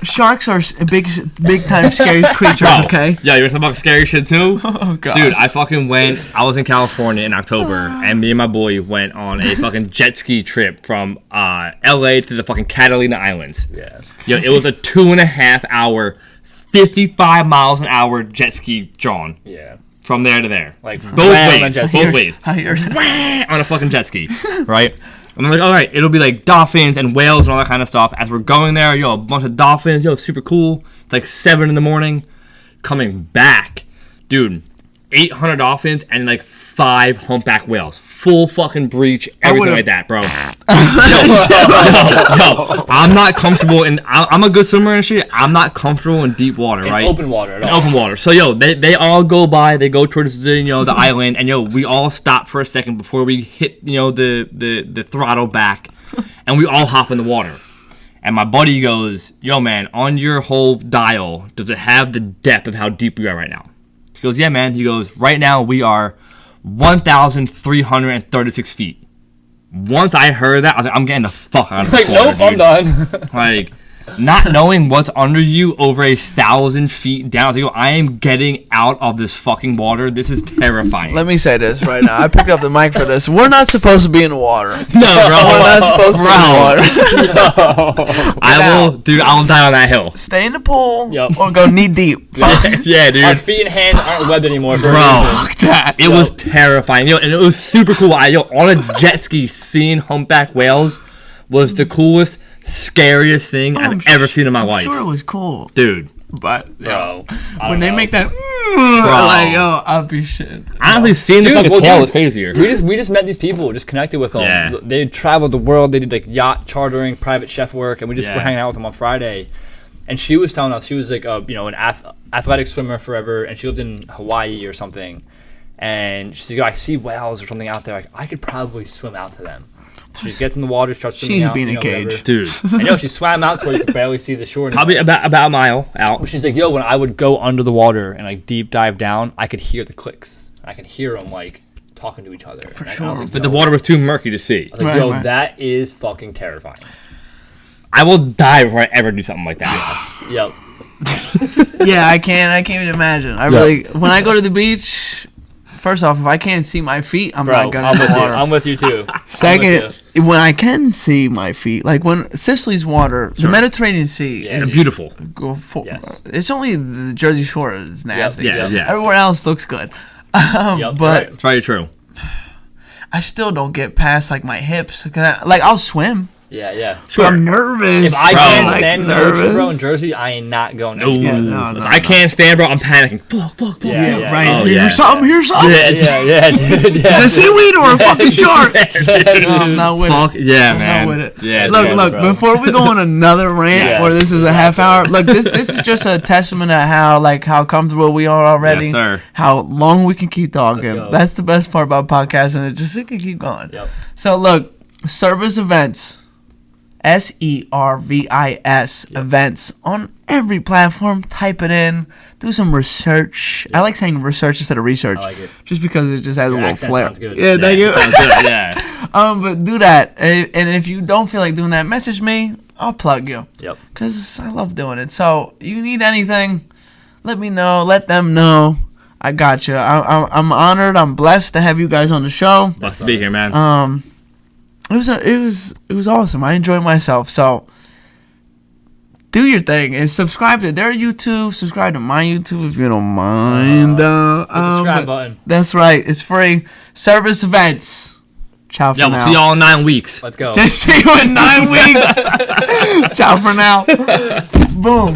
sharks are big time scary creatures, Bro. okay? Yeah, you want to talk about scary shit too? Oh, God. Dude, I fucking went. I was in California in October, and me and my boy went on a fucking jet ski trip from LA to the fucking Catalina Islands. Yeah. Yo, it was a 2.5 hour, 55 miles an hour jet ski, John, Yeah. from there to there. Like Both ran on ways. jet Both ski. ways. I hear On a fucking jet ski, right? And I'm like, all right, it'll be like dolphins and whales and all that kind of stuff. As we're going there, yo, a bunch of dolphins, yo, super cool. It's like 7 in the morning. Coming back, dude, 800 dolphins and like 5 humpback whales. Full fucking breach, everything would've- like that, bro. yo, I'm not comfortable in. I'm a good swimmer and shit. I'm not comfortable in deep water, In right? open water at In all. open water. So yo, they all go by. They go towards the the island, and yo, we all stop for a second before we hit the throttle back, and we all hop in the water. And my buddy goes, "Yo, man, on your whole dial, does it have the depth of how deep we are right now?" He goes, "Yeah, man." He goes, "Right now we are 1,336 feet." Once I heard that, I was like, "I'm getting the fuck out of this Like, water, nope, I'm dude." done. Like, not knowing what's under you over 1,000 feet down. I was like, yo, I am getting out of this fucking water. This is terrifying. Let me say this right now. I picked up the mic for this. We're not supposed to be in the water. No, bro. We're not supposed to be in the water. I will die on that hill. Stay in the pool Yep. or go knee deep. Fuck Yeah, Our dude. feet and hands aren't webbed anymore. For a Bro. reason. that. It was terrifying. Yo, and it was super cool. On a jet ski, seeing humpback whales was the coolest, scariest thing I've ever seen in my life. Sure, it was cool, Dude. but Bro. I when don't they know. make that, like, yo, I'll be shit. Honestly, seeing the Dude, fucking well, tail dude, was crazier. We just met these people, just connected with them. Yeah. They traveled the world. They did like yacht chartering, private chef work, and we just Yeah. were hanging out with them on Friday. And she was telling us she was like an athletic swimmer forever, and she lived in Hawaii or something. And she's like, I see whales or something out there. Like, I could probably swim out to them. She just gets in the water, starts swimming She's out. being a whatever. cage. Dude. I know she swam out to where you could barely see the shore. Probably about a mile out. She's like, yo, when I would go under the water and like deep dive down, I could hear the clicks. I can hear them like talking to each other. For And I sure. was like, But the water was too murky to see. I was like, Right, yo, right. that is fucking terrifying. I will die before I ever do something like that. Yep. Yeah, I can't even imagine. I Yeah. really, when I go to the beach, first off, if I can't see my feet, I'm Bro, not going I'm to with the you. water. I'm with you too. Second, when I can see my feet, like when Sicily's water, the Sure. Mediterranean Sea Yeah. is Beautiful. Yes. It's only the Jersey Shore is nasty. Yeah, yeah. Everywhere else looks good. Yep, But right. It's very true. I still don't get past like my hips. Like I'll swim. Yeah. But I'm nervous. If I bro. can't Like, stand in the ocean, bro, in nervous. Jersey, I ain't not going. No, Yeah, no, I can't stand, bro. I'm panicking. Fuck. Yeah, Right. Oh, here's yeah. something. Here's something. Yeah, dude. Yeah. Is it seaweed or a fucking shark? No, I'm not with Fuck it. yeah, I'm man. not with it. Yeah, Look, dude. look. bro. Before we go on another rant, Yeah. or this is a half hour. Look, this is just a testament of how comfortable we are already. Yes, sir. How long we can keep talking. go. That's the best part about podcasting. It can keep going. Yep. So look, Servis Events, Servis Events on every platform. Type it in. Do some research. I like saying research instead of research, I like it. just because it just has Your a little accent flair. sounds good. Yeah, thank you. Sounds good, yeah. But do that, and if you don't feel like doing that, message me. I'll plug you. Yep. Cause I love doing it. So you need anything, let me know. Let them know. I got you. I'm honored. I'm blessed to have you guys on the show. Blessed to be here, man. It was awesome. I enjoyed myself. So do your thing and subscribe to their YouTube. Subscribe to my YouTube if you don't mind. Hit the subscribe but button. That's right. It's free. Servis Events. Ciao for Yeah, now. we'll see y'all in 9 weeks. Let's go. Just see you in 9 weeks. Ciao for now. Boom.